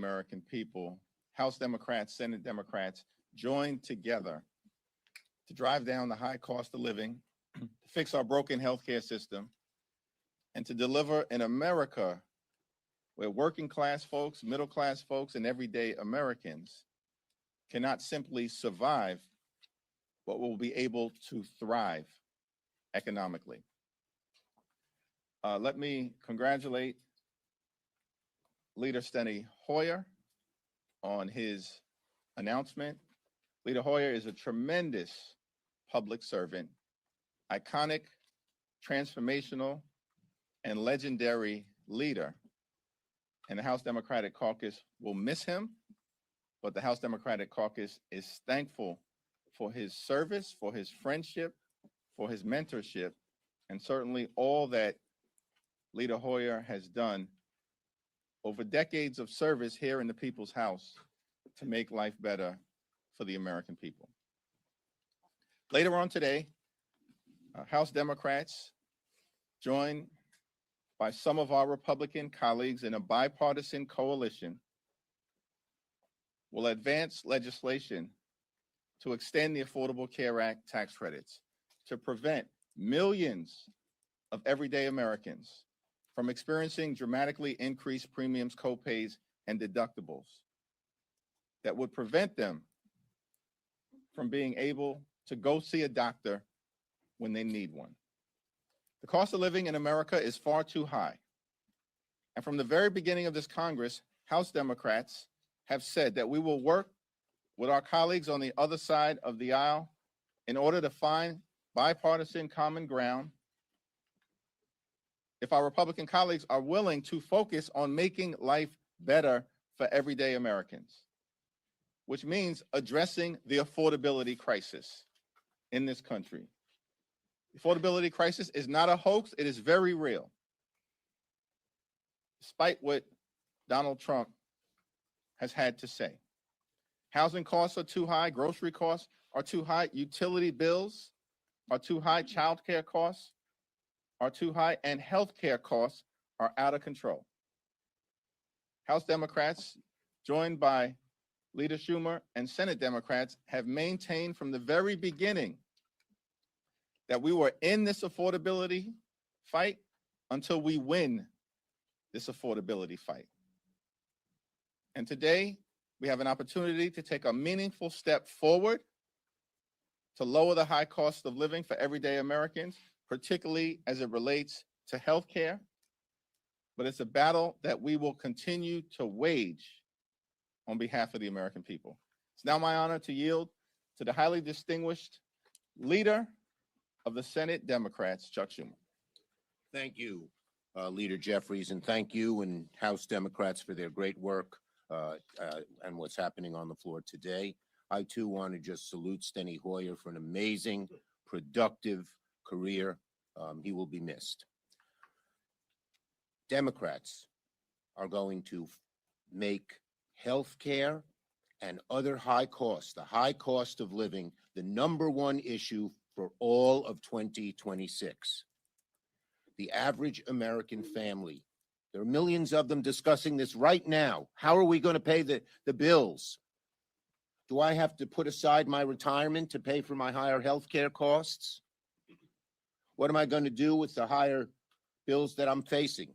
American people, House Democrats, Senate Democrats joined together to drive down the high cost of living, to fix our broken healthcare system, and to deliver an America where working class folks, middle class folks, and everyday Americans cannot simply survive, but will be able to thrive economically. Let me congratulate Leader Steny Hoyer on his announcement. Leader Hoyer is a tremendous public servant, iconic, transformational, and legendary leader. And the House Democratic Caucus will miss him, but the House Democratic Caucus is thankful for his service, for his friendship, for his mentorship, and certainly all that Leader Hoyer has done over decades of service here in the People's House to make life better for the American people. Later on today, House Democrats, joined by some of our Republican colleagues in a bipartisan coalition, will advance legislation to extend the Affordable Care Act tax credits to prevent millions of everyday Americans from experiencing dramatically increased premiums, copays, and deductibles that would prevent them from being able to go see a doctor when they need one. The cost of living in America is far too high. And from the very beginning of this Congress, House Democrats have said that we will work with our colleagues on the other side of the aisle in order to find bipartisan common ground if our Republican colleagues are willing to focus on making life better for everyday Americans, which means addressing the affordability crisis in this country. The affordability crisis is not a hoax, it is very real. Despite what Donald Trump has had to say. Housing costs are too high, grocery costs are too high, utility bills are too high, childcare costs are too high, and healthcare costs are out of control. House Democrats, joined by Leader Schumer and Senate Democrats, have maintained from the very beginning that we were in this affordability fight until we win this affordability fight. And today, we have an opportunity to take a meaningful step forward to lower the high cost of living for everyday Americans, particularly as it relates to health care. But it's a battle that we will continue to wage on behalf of the American people. It's now my honor to yield to the highly distinguished leader of the Senate Democrats, Chuck Schumer. Thank you, Leader Jeffries, and thank you and House Democrats for their great work and what's happening on the floor today. I too want to just salute Steny Hoyer for an amazing, productive career. He will be missed. Democrats are going to make health care and other high costs, the high cost of living, the #1 issue for all of 2026. The average American family, there are millions of them discussing this right now. How are we going to pay the bills? Do I have to put aside my retirement to pay for my higher health care costs? What am I going to do with the higher bills that I'm facing?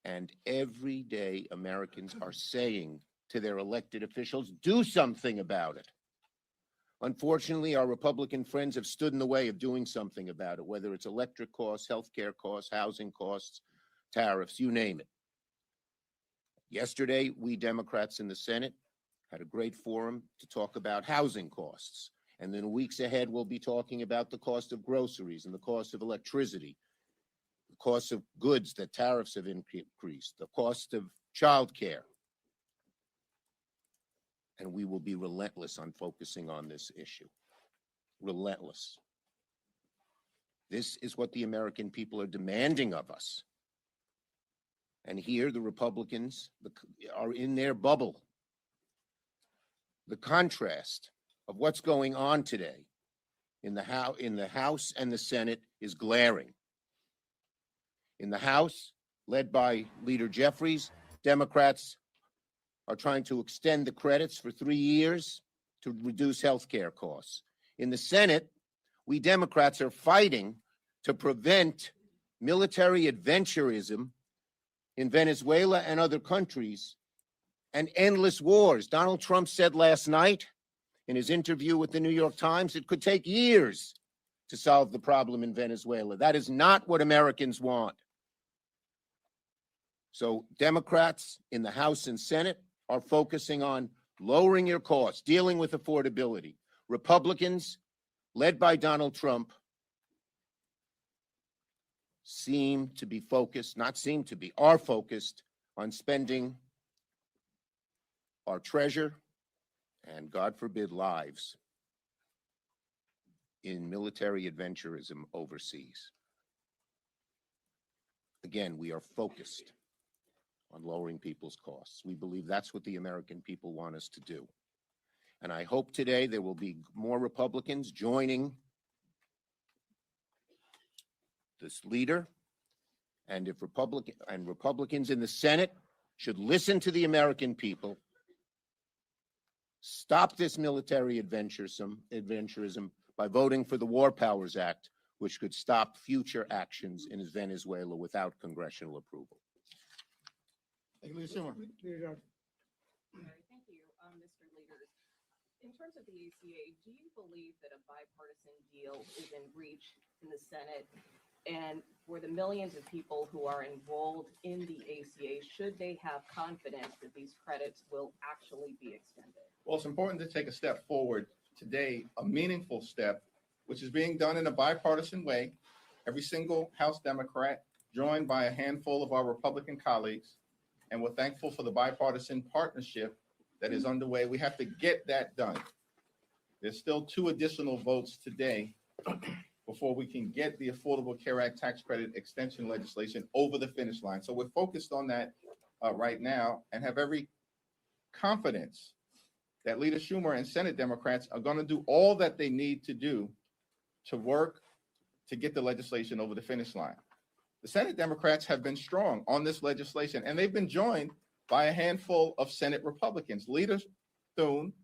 And everyday Americans are saying to their elected officials, do something about it. Unfortunately, our Republican friends have stood in the way of doing something about it, whether it's electric costs, healthcare costs, housing costs, tariffs, you name it. Yesterday, we Democrats in the Senate had a great forum to talk about housing costs. And then weeks ahead, we'll be talking about the cost of groceries and the cost of electricity, the cost of goods that tariffs have increased, the cost of childcare. And we will be relentless on focusing on this issue. Relentless. This is what the American people are demanding of us. And here the Republicans are in their bubble. The contrast of what's going on today in the House and the Senate is glaring. In the House, led by Leader Jeffries, Democrats are trying to extend the credits for 3 years to reduce health care costs. In the Senate, we Democrats are fighting to prevent military adventurism in Venezuela and other countries and endless wars. Donald Trump said last night in his interview with the New York Times, it could take years to solve the problem in Venezuela. That is not what Americans want. So Democrats in the House and Senate are focusing on lowering your costs, dealing with affordability. Republicans, led by Donald Trump, seem to be focused, not seem to be, are focused on spending our treasure and, God forbid, lives in military adventurism overseas. Again, we are focused on lowering people's costs. We believe that's what the American people want us to do. And I hope today there will be more Republicans joining this leader. And if Republicans in the Senate should listen to the American people, stop this military adventurism by voting for the War Powers Act, which could stop future actions in Venezuela without congressional approval. Thank you, Leader Schumer. Thank you, Mr. Leaders. In terms of the ACA, do you believe that a bipartisan deal is in reach in the Senate? And for the millions of people who are enrolled in the ACA, should they have confidence that these credits will actually be extended? Well, it's important to take a step forward today, a meaningful step, which is being done in a bipartisan way. Every single House Democrat, joined by a handful of our Republican colleagues, and we're thankful for the bipartisan partnership that is underway. We have to get that done. There's still 2 additional votes today before we can get the Affordable Care Act tax credit extension legislation over the finish line. So we're focused on that right now and have every confidence that Leader Schumer and Senate Democrats are going to do all that they need to do to work to get the legislation over the finish line. The Senate Democrats have been strong on this legislation, and they've been joined by a handful of Senate Republicans. Leader Thune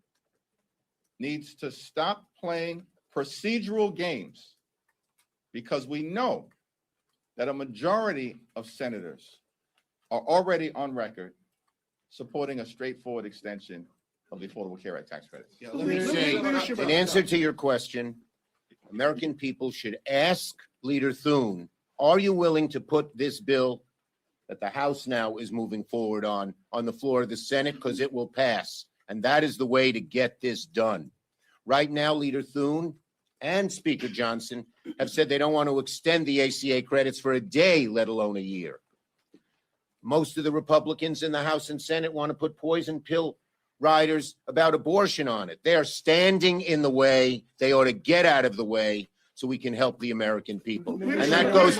needs to stop playing procedural games, because we know that a majority of senators are already on record supporting a straightforward extension of the Affordable Care Act tax credits. Yeah, let me say, in answer to your question, American people should ask Leader Thune, are you willing to put this bill that the House now is moving forward on the floor of the Senate? Because it will pass. And that is the way to get this done. Right now, Leader Thune and Speaker Johnson have said they don't want to extend the ACA credits for a day, let alone a year. Most of the Republicans in the House and Senate want to put poison pill riders about abortion on it. They are standing in the way. They ought to get out of the way so we can help the American people. And that goes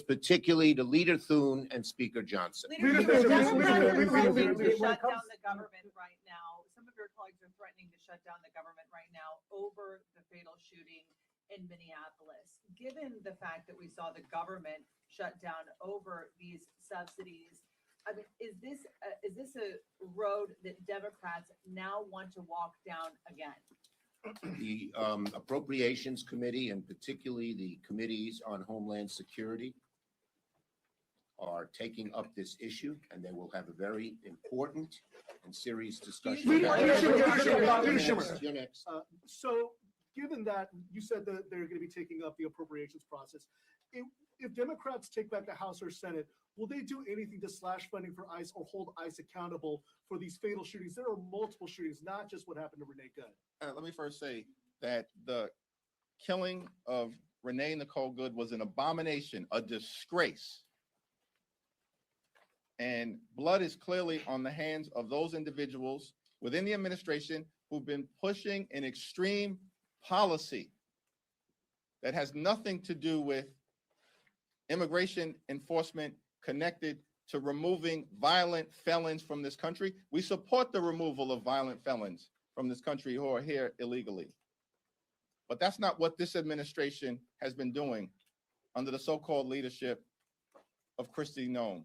particularly to Leader Thune and Speaker Johnson. Democrats are threatening to shut down the government right now. Some of your colleagues are threatening to shut down the government right now over the fatal shooting in Minneapolis. Given the fact that we saw the government shut down over these subsidies, I mean, is this a road that Democrats now want to walk down again? The Appropriations Committee, and particularly the committees on Homeland Security, are taking up this issue, and they will have a very important and serious discussion. So, given that you said that they're going to be taking up the appropriations process, if Democrats take back the House or Senate, will they do anything to slash funding for ICE or hold ICE accountable for these fatal shootings? There are multiple shootings, not just what happened to Renee Good. Let me first say that the killing of Renee Nicole Good was an abomination, a disgrace. And blood is clearly on the hands of those individuals within the administration who've been pushing an extreme policy that has nothing to do with immigration enforcement connected to removing violent felons from this country. We support the removal of violent felons from this country who are here illegally. But that's not what this administration has been doing under the so-called leadership of Kristi Noem.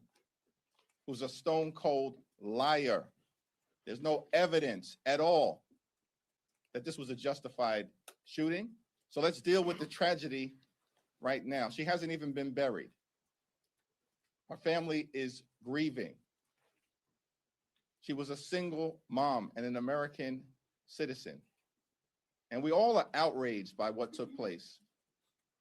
who's a stone cold liar. There's no evidence at all that this was a justified shooting. So let's deal with the tragedy right now. She hasn't even been buried. Her family is grieving. She was a single mom and an American citizen. And we all are outraged by what took place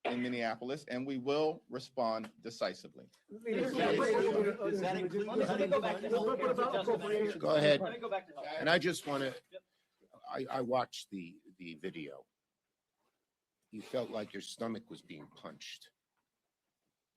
in Minneapolis, and we will respond decisively. Does that include- let me go back to healthcare for just a minute. Go ahead. Let me go back to healthcare. And I just want to, I watched the video. You felt like your stomach was being punched.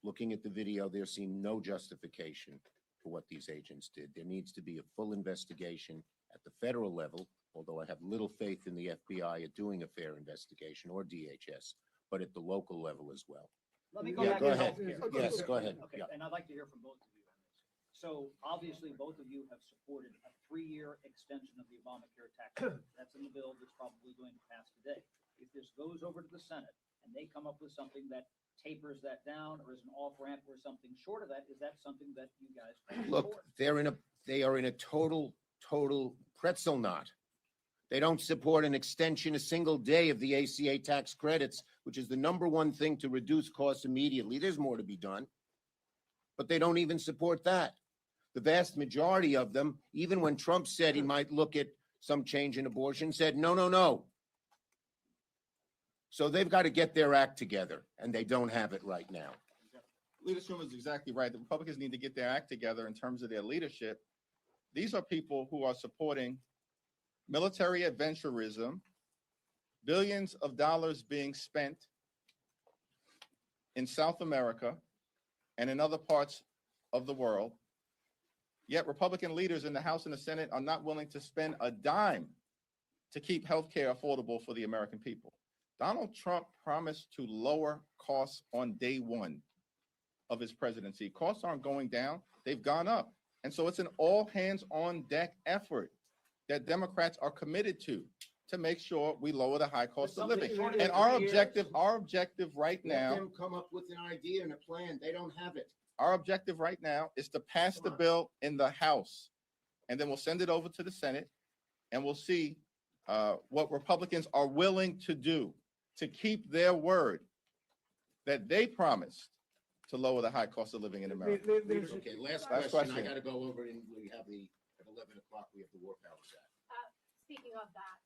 Looking at the video, there seemed no justification for what these agents did. There needs to be a full investigation at the federal level, although I have little faith in the FBI at doing a fair investigation, or DHS, but at the local level as well. Let me go Yeah, back go to ahead. healthcare. Yes, go ahead. Okay, Yeah. and I'd like to hear from both of you on this. So obviously, both of you have supported a 3-year extension of the Obamacare tax credit. That's in the bill that's probably going to pass today. If this goes over to the Senate and they come up with something that tapers that down or is an off-ramp or something short of that, is that something that you guys Look, support? they are in a total pretzel knot. They don't support an extension a single day of the ACA tax credits, which is the #1 thing to reduce costs immediately. There's more to be done. But they don't even support that. The vast majority of them, even when Trump said he might look at some change in abortion, said, no, no, no. So they've got to get their act together, and they don't have it right now. Leader Schumer is exactly right. The Republicans need to get their act together in terms of their leadership. These are people who are supporting military adventurism, billions of dollars being spent in South America and in other parts of the world. Yet Republican leaders in the House and the Senate are not willing to spend a dime to keep health care affordable for the American people. Donald Trump promised to lower costs on day one of his presidency. Costs aren't going down, they've gone up. And so it's an all hands on deck effort that Democrats are committed to make sure we lower the high cost of living. And our objective right now, Let them come up with an idea and a plan. They don't have it. our objective right now is to pass the bill in the House. And then we'll send it over to the Senate and we'll see what Republicans are willing to do to keep their word that they promised to lower the high cost of living in America. Okay, last question. question. I got to go over and we have at 11 o'clock, we have the War Powers Act. Speaking of that,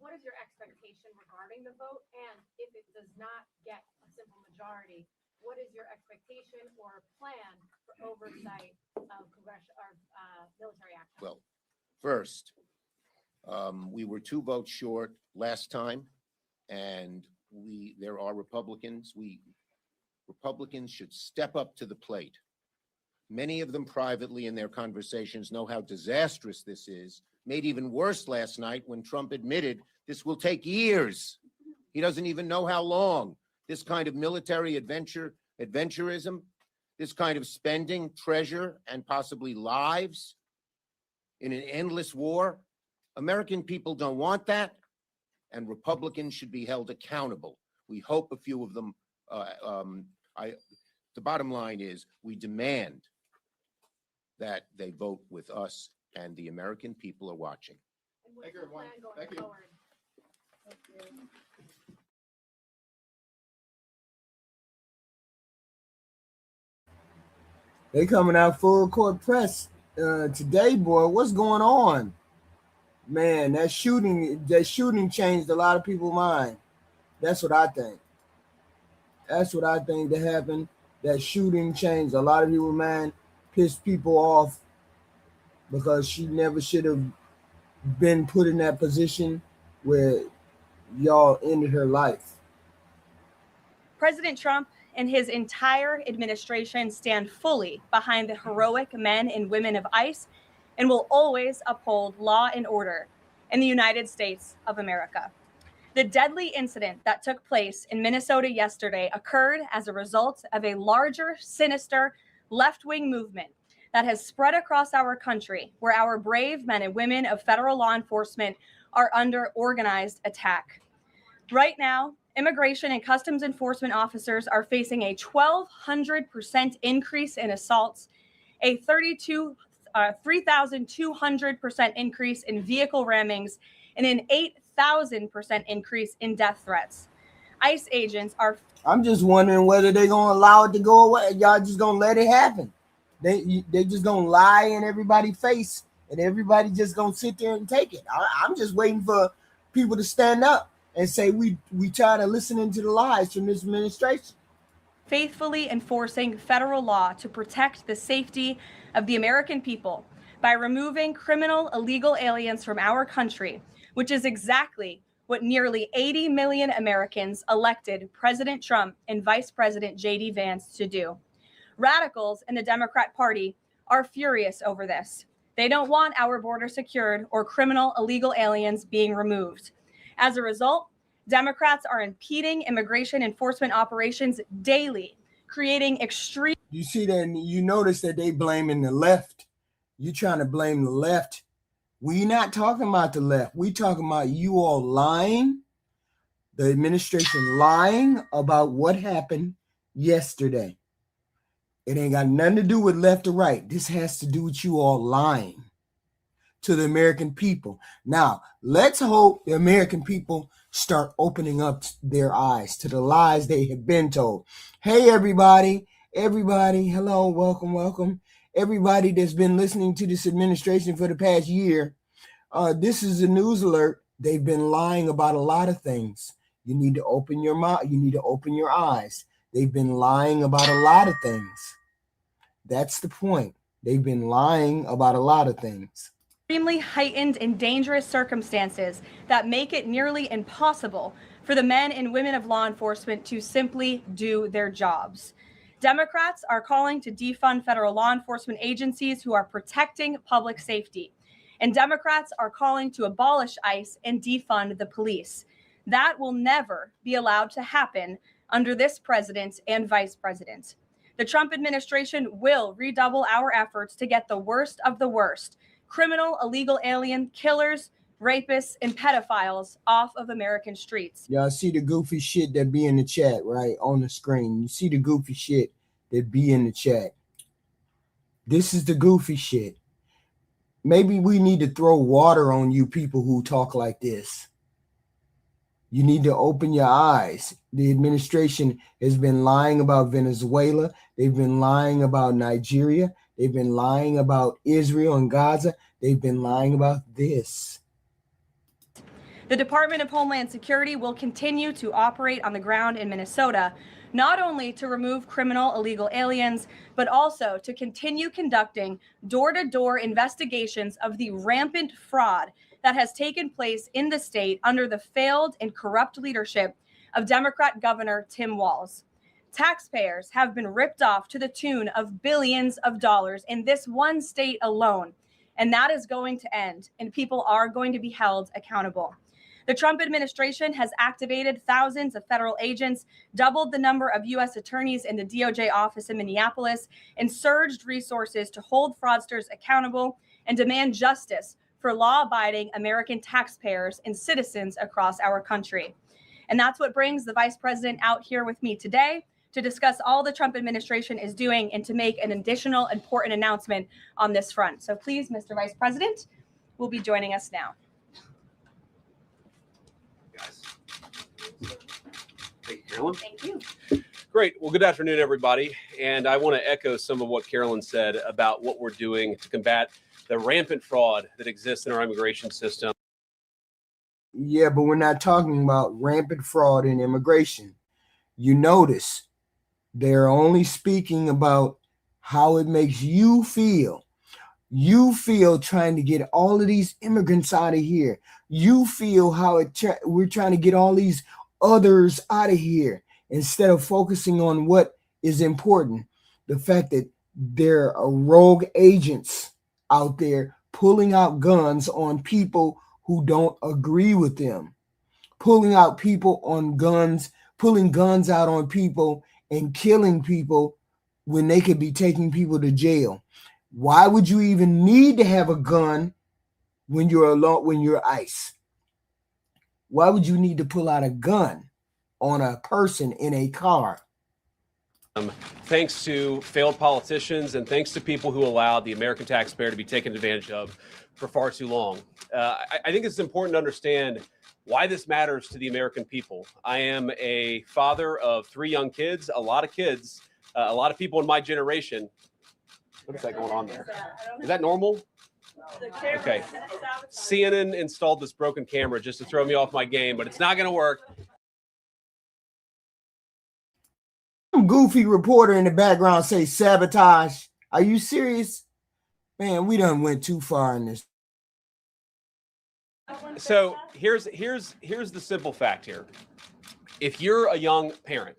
what is your expectation regarding the vote? And if it does not get a simple majority, what is your expectation or plan for oversight of congressional or military action? Well, first, we were 2 votes short last time, and there are Republicans. Republicans should step up to the plate. Many of them privately in their conversations know how disastrous this is. Made even worse last night when Trump admitted this will take years. He doesn't even know how long. This kind of military adventurism, this kind of spending treasure and possibly lives in an endless war. American people don't want that, and Republicans should be held accountable. We hope a few of them, the bottom line is we demand that they vote with us, and the American people are watching. And what's Thank you, the everyone. plan going Thank you. forward? Thank you. They coming out full court press today, boy. What's going on? Man, that shooting changed a lot of people's mind. That's what I think. That's what I think that happened. That shooting changed a lot of people's mind, pissed people off because she never should have been put in that position where y'all ended her life. President Trump and his entire administration stand fully behind the heroic men and women of ICE and will always uphold law and order in the United States of America. The deadly incident that took place in Minnesota yesterday occurred as a result of a larger, sinister left-wing movement that has spread across our country, where our brave men and women of federal law enforcement are under organized attack. Right now, Immigration and Customs Enforcement officers are facing a 1,200% increase in assaults a 3,200% increase in vehicle rammings, and an 8,000% increase in death threats. ICE agents are. I'm just wondering whether they're gonna allow it to go away. Y'all just gonna let it happen. They just gonna lie in everybody's face, and everybody just gonna sit there and take it. I'm just waiting for people to stand up and say we tired of listening to the lies from this administration. Faithfully enforcing federal law to protect the safety of the American people by removing criminal illegal aliens from our country, which is exactly what nearly 80 million Americans elected President Trump and Vice President J.D. Vance to do. Radicals in the Democrat Party are furious over this. They don't want our border secured or criminal illegal aliens being removed. As a result, Democrats are impeding immigration enforcement operations daily, creating extreme. You see that? You notice that they blaming the left. You trying to blame the left. We not talking about the left. We talking about you all lying, the administration lying about what happened yesterday. It ain't got nothing to do with left or right. This has to do with you all lying to the American people. Now, let's hope the American people start opening up their eyes to the lies they have been told. Hey, everybody, hello, welcome. Everybody that's been listening to this administration for the past year, this is a news alert. They've been lying about a lot of things. You need to open your mouth. You need to open your eyes. They've been lying about a lot of things. That's the point. They've been lying about a lot of things. Extremely heightened and dangerous circumstances that make it nearly impossible for the men and women of law enforcement to simply do their jobs. Democrats are calling to defund federal law enforcement agencies who are protecting public safety. And Democrats are calling to abolish ICE and defund the police. That will never be allowed to happen under this president and vice president. The Trump administration will redouble our efforts to get the worst of the worst, criminal illegal alien killers, rapists, and pedophiles off of American streets. Y'all see the goofy shit that be in the chat, right? On the screen. You see the goofy shit that be in the chat. This is the goofy shit. Maybe we need to throw water on you people who talk like this. You need to open your eyes. The administration has been lying about Venezuela. They've been lying about Nigeria. They've been lying about Israel and Gaza. They've been lying about this. The Department of Homeland Security will continue to operate on the ground in Minnesota, not only to remove criminal illegal aliens, but also to continue conducting door-to-door investigations of the rampant fraud that has taken place in the state under the failed and corrupt leadership of Democrat Governor Tim Walz. Taxpayers have been ripped off to the tune of billions of dollars in this one state alone, and that is going to end, and people are going to be held accountable. The Trump administration has activated thousands of federal agents, doubled the number of U.S. attorneys in the DOJ office in Minneapolis, and surged resources to hold fraudsters accountable and demand justice for law-abiding American taxpayers and citizens across our country. And that's what brings the vice president out here with me today to discuss all the Trump administration is doing and to make an additional important announcement on this front. So please, Mr. Vice President, will be joining us now. Thank you, Carolyn. Thank you. Great. Well, good afternoon, everybody. And I want to echo some of what Carolyn said about what we're doing to combat the rampant fraud that exists in our immigration system. Yeah, but we're not talking about rampant fraud in immigration. You notice they're only speaking about how it makes you feel. You feel trying to get all of these immigrants out of here. You feel how we're trying to get all these others out of here instead of focusing on what is important. The fact that there are rogue agents out there pulling out guns on people who don't agree with them, pulling out people on guns, pulling guns out on people and killing people when they could be taking people to jail. Why would you even need to have a gun when you're alone, when you're ICE? Why would you need to pull out a gun on a person in a car? thanks to failed politicians and thanks to people who allowed the American taxpayer to be taken advantage of for far too long. I think it's important to understand why this matters to the American people. I am a father of 3 young kids, a lot of kids, a lot of people in my generation. What is that going on there? Is that normal? Okay. CNN installed this broken camera just to throw me off my game, but it's not going to work. Some goofy reporter in the background say sabotage. Are you serious? Man, we done went too far in this. So here's the simple fact here. If you're a young parent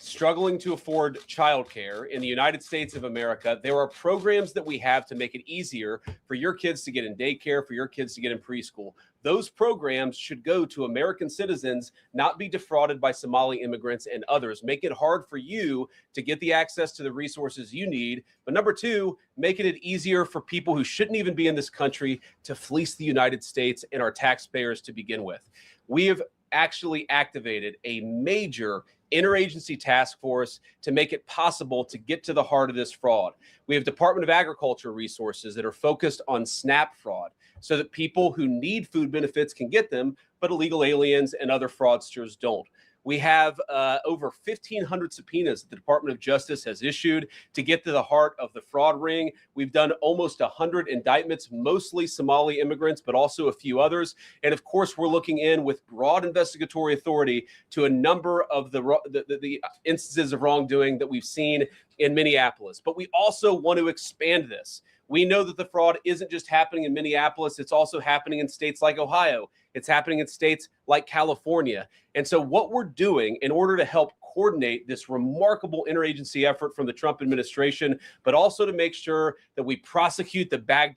struggling to afford childcare in the United States of America, there are programs that we have to make it easier for your kids to get in daycare, for your kids to get in preschool. Those programs should go to American citizens, not be defrauded by Somali immigrants and others. Make it hard for you to get the access to the resources you need. But number 2, making it easier for people who shouldn't even be in this country to fleece the United States and our taxpayers to begin with. We have actually activated a major interagency task force to make it possible to get to the heart of this fraud. We have Department of Agriculture resources that are focused on SNAP fraud so that people who need food benefits can get them, but illegal aliens and other fraudsters don't. We have over 1,500 subpoenas that the Department of Justice has issued to get to the heart of the fraud ring. We've done almost 100 indictments, mostly Somali immigrants, but also a few others. And of course, we're looking in with broad investigatory authority to a number of the instances of wrongdoing that we've seen in Minneapolis. But we also want to expand this. We know that the fraud isn't just happening in Minneapolis, it's also happening in states like Ohio. It's happening in states like California. And so what we're doing in order to help coordinate this remarkable interagency effort from the Trump administration, but also to make sure that we prosecute the bad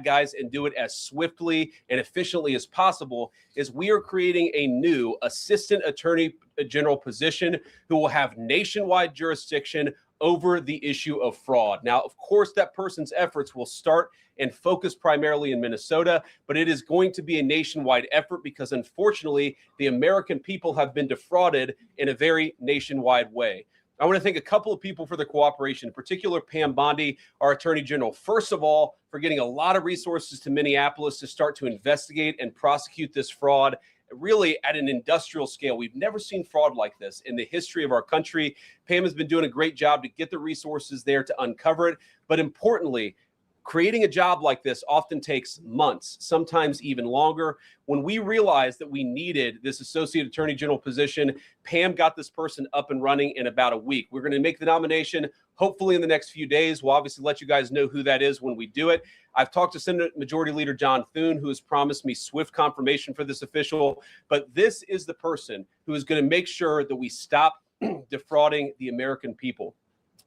guys and do it as swiftly and efficiently as possible, is we are creating a new Assistant Attorney General position who will have nationwide jurisdiction over the issue of fraud. Now, of course, that person's efforts will start and focus primarily in Minnesota, but it is going to be a nationwide effort because, unfortunately, the American people have been defrauded in a very nationwide way. I want to thank a couple of people for their cooperation, in particular Pam Bondi, our Attorney General, first of all, for getting a lot of resources to Minneapolis to start to investigate and prosecute this fraud really at an industrial scale. We've never seen fraud like this in the history of our country. Pam has been doing a great job to get the resources there to uncover it. But importantly, creating a job like this often takes months, sometimes even longer. When we realized that we needed this Associate Attorney General position, Pam got this person up and running in about a week. We're going to make the nomination hopefully in the next few days. We'll obviously let you guys know who that is when we do it. I've talked to Senate Majority Leader John Thune, who has promised me swift confirmation for this official. But this is the person who is going to make sure that we stop defrauding the American people.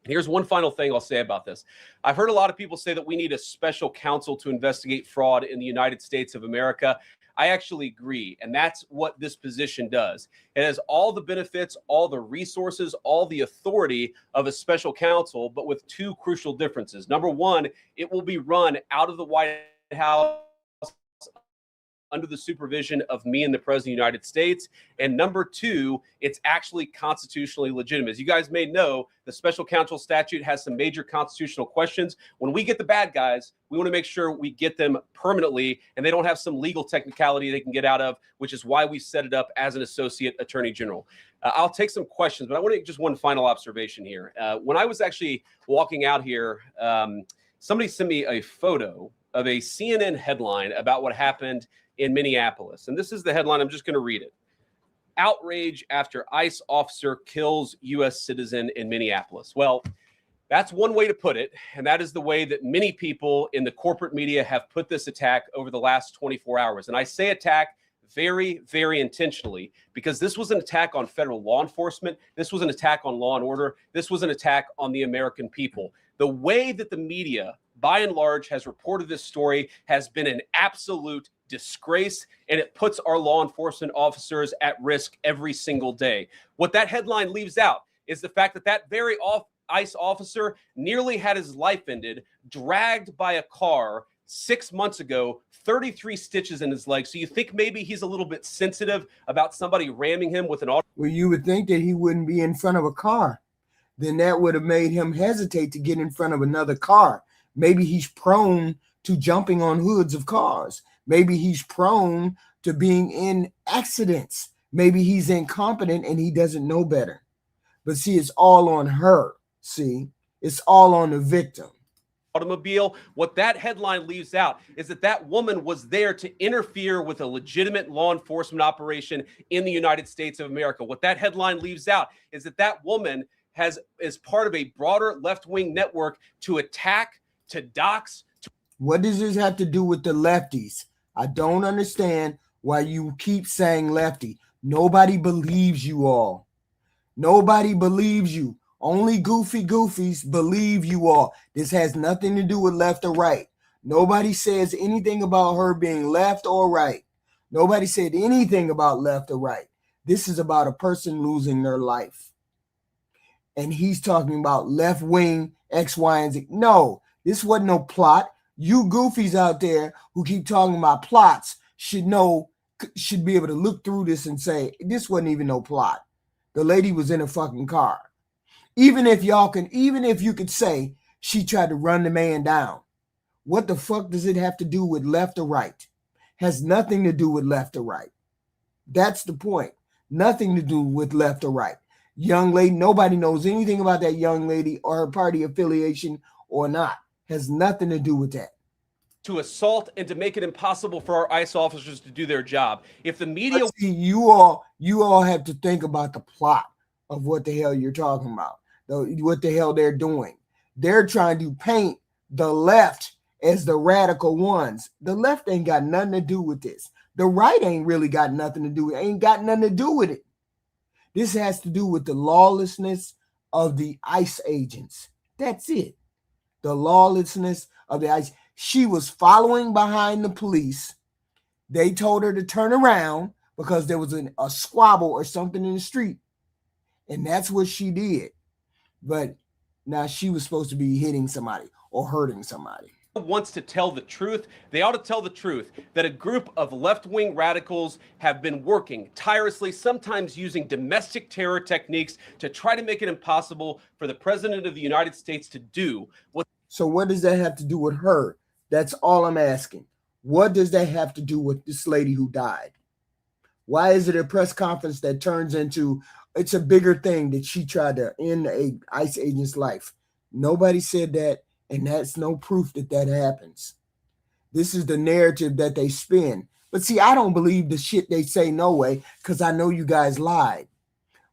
Here's one final thing I'll say about this. I've heard a lot of people say that we need a special counsel to investigate fraud in the United States of America. I actually agree, and that's what this position does. It has all the benefits, all the resources, all the authority of a special counsel, but with 2 crucial differences. Number 1, it will be run out of the White House under the supervision of me and the President of the United States. And number 2, it's actually constitutionally legitimate. As you guys may know, the special counsel statute has some major constitutional questions. When we get the bad guys, we want to make sure we get them permanently and they don't have some legal technicality they can get out of, which is why we set it up as an Associate Attorney General. I'll take some questions, but I want to just one final observation here. When I was actually walking out here, somebody sent me a photo of a CNN headline about what happened in Minneapolis. And this is the headline. I'm just going to read it. Outrage after ICE officer kills U.S. citizen in Minneapolis. Well, that's one way to put it. And that is the way that many people in the corporate media have put this attack over the last 24 hours. And I say attack very, very intentionally, because this was an attack on federal law enforcement. This was an attack on law and order. This was an attack on the American people. The way that the media, by and large, has reported this story has been an absolute disgrace, and it puts our law enforcement officers at risk every single day. What that headline leaves out is the fact that that very ICE officer nearly had his life ended, dragged by a car 6 months ago, 33 stitches in his leg. So you think maybe he's a little bit sensitive about somebody ramming him with an auto? Well, you would think that he wouldn't be in front of a car. then that would have made him hesitate to get in front of another car. Maybe he's prone to jumping on hoods of cars. Maybe he's prone to being in accidents. Maybe he's incompetent and he doesn't know better. But see, it's all on her. See, it's all on the victim. Automobile. What that headline leaves out is that that woman was there to interfere with a legitimate law enforcement operation in the United States of America. What that headline leaves out is that that woman is part of a broader left-wing network to attack, to dox. What does this have to do with the lefties? I don't understand why you keep saying lefty. Nobody believes you all. Nobody believes you. Only goofy goofies believe you all. This has nothing to do with left or right. Nobody says anything about her being left or right. Nobody said anything about left or right. This is about a person losing their life. And he's talking about left wing, X, Y, and Z. No, this wasn't no plot. You goofies out there who keep talking about plots should be able to look through this and say, this wasn't even no plot. The lady was in a fucking car. Even if you could say she tried to run the man down, what the fuck does it have to do with left or right? Has nothing to do with left or right. That's the point. Nothing to do with left or right. Young lady, nobody knows anything about that young lady or her party affiliation or not. Has nothing to do with that. To assault and to make it impossible for our ICE officers to do their job. If the media... See, you all have to think about the plot of what the hell you're talking about. What the hell they're doing. They're trying to paint the left as the radical ones. The left ain't got nothing to do with this. The right ain't really got nothing to do with it. Ain't got nothing to do with it. This has to do with the lawlessness of the ICE agents. That's it. The lawlessness of the ICE. She was following behind the police. They told her to turn around because there was a squabble or something in the street. And that's what she did. But now she was supposed to be hitting somebody or hurting somebody. Wants to tell the truth, they ought to tell the truth that a group of left-wing radicals have been working tirelessly, sometimes using domestic terror techniques to try to make it impossible for the president of the United States to do what. So what does that have to do with her? That's all I'm asking. What does that have to do with this lady who died? Why is it a press conference that turns into, it's a bigger thing that she tried to end a ICE agent's life? Nobody said that, and that's no proof that that happens. This is the narrative that they spin. But see, I don't believe the shit they say no way, because I know you guys lied.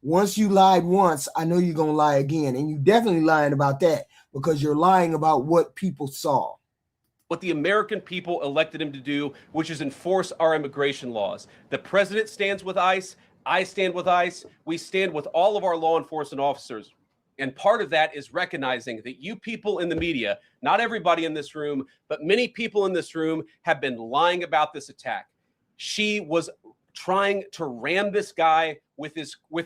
Once you lied once, I know you're going to lie again. And you definitely lying about that, because you're lying about what people saw. What the American people elected him to do, which is enforce our immigration laws. The president stands with ICE. I stand with ICE. We stand with all of our law enforcement officers. And part of that is recognizing that you people in the media, not everybody in this room, but many people in this room have been lying about this attack. She was trying to ram this guy with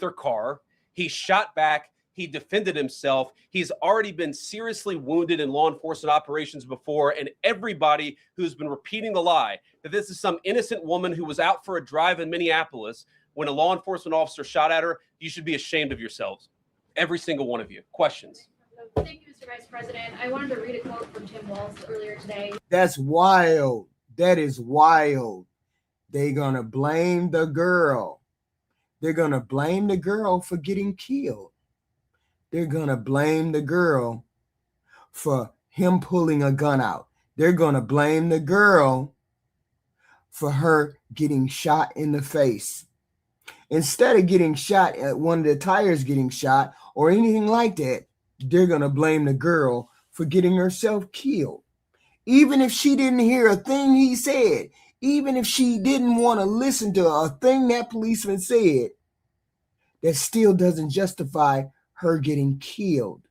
her car. He shot back. He defended himself. He's already been seriously wounded in law enforcement operations before. And everybody who's been repeating the lie that this is some innocent woman who was out for a drive in Minneapolis when a law enforcement officer shot at her, you should be ashamed of yourselves. Every single one of you. Questions? Thank you, Mr. Vice President. I wanted to read a quote from Tim Walz earlier today. That's wild. That is wild. They're going to blame the girl. They're going to blame the girl for getting killed. They're going to blame the girl for him pulling a gun out. They're going to blame the girl for her getting shot in the face. Instead of getting shot at one of the tires getting shot or anything like that, they're going to blame the girl for getting herself killed. Even if she didn't hear a thing he said, even if she didn't want to listen to a thing that policeman said, that still doesn't justify her getting killed.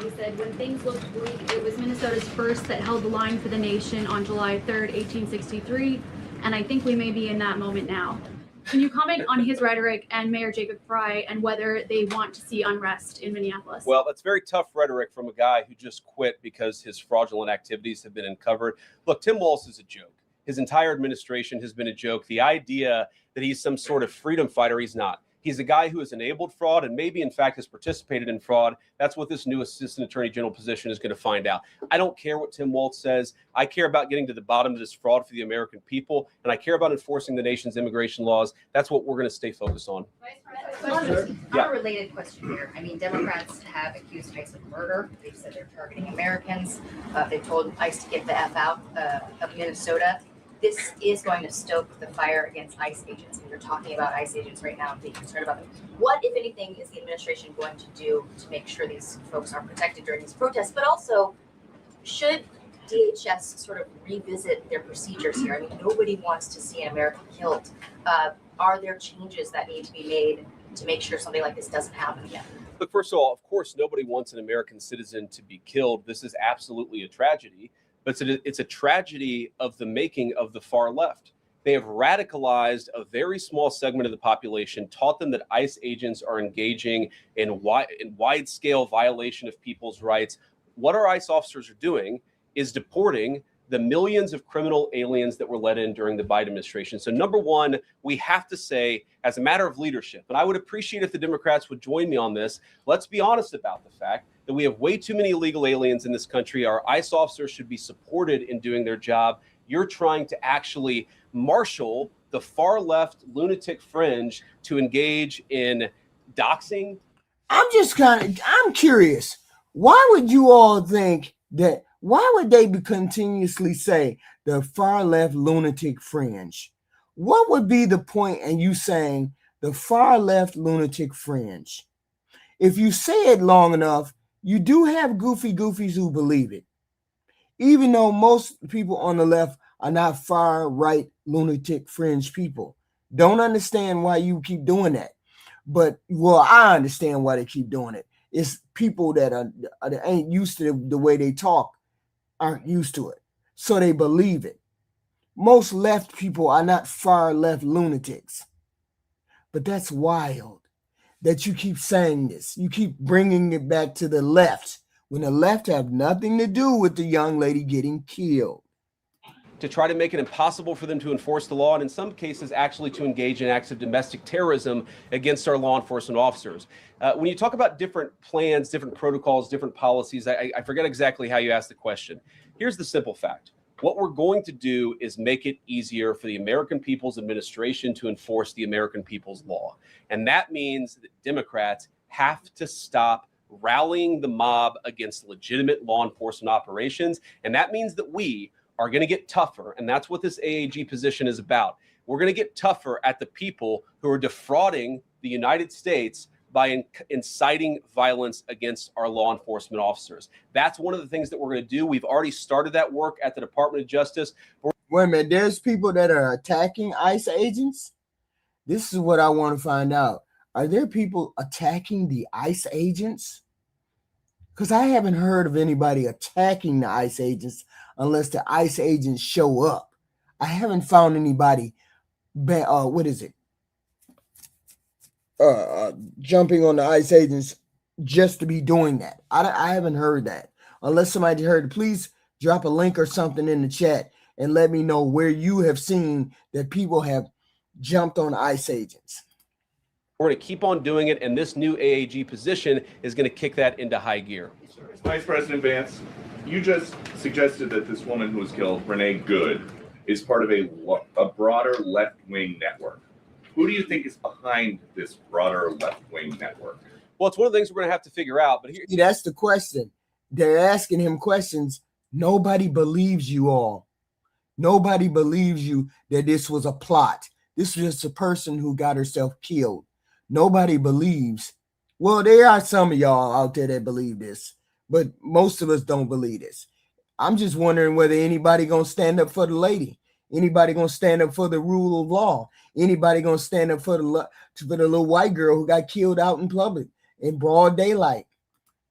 He said, when things looked bleak, it was Minnesota's first that held the line for the nation on July 3rd, 1863, and I think we may be in that moment now. Can you comment on his rhetoric and Mayor Jacob Frey and whether they want to see unrest in Minneapolis? Well, that's very tough rhetoric from a guy who just quit because his fraudulent activities have been uncovered. Look, Tim Walz is a joke. His entire administration has been a joke. The idea that he's some sort of freedom fighter, he's not. He's a guy who has enabled fraud and maybe, in fact, has participated in fraud. That's what this new assistant attorney general position is going to find out. I don't care what Tim Walz says. I care about getting to the bottom of this fraud for the American people, and I care about enforcing the nation's immigration laws. That's what we're going to stay focused on. On a related question here, I mean, Democrats have accused ICE of murder. They've said they're targeting Americans. They've told ICE to get the F out of Minnesota. This is going to stoke the fire against ICE agents. And you're talking about ICE agents right now and being concerned about them. What, if anything, is the administration going to do to make sure these folks are protected during these protests? But also, should DHS sort of revisit their procedures here? I mean, nobody wants to see an American killed. Are there changes that need to be made to make sure something like this doesn't happen again? Look, first of all, of course, nobody wants an American citizen to be killed. This is absolutely a tragedy, but it's a tragedy of the making of the far left. They have radicalized a very small segment of the population, taught them that ICE agents are engaging in wide-scale violation of people's rights. What our ICE officers are doing is deporting the millions of criminal aliens that were let in during the Biden administration. So number one, we have to say, as a matter of leadership, and I would appreciate if the Democrats would join me on this, let's be honest about the fact that we have way too many illegal aliens in this country. Our ICE officers should be supported in doing their job. You're trying to actually marshal the far left lunatic fringe to engage in doxing. I'm curious. Why would you all think that? Why would they continuously say the far left lunatic fringe? What would be the point in you saying the far left lunatic fringe? If you say it long enough, you do have goofies who believe it. Even though most people on the left are not far right lunatic fringe people. Don't understand why you keep doing that. But, well, I understand why they keep doing it. It's people that ain't used to the way they talk. Aren't used to it, so they believe it. Most left people are not far left lunatics, but that's wild that you keep saying this. You keep bringing it back to the left when the left have nothing to do with the young lady getting killed. To try to make it impossible for them to enforce the law, and in some cases actually to engage in acts of domestic terrorism against our law enforcement officers. When you talk about different plans, different protocols, different policies, I forget exactly how you asked the question. Here's the simple fact. What we're going to do is make it easier for the American People's Administration to enforce the American People's law. And that means that Democrats have to stop rallying the mob against legitimate law enforcement operations. And that means that we are going to get tougher. And that's what this AAG position is about. We're going to get tougher at the people who are defrauding the United States by inciting violence against our law enforcement officers. That's one of the things that we're going to do. We've already started that work at the Department of Justice. Wait a minute, there's people that are attacking ICE agents? This is what I want to find out. Are there people attacking the ICE agents? Because I haven't heard of anybody attacking the ICE agents unless the ICE agents show up. I haven't found anybody, jumping on the ICE agents just to be doing that. I haven't heard that. Unless somebody heard it, please drop a link or something in the chat and let me know where you have seen that people have jumped on ICE agents. We're going to keep on doing it, and this new AAG position is going to kick that into high gear. Vice President Vance, you just suggested that this woman who was killed, Renee Good, is part of a broader left-wing network. Who do you think is behind this broader left-wing network? Well, it's one of the things we're going to have to figure out. But that's the question. They're asking him questions. Nobody believes you all. Nobody believes you that this was a plot. This was just a person who got herself killed. Nobody believes. Well, there are some of y'all out there that believe this, but most of us don't believe this. I'm just wondering whether anybody going to stand up for the lady. Anybody going to stand up for the rule of law? Anybody going to stand up for the little white girl who got killed out in public in broad daylight?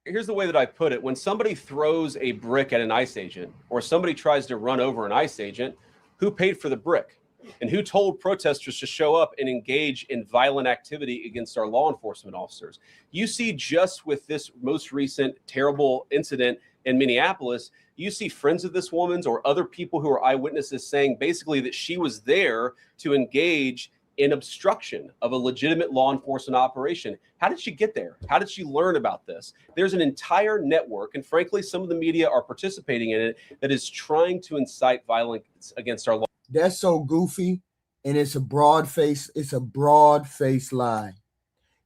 Here's the way that I put it. When somebody throws a brick at an ICE agent or somebody tries to run over an ICE agent, who paid for the brick? And who told protesters to show up and engage in violent activity against our law enforcement officers? You see, just with this most recent terrible incident in Minneapolis, you see friends of this woman's or other people who are eyewitnesses saying basically that she was there to engage in obstruction of a legitimate law enforcement operation. How did she get there? How did she learn about this? There's an entire network, and frankly, some of the media are participating in it, that is trying to incite violence against our law. That's so goofy, and it's a broad-faced lie.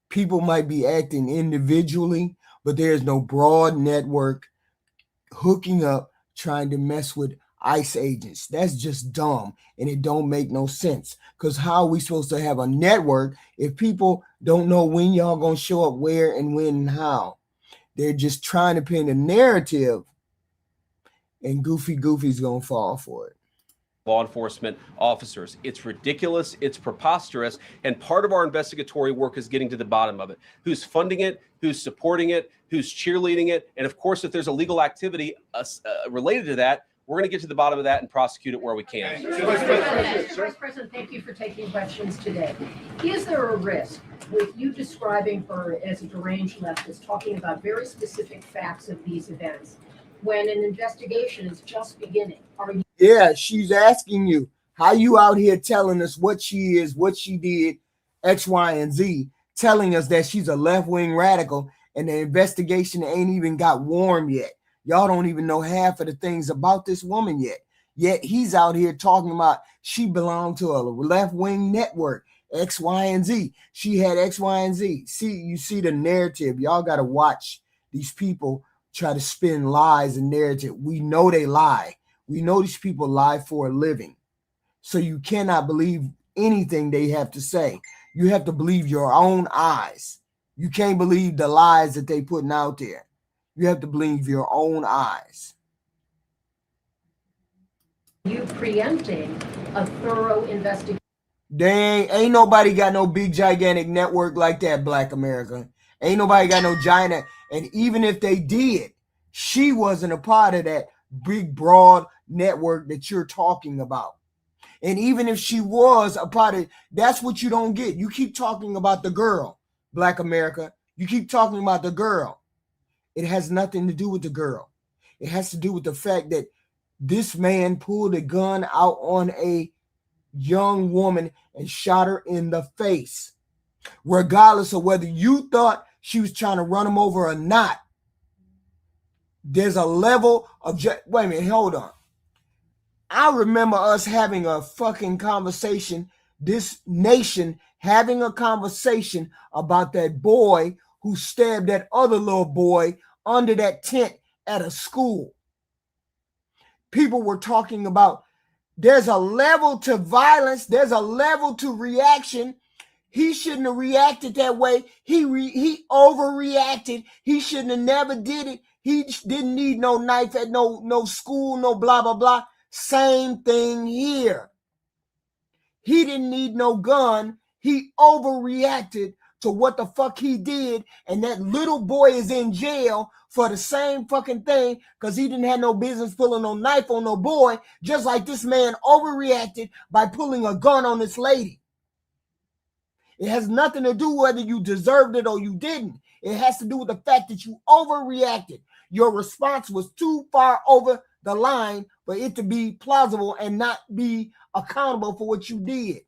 People might be acting individually, but there's no broad network hooking up, trying to mess with ICE agents. That's just dumb, and it don't make no sense. Because how are we supposed to have a network if people don't know when y'all gonna show up, where, and when, and how? They're just trying to paint a narrative, and Goofy's gonna fall for it. Law enforcement officers. It's ridiculous, it's preposterous, and part of our investigatory work is getting to the bottom of it. Who's funding it, who's supporting it, who's cheerleading it, and of course, if there's illegal activity related to that, we're going to get to the bottom of that and prosecute it where we can. Vice President, thank you for taking questions today. Is there a risk with you describing her as a deranged leftist, talking about very specific facts of these events, when an investigation is just beginning? Are you? Yeah, she's asking you, how you out here telling us what she is, what she did, X, Y, and Z, telling us that she's a left-wing radical, and the investigation ain't even got warm yet. Y'all don't even know half of the things about this woman yet. Yet he's out here talking about she belonged to a left-wing network, X, Y, and Z. She had X, Y, and Z. You see the narrative. Y'all got to watch these people try to spin lies and narrative. We know they lie. We know these people lie for a living. So you cannot believe anything they have to say. You have to believe your own eyes. You can't believe the lies that they putting out there. You have to believe your own eyes. You preempting a thorough investigation? Ain't nobody got no big gigantic network like that, Black America. Ain't nobody got no giant. And even if they did, she wasn't a part of that big broad network that you're talking about. And even if she was a part of, that's what you don't get. You keep talking about the girl, Black America. You keep talking about the girl. It has nothing to do with the girl. It has to do with the fact that this man pulled a gun out on a young woman and shot her in the face. Regardless of whether you thought she was trying to run him over or not, there's a level of, wait a minute, hold on. I remember us having a fucking conversation, this nation having a conversation about that boy who stabbed that other little boy under that tent at a school. People were talking about there's a level to violence, there's a level to reaction. He shouldn't have reacted that way. He overreacted. He shouldn't have never did it. He didn't need no knife at no school, no blah, blah, blah. Same thing here. He didn't need no gun. He overreacted to what the fuck he did. And that little boy is in jail for the same fucking thing because he didn't have no business pulling no knife on no boy, just like this man overreacted by pulling a gun on this lady. It has nothing to do whether you deserved it or you didn't. It has to do with the fact that you overreacted. Your response was too far over the line for it to be plausible and not be accountable for what you did.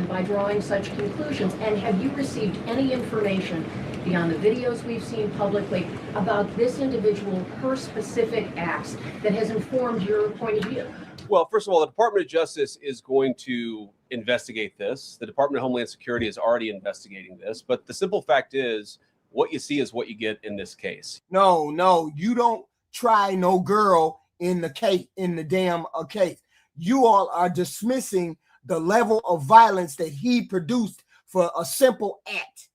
By drawing such conclusions, and have you received any information beyond the videos we've seen publicly about this individual, her specific acts that has informed your point of view? Well, first of all, the Department of Justice is going to investigate this. The Department of Homeland Security is already investigating this. But the simple fact is, what you see is what you get in this case. No, you don't try no girl in the case, in the damn case. You all are dismissing the level of violence that he produced for a simple act.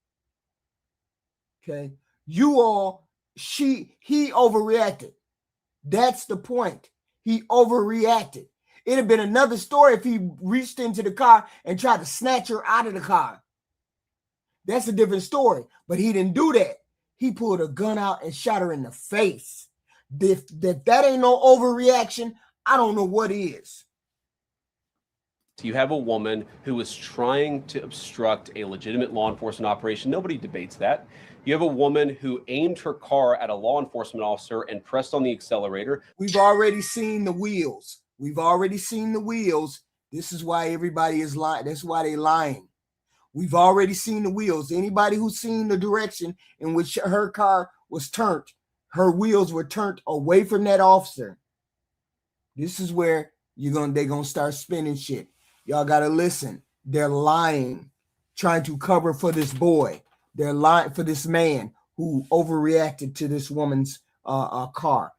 Okay, he overreacted. That's the point. He overreacted. It'd have been another story if he reached into the car and tried to snatch her out of the car. That's a different story. But he didn't do that. He pulled a gun out and shot her in the face. If that ain't no overreaction, I don't know what is. You have a woman who is trying to obstruct a legitimate law enforcement operation. Nobody debates that. You have a woman who aimed her car at a law enforcement officer and pressed on the accelerator. We've already seen the wheels. We've already seen the wheels. This is why everybody is lying. That's why they're lying. We've already seen the wheels. Anybody who's seen the direction in which her car was turned, her wheels were turned away from that officer. This is where they're gonna start spinning shit. Y'all gotta listen. They're lying, trying to cover for this boy. They're lying for this man who overreacted to this woman's car.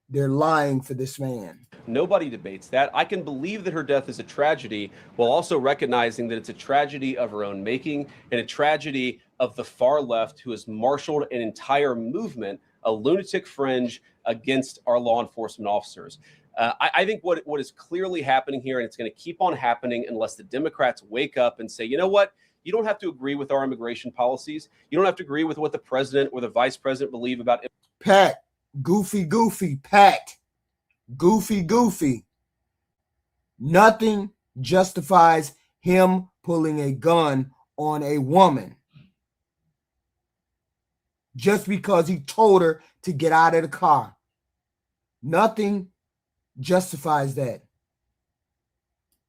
They're lying for this man. Nobody debates that. I can believe that her death is a tragedy while also recognizing that it's a tragedy of her own making and a tragedy of the far left who has marshaled an entire movement, a lunatic fringe against our law enforcement officers. I think what is clearly happening here, and it's going to keep on happening unless the Democrats wake up and say, you know what? You don't have to agree with our immigration policies. You don't have to agree with what the president or the vice president believe about it. Pat, goofy, Pat, goofy. Nothing justifies him pulling a gun on a woman just because he told her to get out of the car. Nothing justifies that.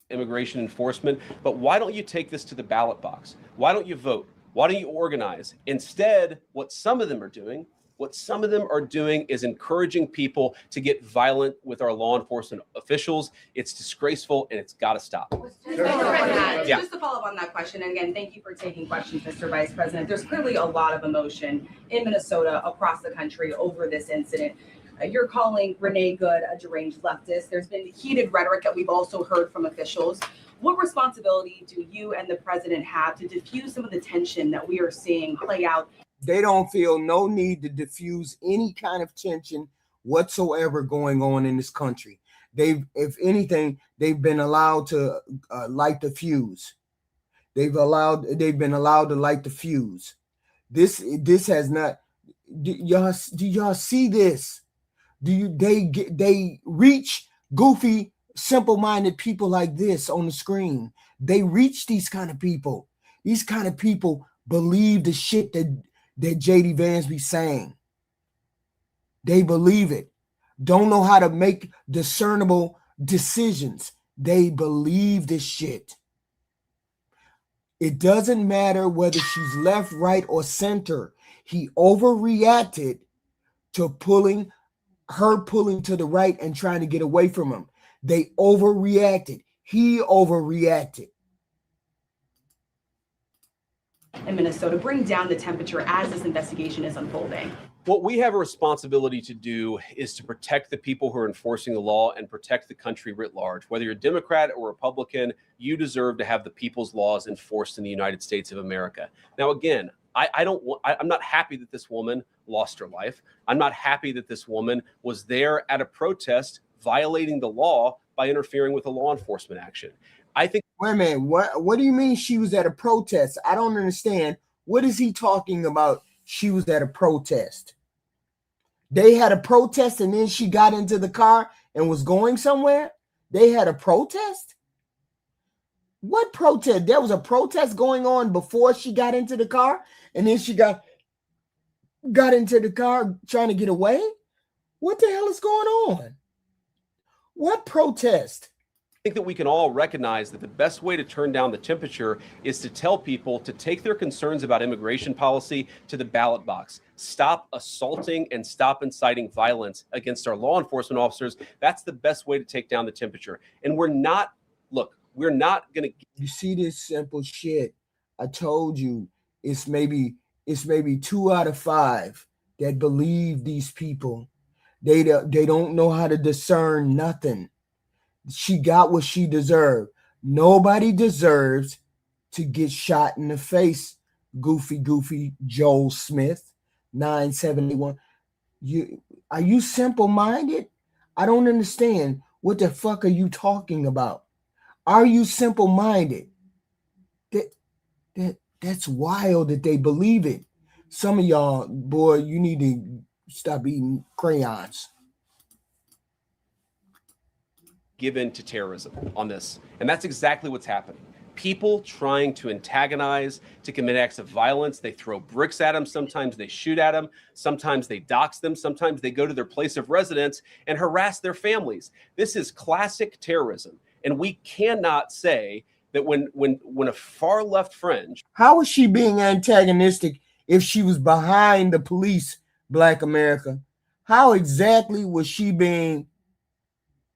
Immigration enforcement, but why don't you take this to the ballot box? Why don't you vote? Why don't you organize? Instead, what some of them are doing is encouraging people to get violent with our law enforcement officials. It's disgraceful and it's got to stop. Just to follow up on that question, and again, thank you for taking questions, Mr. Vice President. There's clearly a lot of emotion in Minnesota, across the country over this incident. You're calling Renee Good a deranged leftist. There's been heated rhetoric that we've also heard from officials. What responsibility do you and the president have to diffuse some of the tension that we are seeing play out? They don't feel no need to diffuse any kind of tension whatsoever going on in this country. If anything, they've been allowed to light the fuse. They've been allowed to light the fuse. This has not. Do y'all see this? They reach goofy, simple-minded people like this on the screen. They reach these kind of people. These kind of people believe the shit that JD Vance be saying. They believe it. Don't know how to make discernible decisions. They believe this shit. It doesn't matter whether she's left, right, or center. He overreacted to pulling to the right and trying to get away from him. They overreacted. He overreacted. In Minnesota, bring down the temperature as this investigation is unfolding. What we have a responsibility to do is to protect the people who are enforcing the law and protect the country writ large. Whether you're Democrat or Republican, you deserve to have the people's laws enforced in the United States of America. Now, again, I'm not happy that this woman lost her life. I'm not happy that this woman was there at a protest violating the law by interfering with a law enforcement action. I think. Wait a minute. What do you mean she was at a protest? I don't understand. What is he talking about? She was at a protest. They had a protest and then she got into the car and was going somewhere. They had a protest? What protest? There was a protest going on before she got into the car and then she got into the car trying to get away? What the hell is going on? What protest? I think that we can all recognize that the best way to turn down the temperature is to tell people to take their concerns about immigration policy to the ballot box. Stop assaulting and stop inciting violence against our law enforcement officers. That's the best way to take down the temperature. And we're not going to. You see this simple shit. I told you it's maybe 2 out of 5 that believe these people. They don't know how to discern nothing. She got what she deserved. Nobody deserves to get shot in the face. Goofy Joel Smith, 971. Are you simple-minded? I don't understand. What the fuck are you talking about? Are you simple-minded? That's wild that they believe it. Some of y'all, boy, you need to stop eating crayons. Given to terrorism on this. And that's exactly what's happening. people trying to antagonize, to commit acts of violence. They throw bricks at them. Sometimes they shoot at them. Sometimes they dox them. Sometimes they go to their place of residence and harass their families. This is classic terrorism. And we cannot say that when a far left fringe. How was she being antagonistic if she was behind the police, Black America? How exactly was she being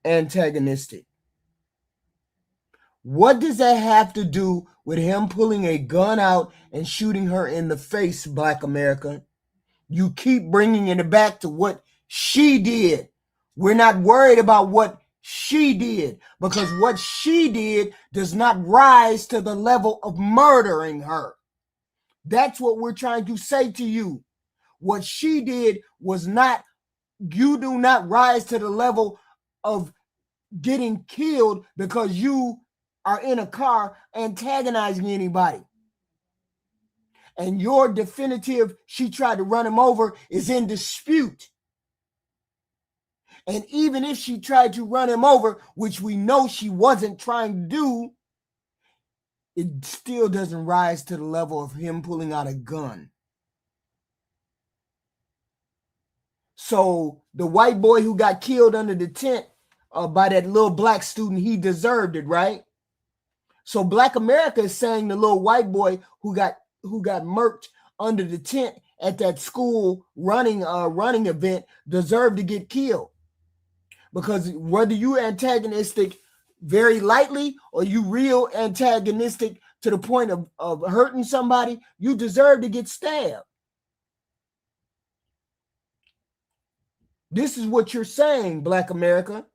antagonistic? What does that have to do with him pulling a gun out and shooting her in the face, Black America? You keep bringing it back to what she did. We're not worried about what she did, because what she did does not rise to the level of murdering her. That's what we're trying to say to you. What she did was not, you do not rise to the level of getting killed because you are in a car antagonizing anybody. And your definitive, she tried to run him over, is in dispute. And even if she tried to run him over, which we know she wasn't trying to do, it still doesn't rise to the level of him pulling out a gun. So the white boy who got killed under the tent by that little black student, he deserved it, right? So Black America is saying the little white boy who got murked under the tent at that school running event deserved to get killed. Because whether you antagonistic very lightly or you real antagonistic to the point of hurting somebody, you deserve to get stabbed. This is what you're saying, Black America.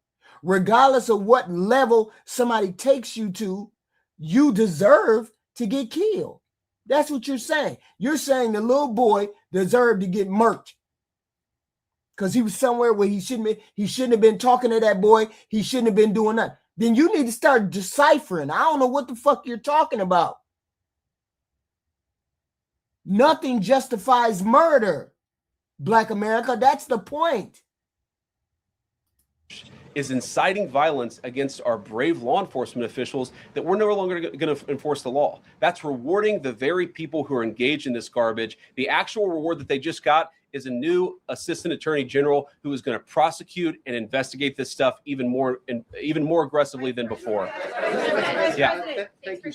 Regardless of what level somebody takes you to, you deserve to get killed. That's what you're saying. You're saying the little boy deserved to get murked because he was somewhere where he shouldn't have been talking to that boy. He shouldn't have been doing that. Then you need to start deciphering. I don't know what the fuck you're talking about. Nothing justifies murder, Black America. That's the point. Is inciting violence against our brave law enforcement officials that we're no longer going to enforce the law. That's rewarding the very people who are engaged in this garbage. The actual reward that they just got is a new assistant attorney general who is going to prosecute and investigate this stuff even more aggressively than before. Yeah. Thanks for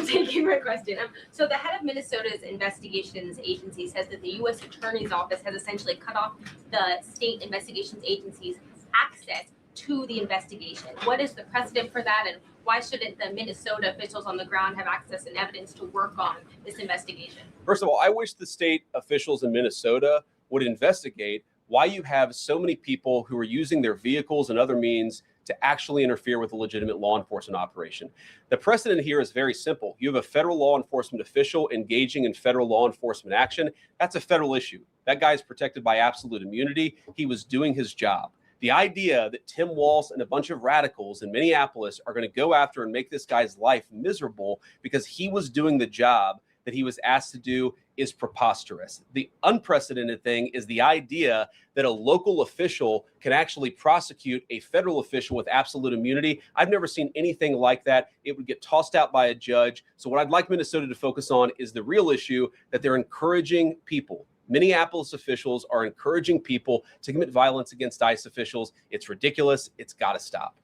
taking my question. So the head of Minnesota's investigations agency says that the U.S. Attorney's Office has essentially cut off the state investigations agency's access to the investigation. What is the precedent for that, and why shouldn't the Minnesota officials on the ground have access and evidence to work on this investigation? First of all, I wish the state officials in Minnesota would investigate why you have so many people who are using their vehicles and other means to actually interfere with a legitimate law enforcement operation. The precedent here is very simple. You have a federal law enforcement official engaging in federal law enforcement action. That's a federal issue. That guy is protected by absolute immunity. He was doing his job. The idea that Tim Walz and a bunch of radicals in Minneapolis are going to go after and make this guy's life miserable because he was doing the job that he was asked to do is preposterous. The unprecedented thing is the idea that a local official can actually prosecute a federal official with absolute immunity. I've never seen anything like that. It would get tossed out by a judge. So what I'd like Minnesota to focus on is the real issue that they're encouraging people. Minneapolis officials are encouraging people to commit violence against ICE officials. It's ridiculous. It's got to stop.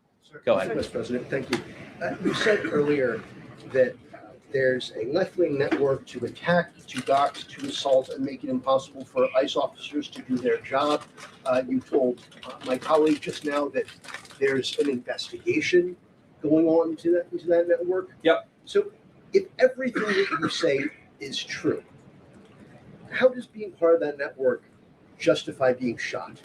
Go ahead. Vice President, thank you. You said earlier that there's a left-wing network to attack, to dox, to assault, and make it impossible for ICE officers to do their job. You told my colleague just now that there's an investigation going on into that network. Yep. So if everything that you say is true, how does being part of that network justify being shot?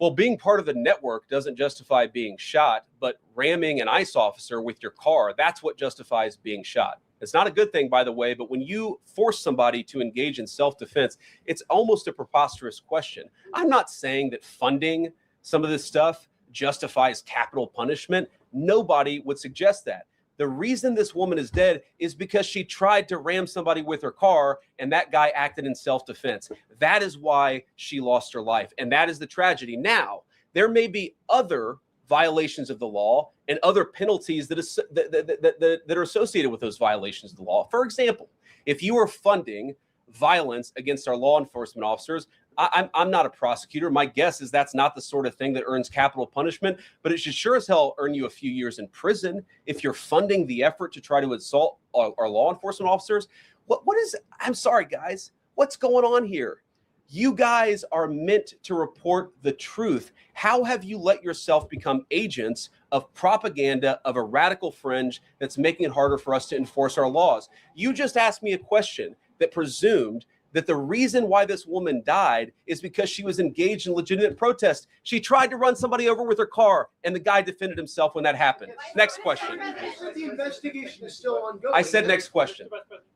Well, being part of the network doesn't justify being shot, but ramming an ICE officer with your car, that's what justifies being shot. It's not a good thing, by the way, but when you force somebody to engage in self-defense, it's almost a preposterous question. I'm not saying that funding some of this stuff justifies capital punishment. Nobody would suggest that. The reason this woman is dead is because she tried to ram somebody with her car and that guy acted in self-defense. That is why she lost her life. And that is the tragedy. Now, there may be other violations of the law and other penalties that are associated with those violations of the law. For example, if you are funding violence against our law enforcement officers, I'm not a prosecutor. My guess is that's not the sort of thing that earns capital punishment, but it should sure as hell earn you a few years in prison if you're funding the effort to try to assault our law enforcement officers. What is, I'm sorry, guys, what's going on here? You guys are meant to report the truth. How have you let yourself become agents of propaganda of a radical fringe that's making it harder for us to enforce our laws? You just asked me a question that presumed that the reason why this woman died is because she was engaged in legitimate protest. She tried to run somebody over with her car, and the guy defended himself when that happened. Next question. The investigation is still ongoing. I said next question.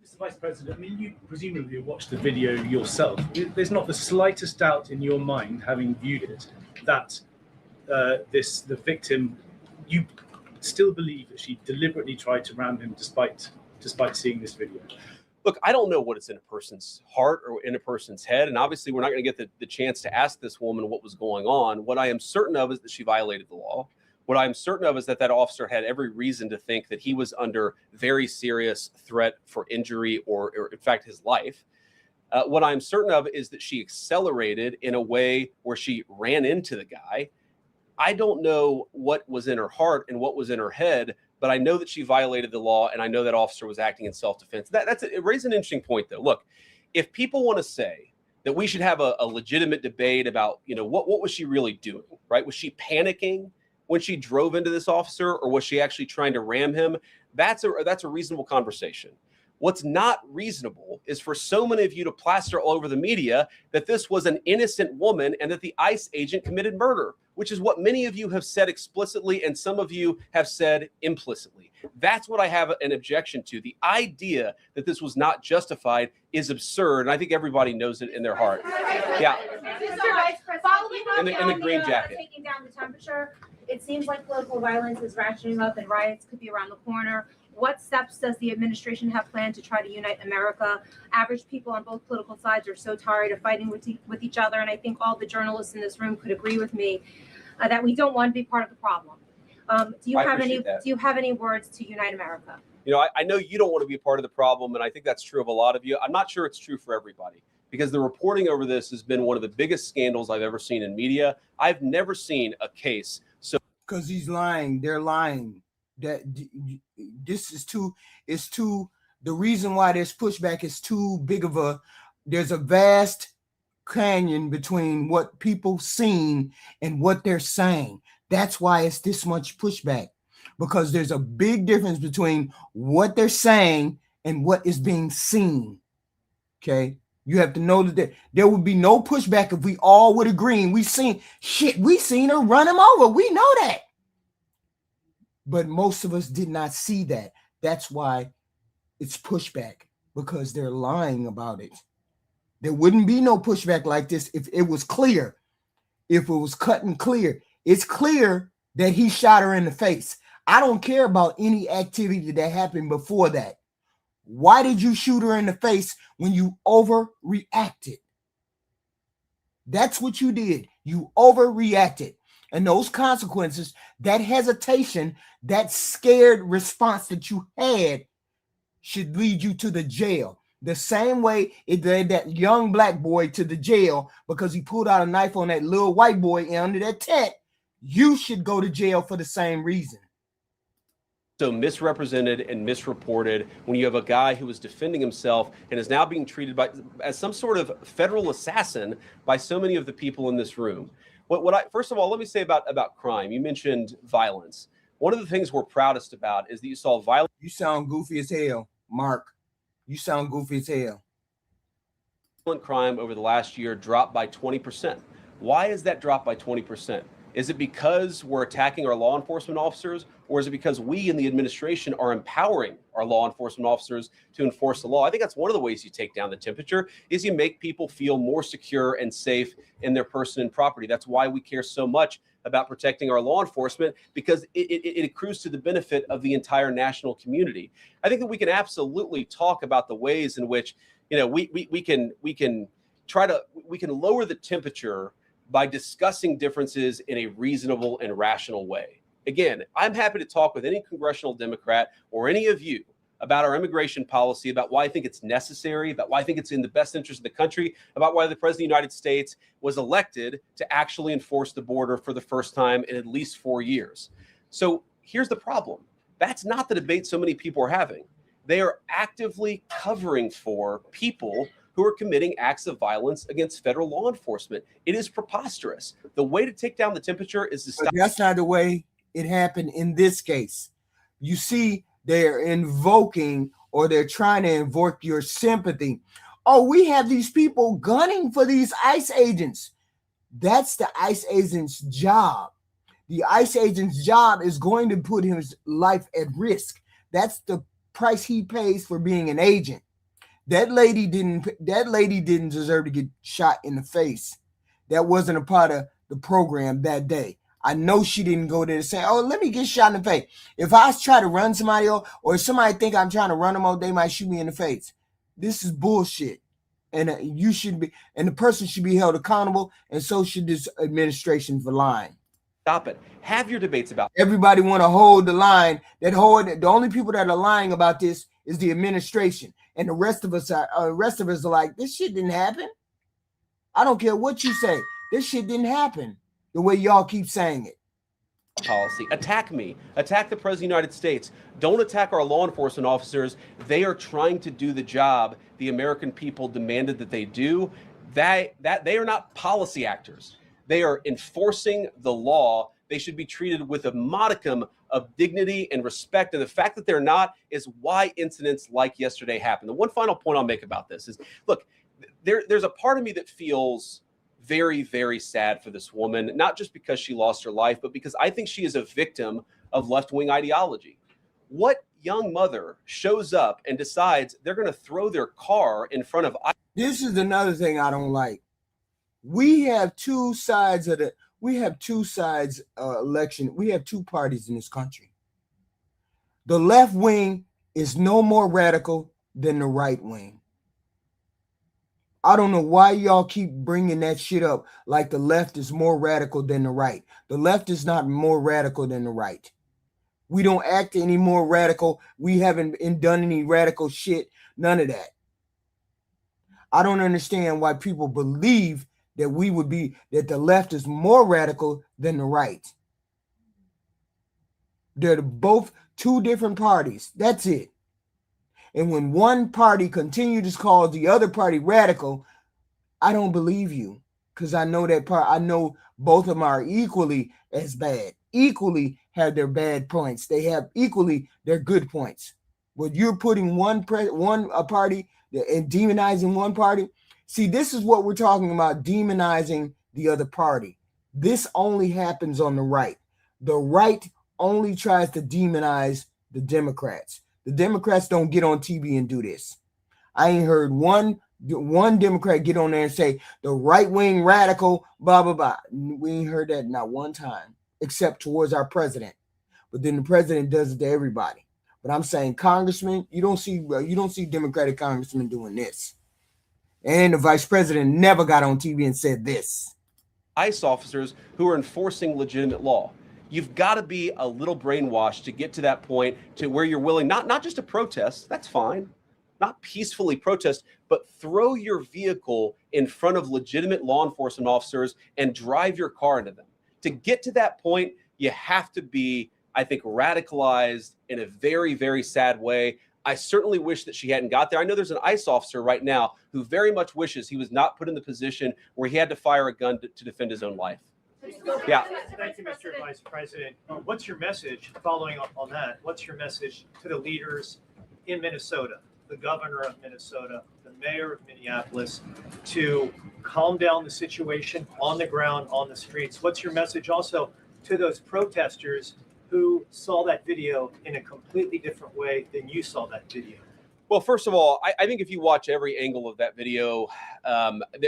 Mr. Vice President, I mean, you presumably watched the video yourself. There's not the slightest doubt in your mind, having viewed it, that the victim, you still believe that she deliberately tried to ram him despite seeing this video. Look, I don't know what is in a person's heart or in a person's head. And obviously, we're not going to get the chance to ask this woman what was going on. What I am certain of is that she violated the law. What I'm certain of is that that officer had every reason to think that he was under very serious threat for injury or in fact, his life. What I'm certain of is that she accelerated in a way where she ran into the guy. I don't know what was in her heart and what was in her head, but I know that she violated the law, and I know that officer was acting in self-defense. It raises an interesting point, though. Look, if people want to say that we should have a legitimate debate about, what was she really doing, right? Was she panicking when she drove into this officer, or was she actually trying to ram him? That's a reasonable conversation. What's not reasonable is for so many of you to plaster all over the media that this was an innocent woman and that the ICE agent committed murder, which is what many of you have said explicitly and some of you have said implicitly. That's what I have an objection to. The idea that this was not justified is absurd, and I think everybody knows it in their heart. Yeah. Following in the green jacket. Taking down the temperature, it seems like political violence is ratcheting up and riots could be around the corner. What steps does the administration have planned to try to unite America? Average people on both political sides are so tired of fighting with each other, and I think all the journalists in this room could agree with me that we don't want to be part of the problem. Do you have any words to unite America? I know you don't want to be a part of the problem, and I think that's true of a lot of you. I'm not sure it's true for everybody, because the reporting over this has been one of the biggest scandals I've ever seen in media. I've never seen a case so. Because he's lying. They're lying. That this is too. The reason why there's pushback is too big of there's a vast canyon between what people seen and what they're saying. That's why it's this much pushback, because there's a big difference between what they're saying and what is being seen. Okay, you have to know that there would be no pushback if we all would agree. We seen her run him over. We know that, but most of us did not see that. That's why it's pushback, because they're lying about it. There wouldn't be no pushback like this if it was clear, if it was cut and clear. It's clear that he shot her in the face. I don't care about any activity that happened before that. Why did you shoot her in the face when you overreacted? That's what you did. You overreacted. And those consequences, that hesitation, that scared response that you had should lead you to the jail. The same way it led that young black boy to the jail because he pulled out a knife on that little white boy under that tent. You should go to jail for the same reason. So misrepresented and misreported when you have a guy who was defending himself and is now being treated as some sort of federal assassin by so many of the people in this room. First of all, let me say about crime. You mentioned violence. One of the things we're proudest about is that you saw violence. You sound goofy as hell, Mark. You sound goofy as hell. Violent crime over the last year dropped by 20%. Why is that dropped by 20%? Is it because we're attacking our law enforcement officers, or is it because we in the administration are empowering our law enforcement officers to enforce the law? I think that's one of the ways you take down the temperature, is you make people feel more secure and safe in their person and property. That's why we care so much about protecting our law enforcement, because it accrues to the benefit of the entire national community. I think that we can absolutely talk about the ways in which, we can lower the temperature by discussing differences in a reasonable and rational way. Again, I'm happy to talk with any congressional Democrat or any of you about our immigration policy, about why I think it's necessary, about why I think it's in the best interest of the country, about why the President of the United States was elected to actually enforce the border for the first time in at least 4 years. So here's the problem. That's not the debate so many people are having. They are actively covering for people who are committing acts of violence against federal law enforcement. It is preposterous. The way to take down the temperature is to stop. But that's not the way it happened in this case. You see, they're invoking, or they're trying to invoke your sympathy. Oh, we have these people gunning for these ICE agents. That's the ICE agent's job. The ICE agent's job is going to put his life at risk. That's the price he pays for being an agent. That lady didn't deserve to get shot in the face. That wasn't a part of the program that day. I know she didn't go there to say, oh, let me get shot in the face. If I try to run somebody over, or if somebody think I'm trying to run them over, they might shoot me in the face. This is bullshit. And you should be, and the person should be held accountable, and so should this administration for lying. Stop it. Have your debates about it. Everybody want to hold the line. The only people that are lying about this is the administration. And the rest of us are like, this shit didn't happen. I don't care what you say. This shit didn't happen the way y'all keep saying it. Policy. Attack me. Attack the President of the United States. Don't attack our law enforcement officers. They are trying to do the job the American people demanded that they do. That they are not policy actors. They are enforcing the law. They should be treated with a modicum of dignity and respect. And the fact that they're not is why incidents like yesterday happened. The one final point I'll make about this is, look, there's a part of me that feels very, very sad for this woman, not just because she lost her life, but because I think she is a victim of left-wing ideology. What young mother shows up and decides they're going to throw their car in front of... This is another thing I don't like. We have two sides of election. We have two parties in this country. The left wing is no more radical than the right wing. I don't know why y'all keep bringing that shit up like the left is more radical than the right. The left is not more radical than the right. We don't act any more radical. We haven't done any radical shit. None of that. I don't understand why people believe that that the left is more radical than the right. They're both two different parties. That's it. And when one party continues to call the other party radical, I don't believe you, because I know that part. I know both of them are equally as bad, equally have their bad points. They have equally their good points. But you're putting one party and demonizing one party. See, this is what we're talking about, demonizing the other party. This only happens on the right. The right only tries to demonize the Democrats. The Democrats don't get on TV and do this. I ain't heard one Democrat get on there and say the right-wing radical, blah, blah, blah. We ain't heard that not one time, except towards our president. But then the president does it to everybody. But I'm saying, congressmen, you don't see Democratic congressmen doing this. And the vice president never got on TV and said this. ICE officers who are enforcing legitimate law. You've got to be a little brainwashed to get to that point to where you're willing, not just to protest, that's fine, not peacefully protest, but throw your vehicle in front of legitimate law enforcement officers and drive your car into them. To get to that point, you have to be, I think, radicalized in a very, very sad way. I certainly wish that she hadn't got there. I know there's an ICE officer right now who very much wishes he was not put in the position where he had to fire a gun to defend his own life. Yeah. Thank you, Mr. Vice President. What's your message, following up on that, what's your message to the leaders in Minnesota, the governor of Minnesota, the mayor of Minneapolis, to calm down the situation on the ground, on the streets? What's your message also to those protesters who saw that video in a completely different way than you saw that video? Well, first of all, I think if you watch every angle of that video,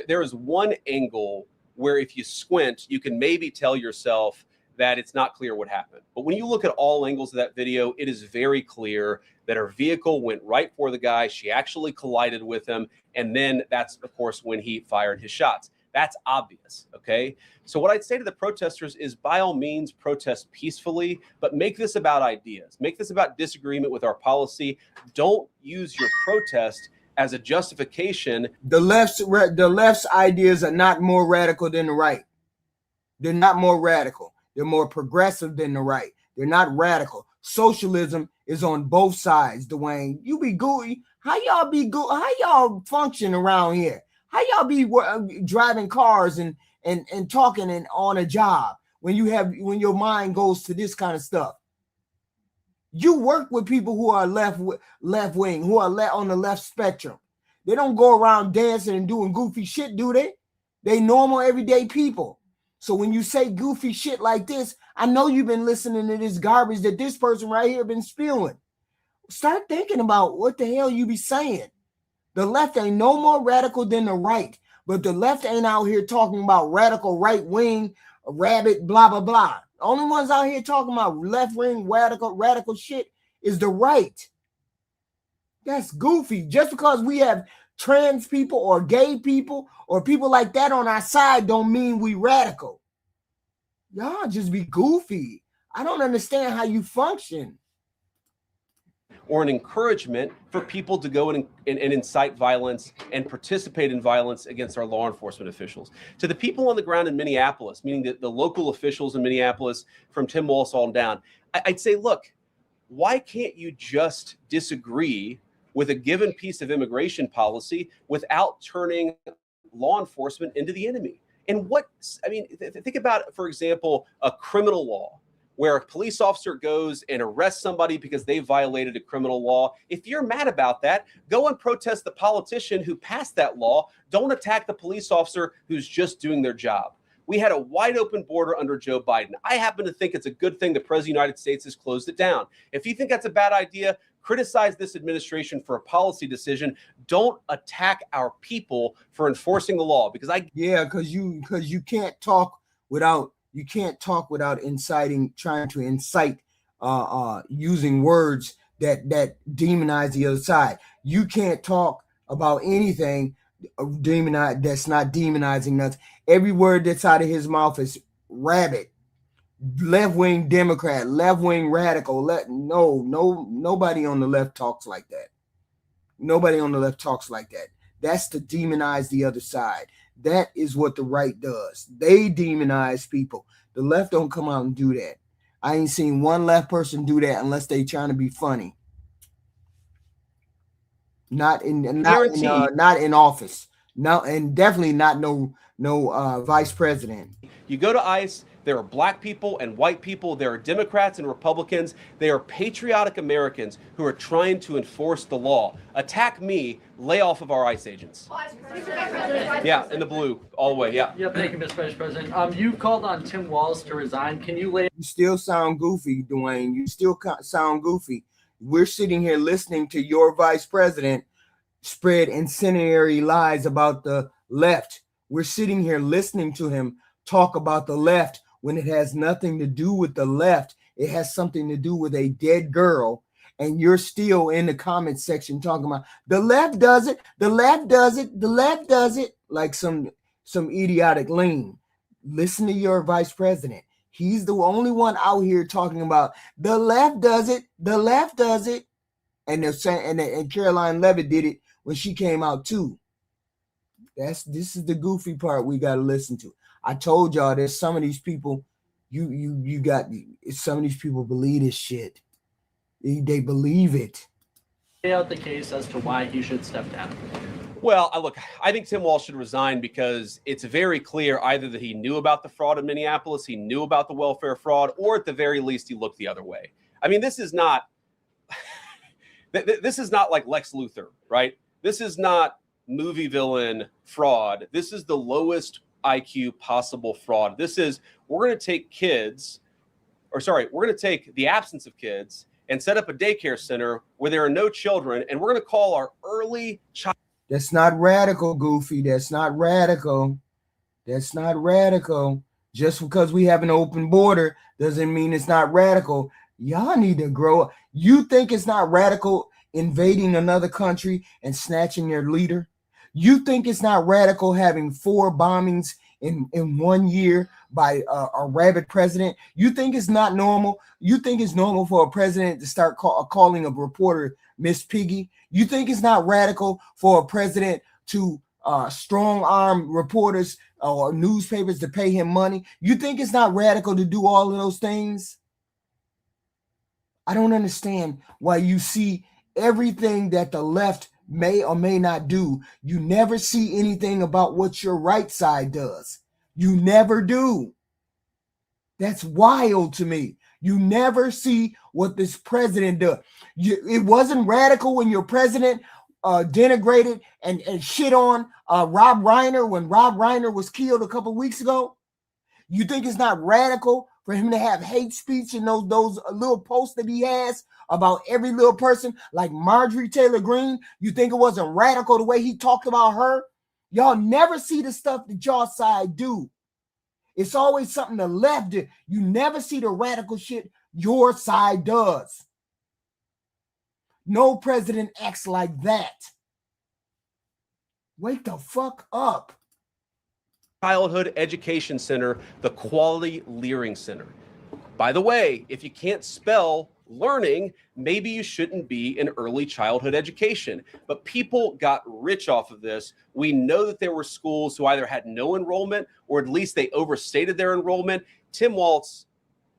there is one angle where if you squint, you can maybe tell yourself that it's not clear what happened. But when you look at all angles of that video, it is very clear that her vehicle went right for the guy. She actually collided with him. And then that's, of course, when he fired his shots. That's obvious, okay? So what I'd say to the protesters is, by all means, protest peacefully, but make this about ideas. Make this about disagreement with our policy. Don't use your protest as a justification. The left's ideas are not more radical than the right. They're not more radical. They're more progressive than the right. They're not radical. Socialism is on both sides, Dwayne. You be gooey. How y'all be good? How y'all function around here? How y'all be driving cars and talking and on a job when your mind goes to this kind of stuff? You work with people who are left wing, who are on the left spectrum. They don't go around dancing and doing goofy shit, do they? They normal everyday people. So when you say goofy shit like this, I know you've been listening to this garbage that this person right here been spewing. Start thinking about what the hell you be saying. The left ain't no more radical than the right, but the left ain't out here talking about radical right wing, rabbit, blah, blah, blah. The only ones out here talking about left wing, radical shit is the right. That's goofy. Just because we have trans people or gay people or people like that on our side don't mean we radical. Y'all just be goofy. I don't understand how you function. Or an encouragement for people to go and incite violence and participate in violence against our law enforcement officials. To the people on the ground in Minneapolis, meaning the local officials in Minneapolis from Tim Walz on down, I'd say, look, why can't you just disagree with a given piece of immigration policy without turning law enforcement into the enemy? And think about, for example, a criminal law where a police officer goes and arrests somebody because they violated a criminal law. If you're mad about that, go and protest the politician who passed that law. Don't attack the police officer who's just doing their job. We had a wide open border under Joe Biden. I happen to think it's a good thing the President of the United States has closed it down. If you think that's a bad idea, criticize this administration for a policy decision. Don't attack our people for enforcing the law, because because you can't talk without trying to incite using words that demonize the other side. You can't talk about anything that's not demonizing us. Every word that's out of his mouth is rabbit, left-wing Democrat, left-wing radical. Nobody on the left talks like that. Nobody on the left talks like that. That's to demonize the other side. That is what the right does. They demonize people. The left don't come out and do that. I ain't seen one left person do that unless they trying to be funny. Not in office. No, and definitely not no vice president. You go to ICE, there are black people and white people, there are Democrats and Republicans, they are patriotic Americans who are trying to enforce the law. Attack me, lay off of our ICE agents. Yeah, in the blue, all the way, yeah. Yeah, thank you, Mr. Vice President. You called on Tim Walz to resign. Can you lay... You still sound goofy, Dwayne. You still sound goofy. We're sitting here listening to your vice president spread incendiary lies about the left. We're sitting here listening to him talk about the left when it has nothing to do with the left. It has something to do with a dead girl. And you're still in the comment section talking about the left does it, the left does it, the left does it, like some idiotic lean. Listen to your vice president. He's the only one out here talking about the left does it, the left does it. And they're saying, and Caroline Levitt did it when she came out too. This is the goofy part we got to listen to. I told y'all there's some of these people, some of these people believe this shit. They believe it. Lay out the case as to why he should step down. Well, look, I think Tim Walz should resign because it's very clear either that he knew about the fraud in Minneapolis, he knew about the welfare fraud, or at the very least, he looked the other way. I mean, this is not like Lex Luthor, right? This is not movie villain fraud. This is the lowest IQ possible fraud. This is, we're going to take the absence of kids and set up a daycare center where there are no children, and we're going to call our early child. That's not radical, Goofy. That's not radical. That's not radical. Just because we have an open border doesn't mean it's not radical. Y'all need to grow up. You think it's not radical invading another country and snatching their leader? You think it's not radical having 4 bombings in 1 year by a rabid president? You think it's not normal? You think it's normal for a president to start calling a reporter Miss Piggy? You think it's not radical for a president to strong arm reporters or newspapers to pay him money? You think it's not radical to do all of those things? I don't understand why you see everything that the left may or may not do. You never see anything about what your right side does. You never do. That's wild to me. You never see what this president does. It wasn't radical when your president denigrated and shit on Rob Reiner when Rob Reiner was killed a couple weeks ago. You think it's not radical for him to have hate speech and those little posts that he has about every little person like Marjorie Taylor Greene? You think it wasn't radical the way he talked about her? Y'all never see the stuff that y'all side do. It's always something the left did. You never see the radical shit your side does. No president acts like that. Wake the fuck up. Childhood Education Center, the Quality Learning Center. By the way, if you can't spell learning, maybe you shouldn't be in early childhood education. But people got rich off of this. We know that there were schools who either had no enrollment or at least they overstated their enrollment. Tim Walz,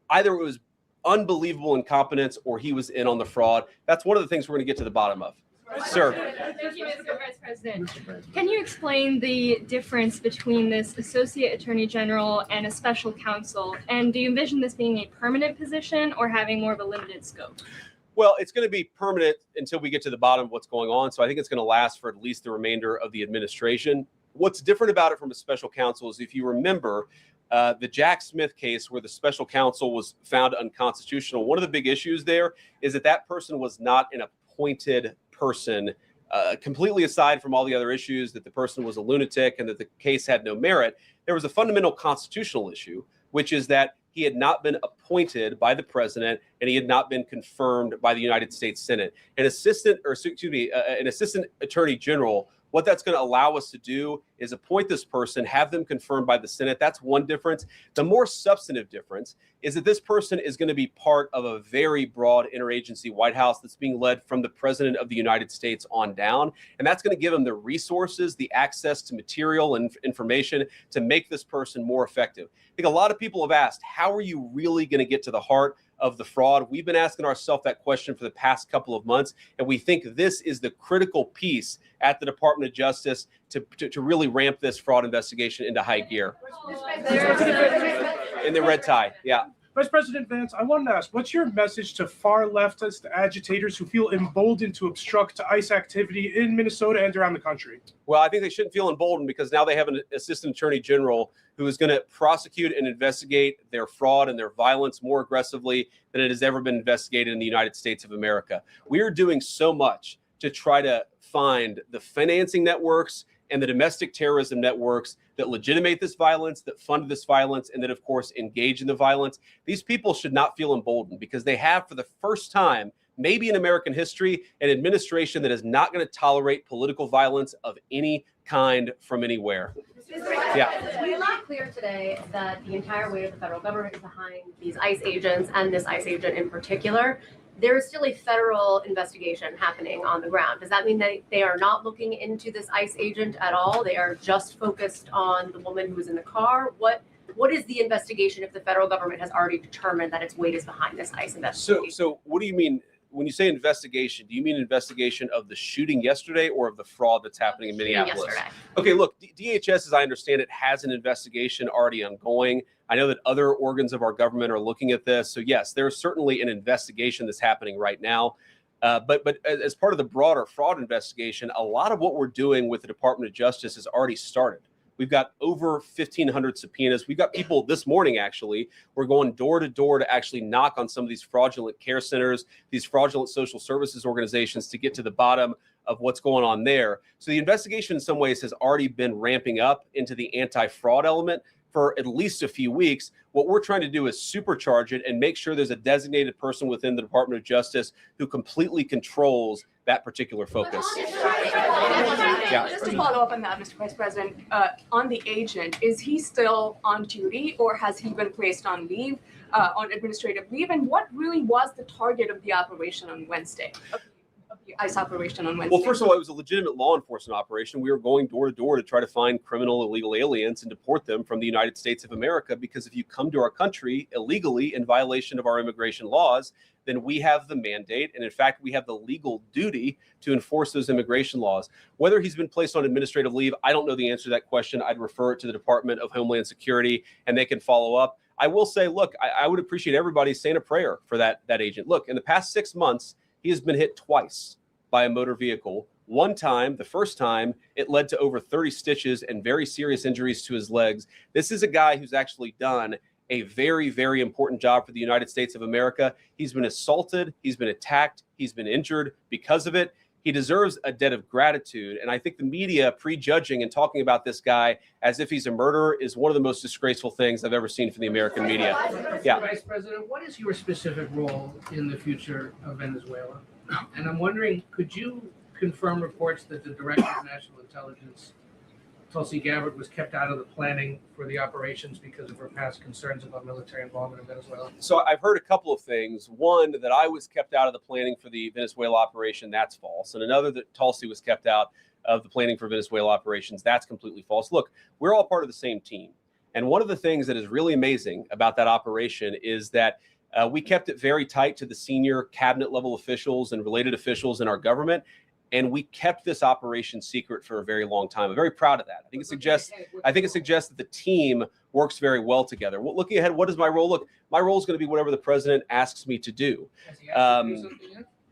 either it was unbelievable incompetence or he was in on the fraud. That's one of the things we're going to get to the bottom of. Sir. Thank you, Mr. Vice President. Can you explain the difference between this Associate Attorney General and a special counsel? And do you envision this being a permanent position or having more of a limited scope? Well, it's going to be permanent until we get to the bottom of what's going on. So I think it's going to last for at least the remainder of the administration. What's different about it from a special counsel is, if you remember, the Jack Smith case where the special counsel was found unconstitutional, one of the big issues there is that that person was not an appointed person, completely aside from all the other issues that the person was a lunatic and that the case had no merit. There was a fundamental constitutional issue, which is that he had not been appointed by the president and he had not been confirmed by the United States Senate. An assistant attorney general, what that's going to allow us to do is appoint this person, have them confirmed by the Senate. That's one difference. The more substantive difference is that this person is going to be part of a very broad interagency White House that's being led from the President of the United States on down. And that's going to give them the resources, the access to material and information to make this person more effective. I think a lot of people have asked, how are you really going to get to the heart of the fraud? We've been asking ourselves that question for the past couple of months, and we think this is the critical piece at the Department of Justice to really ramp this fraud investigation into high gear. In the red tie, yeah. Vice President Vance, I wanted to ask, what's your message to far leftist agitators who feel emboldened to obstruct ICE activity in Minnesota and around the country? Well, I think they shouldn't feel emboldened because now they have an assistant attorney general who is going to prosecute and investigate their fraud and their violence more aggressively than it has ever been investigated in the United States of America. We are doing so much to try to find the financing networks and the domestic terrorism networks that legitimate this violence, that fund this violence, and that, of course, engage in the violence. These people should not feel emboldened because they have, for the first time, maybe in American history, an administration that is not going to tolerate political violence of any kind from anywhere. Yeah. We made clear today that the entire weight of the federal government is behind these ICE agents and this ICE agent in particular. There is still a federal investigation happening on the ground. Does that mean that they are not looking into this ICE agent at all? They are just focused on the woman who was in the car? What is the investigation if the federal government has already determined that its weight is behind this ICE investigation? So what do you mean? When you say investigation, do you mean investigation of the shooting yesterday or of the fraud that's happening in Minneapolis? Yesterday. Okay, look, DHS, as I understand it, has an investigation already ongoing. I know that other organs of our government are looking at this. So yes, there's certainly an investigation that's happening right now. But as part of the broader fraud investigation, a lot of what we're doing with the Department of Justice has already started. We've got over 1,500 subpoenas. We've got people this morning, actually, we're going door to door to actually knock on some of these fraudulent care centers, these fraudulent social services organizations to get to the bottom of what's going on there. So the investigation in some ways has already been ramping up into the anti-fraud element. for at least a few weeks. What we're trying to do is supercharge it and make sure there's a designated person within the Department of Justice who completely controls that particular focus. Yeah. Just to follow up on that, Mr. Vice President, on the agent, is he still on duty or has he been placed on leave, on administrative leave? And what really was the target of the operation on Wednesday? Of the ICE operation on Wednesday? Well, first of all, it was a legitimate law enforcement operation. We were going door to door to try to find criminal illegal aliens and deport them from the United States of America, because if you come to our country illegally in violation of our immigration laws, then we have the mandate, and in fact, we have the legal duty to enforce those immigration laws. Whether he's been placed on administrative leave, I don't know the answer to that question. I'd refer it to the Department of Homeland Security, and they can follow up. I will say, look, I would appreciate everybody saying a prayer for that agent. Look, in the past 6 months, he has been hit twice by a motor vehicle. One time, the first time, it led to over 30 stitches and very serious injuries to his legs. This is a guy who's actually done a very, very important job for the United States of America. He's been assaulted, he's been attacked, he's been injured because of it. He deserves a debt of gratitude. And I think the media prejudging and talking about this guy as if he's a murderer is one of the most disgraceful things I've ever seen from the American media. Yeah. Vice President, what is your specific role in the future of Venezuela? And I'm wondering, could you confirm reports that the Director of National Intelligence, Tulsi Gabbard, was kept out of the planning for the operations because of her past concerns about military involvement in Venezuela? So I've heard a couple of things. One, that I was kept out of the planning for the Venezuela operation. That's false. And another, that Tulsi was kept out of the planning for Venezuela operations. That's completely false. Look, we're all part of the same team. And one of the things that is really amazing about that operation is that we kept it very tight to the senior cabinet level officials and related officials in our government. And we kept this operation secret for a very long time. I'm very proud of that. I think it suggests that the team works very well together. Well, looking ahead, what is my role? Look, my role is going to be whatever the president asks me to do.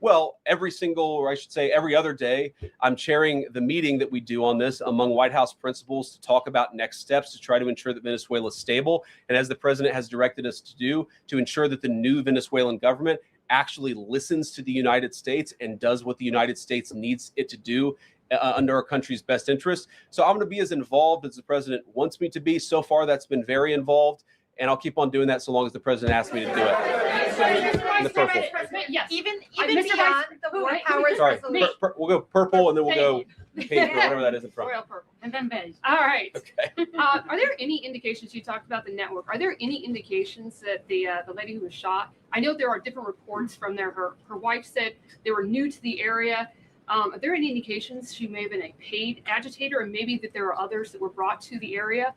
Well, every single, or I should say every other day, I'm chairing the meeting that we do on this among White House principals to talk about next steps to try to ensure that Venezuela is stable. And as the president has directed us to do, to ensure that the new Venezuelan government actually listens to the United States and does what the United States needs it to do under our country's best interest. So I'm going to be as involved as the president wants me to be. So far, that's been very involved, and I'll keep on doing that so long as the president asks me to do it. In the purple. Yes. Even Mr. beyond the war powers Sorry, resolution. we'll go purple, and then we'll go pink or whatever that is in front. Royal purple, and then beige. All right. Okay. Are there any indications, you talked about the network, are there any indications that the lady who was shot, I know there are different reports from there, her wife said they were new to the area. Are there any indications she may have been a paid agitator, and maybe that there are others that were brought to the area,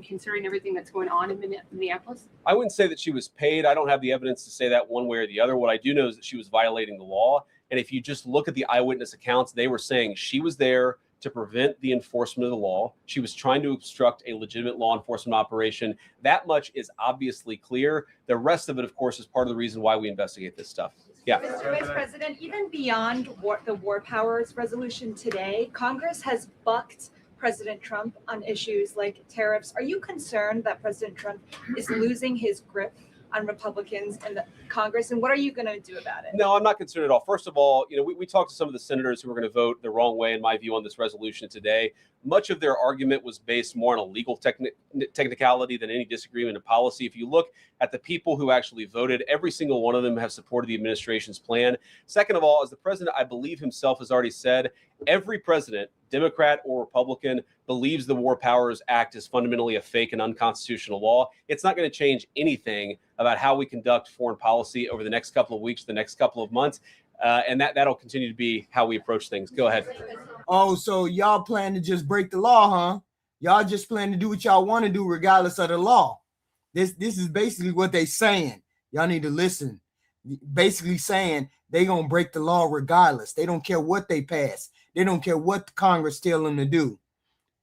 considering everything that's going on in Minneapolis? I wouldn't say that she was paid. I don't have the evidence to say that one way or the other. What I do know is that she was violating the law. And if you just look at the eyewitness accounts, they were saying she was there to prevent the enforcement of the law. She was trying to obstruct a legitimate law enforcement operation. That much is obviously clear. The rest of it, of course, is part of the reason why we investigate this stuff. Yeah. Mr. Vice President, even beyond the war powers resolution today, Congress has bucked President Trump on issues like tariffs. Are you concerned that President Trump is losing his grip on Republicans in the Congress, and what are you going to do about it? No, I'm not concerned at all. First of all, we talked to some of the senators who were going to vote the wrong way, in my view, on this resolution today. Much of their argument was based more on a legal technicality than any disagreement in policy. If you look at the people who actually voted, every single one of them have supported the administration's plan. Second of all, as the president, I believe himself, has already said, every president, Democrat or Republican, believes the War Powers Act is fundamentally a fake and unconstitutional law. It's not going to change anything about how we conduct foreign policy over the next couple of weeks, the next couple of months. And that'll continue to be how we approach things. Go ahead. Oh, so y'all plan to just break the law, huh? Y'all just plan to do what y'all want to do regardless of the law. This is basically what they saying. Y'all need to listen. Basically saying they gonna break the law regardless. They don't care what they pass. They don't care what the Congress tell them to do.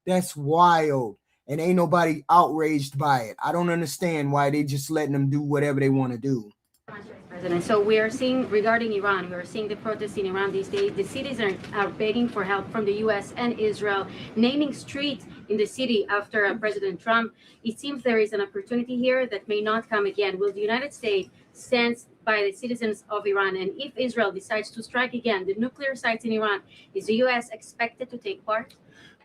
That's wild. And ain't nobody outraged by it. I don't understand why they just letting them do whatever they want to do. President. So we are seeing, regarding Iran, we are seeing the protests in Iran these days. The cities are begging for help from the U.S. and Israel, naming streets in the city after President Trump. It seems there is an opportunity here that may not come again. Will the United States stand by the citizens of Iran? And if Israel decides to strike again the nuclear sites in Iran, is the U.S. expected to take part?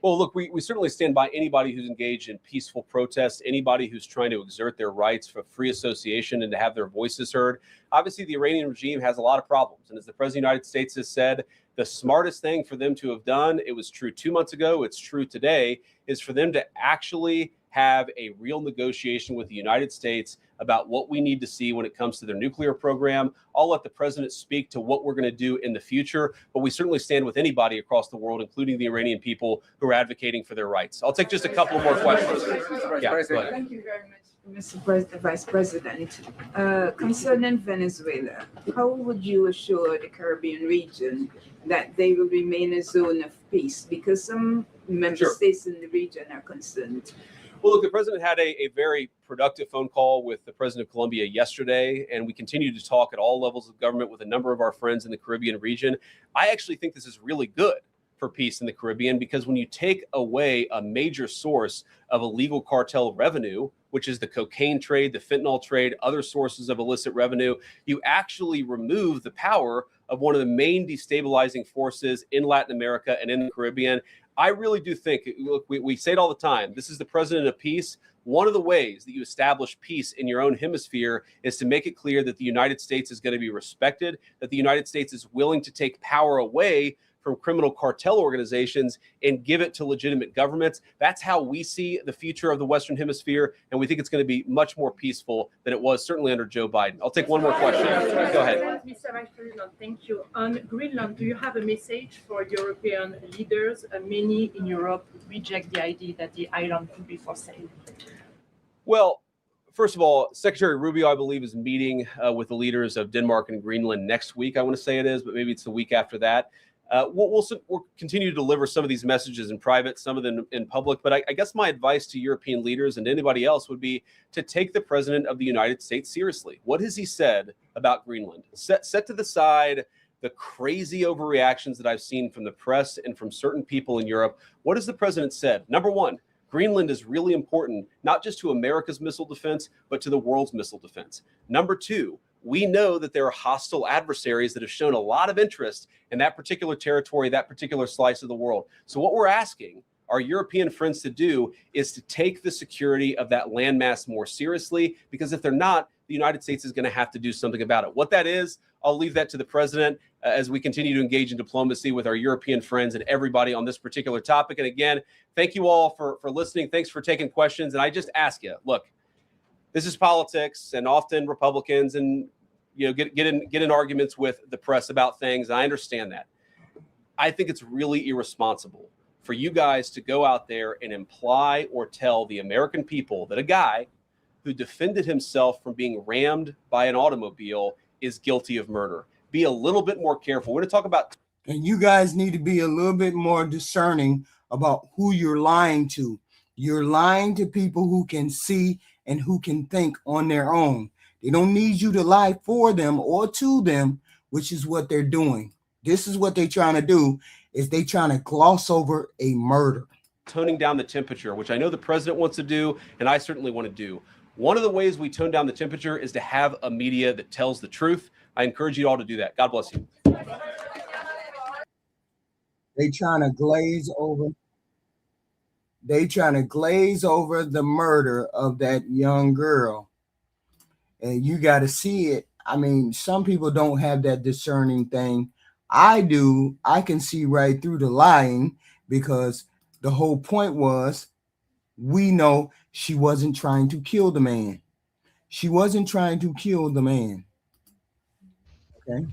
Well, look, we certainly stand by anybody who's engaged in peaceful protests, anybody who's trying to exert their rights for free association and to have their voices heard. Obviously, the Iranian regime has a lot of problems. And as the President of the United States has said, the smartest thing for them to have done, it was true 2 months ago, it's true today, is for them to actually have a real negotiation with the United States about what we need to see when it comes to their nuclear program. I'll let the president speak to what we're going to do in the future, but we certainly stand with anybody across the world, including the Iranian people who are advocating for their rights. I'll take just a couple more questions. Yeah, go ahead. Thank you very much, Mr. Vice President. Concerning Venezuela, how would you assure the Caribbean region that they will remain a zone of peace? Because some member states in the region are concerned. Well, look, the president had a very productive phone call with the president of Colombia yesterday, and we continue to talk at all levels of government with a number of our friends in the Caribbean region. I actually think this is really good for peace in the Caribbean, because when you take away a major source of illegal cartel revenue, which is the cocaine trade, the fentanyl trade, other sources of illicit revenue, you actually remove the power of one of the main destabilizing forces in Latin America and in the Caribbean. I really do think, look, we say it all the time, this is the president of peace. One of the ways that you establish peace in your own hemisphere is to make it clear that the United States is going to be respected, that the United States is willing to take power away from criminal cartel organizations and give it to legitimate governments. That's how we see the future of the Western Hemisphere, and we think it's going to be much more peaceful than it was certainly under Joe Biden. I'll take one more question. Go ahead. Mr. Vice President, thank you. On Greenland, do you have a message for European leaders? Many in Europe reject the idea that the island could be for sale. Well, first of all, Secretary Rubio, I believe, is meeting with the leaders of Denmark and Greenland next week. I want to say it is, but maybe it's the week after that. We'll continue to deliver some of these messages in private, some of them in public. But I guess my advice to European leaders and anybody else would be to take the president of the United States seriously. What has he said about Greenland? Set to the side the crazy overreactions that I've seen from the press and from certain people in Europe. What has the president said? Number one, Greenland is really important, not just to America's missile defense, but to the world's missile defense. Number two, we know that there are hostile adversaries that have shown a lot of interest in that particular territory, that particular slice of the world. So what we're asking our European friends to do is to take the security of that landmass more seriously, because if they're not, the United States is going to have to do something about it. What that is, I'll leave that to the president as we continue to engage in diplomacy with our European friends and everybody on this particular topic. And again, thank you all for listening. Thanks for taking questions. And I just ask you, look, this is politics, and often Republicans and get in arguments with the press about things. I understand that. I think it's really irresponsible for you guys to go out there and imply or tell the American people that a guy who defended himself from being rammed by an automobile is guilty of murder. Be a little bit more careful. We're going to talk about. And you guys need to be a little bit more discerning about who you're lying to. You're lying to people who can see and who can think on their own. They don't need you to lie for them or to them, which is what they're doing. This is what they're trying to do, is they trying to gloss over a murder. Toning down the temperature, which I know the president wants to do, and I certainly want to do. One of the ways we tone down the temperature is to have a media that tells the truth. I encourage you all to do that. God bless you. They trying to glaze over. They trying to glaze over the murder of that young girl. And you got to see it. I mean, some people don't have that discerning thing. I do. I can see right through the lying, because the whole point was, we know she wasn't trying to kill the man. She wasn't trying to kill the man. Okay.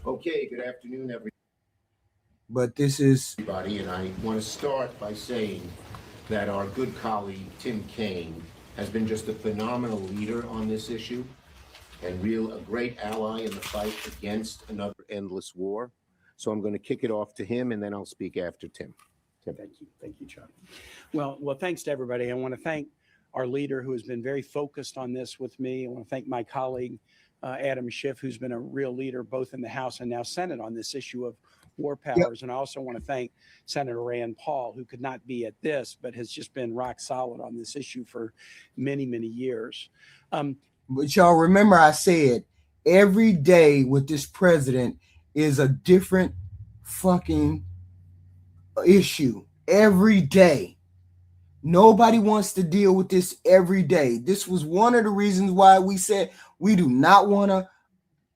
Okay, good afternoon, everybody. But this is everybody, and I want to start by saying that our good colleague Tim Kaine has been just a phenomenal leader on this issue, and a great ally in the fight against another endless war. So I'm going to kick it off to him, and then I'll speak after Tim. Thank you, Chuck. Well, thanks to everybody. I want to thank our leader, who has been very focused on this with me. I want to thank my colleague Adam Schiff, who's been a real leader both in the House and now Senate on this issue of war powers. Yep. And I also want to thank Senator Rand Paul, who could not be at this, but has just been rock solid on this issue for many, many years. But y'all remember I said every day with this president is a different fucking issue. Every day. Nobody wants to deal with this every day. This was one of the reasons why we said we do not want to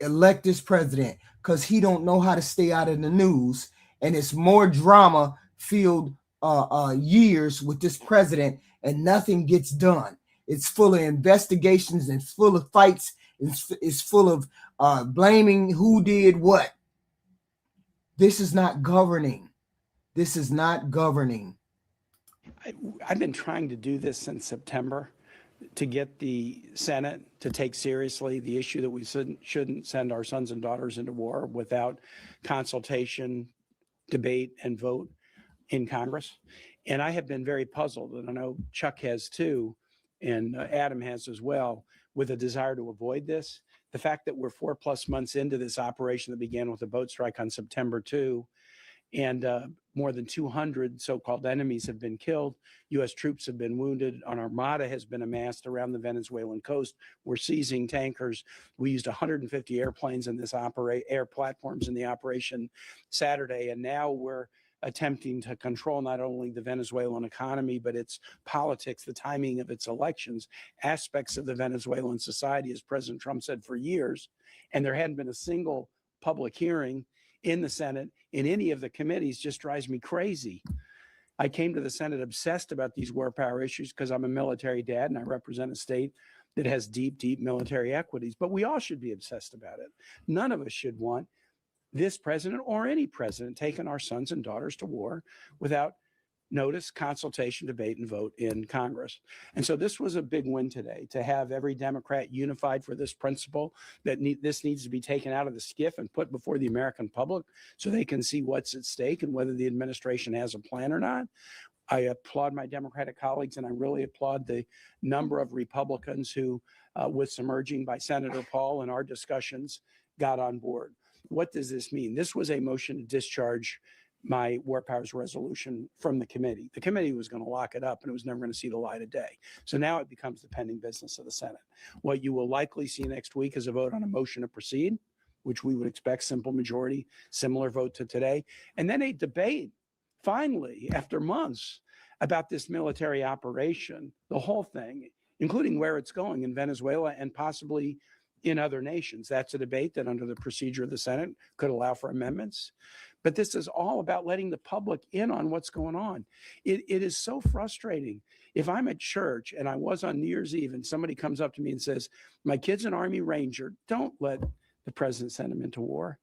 elect this president, because he don't know how to stay out of the news, and it's more drama filled years with this president, and nothing gets done. It's full of investigations and full of fights. It's full of blaming who did what. This is not governing. This is not governing. I've been trying to do this since September to get the Senate to take seriously the issue that we shouldn't send our sons and daughters into war without consultation, debate, and vote in Congress. And I have been very puzzled, and I know Chuck has too, and Adam has as well, with a desire to avoid this. The fact that we're 4+ months into this operation that began with a boat strike on September 2, and more than 200 so-called enemies have been killed. U.S. troops have been wounded. An armada has been amassed around the Venezuelan coast. We're seizing tankers. We used 150 airplanes in this air platforms in the operation Saturday, and now we're attempting to control not only the Venezuelan economy, but its politics, the timing of its elections, aspects of the Venezuelan society, as President Trump said for years. And there hadn't been a single public hearing in the Senate, in any of the committees. Just drives me crazy. I came to the Senate obsessed about these war power issues because I'm a military dad and I represent a state that has deep, deep military equities, but we all should be obsessed about it. None of us should want this president or any president taking our sons and daughters to war without notice, consultation, debate, and vote in Congress. And so this was a big win today, to have every Democrat unified for this principle that this needs to be taken out of the skiff and put before the American public so they can see what's at stake and whether the administration has a plan or not. I applaud my Democratic colleagues, and I really applaud the number of Republicans who, with some urging by Senator Paul and our discussions, got on board. What does this mean? This was a motion to discharge my war powers resolution from the committee. The committee was going to lock it up and it was never going to see the light of day. So now it becomes the pending business of the Senate. What you will likely see next week is a vote on a motion to proceed, which we would expect simple majority, similar vote to today, and then a debate, finally, after months, about this military operation, the whole thing, including where it's going in Venezuela and possibly in other nations. That's a debate that under the procedure of the Senate could allow for amendments. But this is all about letting the public in on what's going on. It is so frustrating. If I'm at church and I was on New Year's Eve and somebody comes up to me and says, my kid's an Army Ranger, don't let the president send him into war.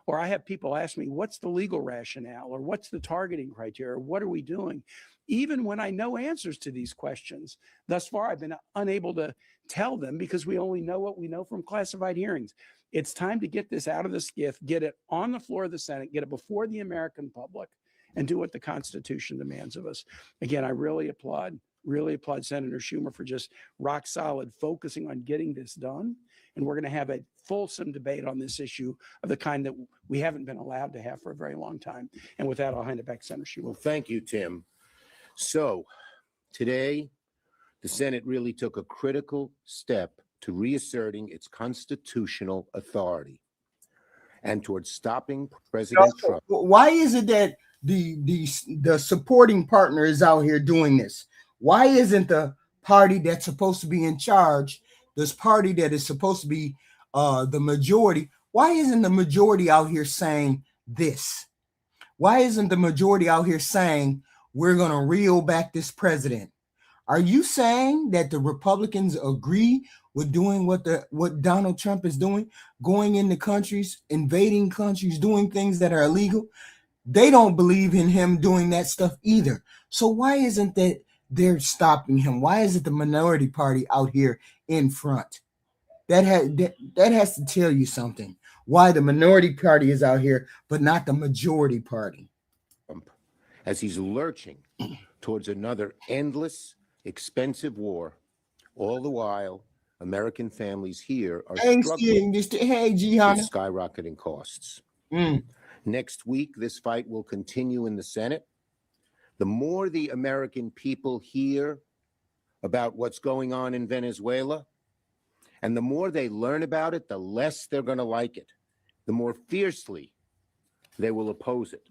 Or I have people ask me, what's the legal rationale? Or what's the targeting criteria? What are we doing? Even when I know answers to these questions, thus far I've been unable to tell them because we only know what we know from classified hearings. It's time to get this out of the skiff, get it on the floor of the Senate, get it before the American public, and do what the Constitution demands of us. Again, I really applaud Senator Schumer for just rock solid focusing on getting this done. And we're going to have a fulsome debate on this issue of the kind that we haven't been allowed to have for a very long time. And with that, I'll hand it back to Senator Schumer. Well, thank you, Tim. So today, the Senate really took a critical step to reasserting its constitutional authority and towards stopping President Trump. Why is it that the supporting partner is out here doing this? Why isn't the party that's supposed to be in charge, this party that is supposed to be the majority, why isn't the majority out here saying this? Why isn't the majority out here saying we're going to reel back this president? Are you saying that the Republicans agree with doing what Donald Trump is doing, going into countries, invading countries, doing things that are illegal? They don't believe in him doing that stuff either. So why isn't that they're stopping him? Why is it the minority party out here in front? That has to tell you something. Why the minority party is out here, but not the majority party. As he's lurching towards another endless, expensive war, all the while American families here are struggling with skyrocketing costs. Next week, this fight will continue in the Senate. The more the American people hear about what's going on in Venezuela And the more they learn about it, the less they're going to like it, the more fiercely they will oppose it.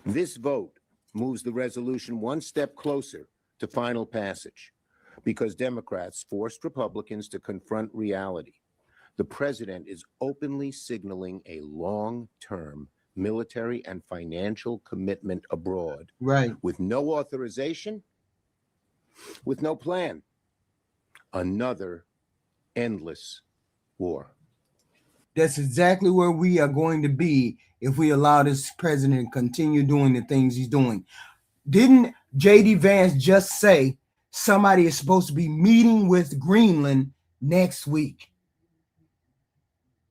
This vote moves the resolution one step closer to final passage because Democrats forced Republicans to confront reality. The president is openly signaling a long-term military and financial commitment abroad, right, with no authorization, with no plan. Another endless war. That's exactly where we are going to be if we allow this president to continue doing the things he's doing. Didn't J.D. Vance just say somebody is supposed to be meeting with Greenland next week?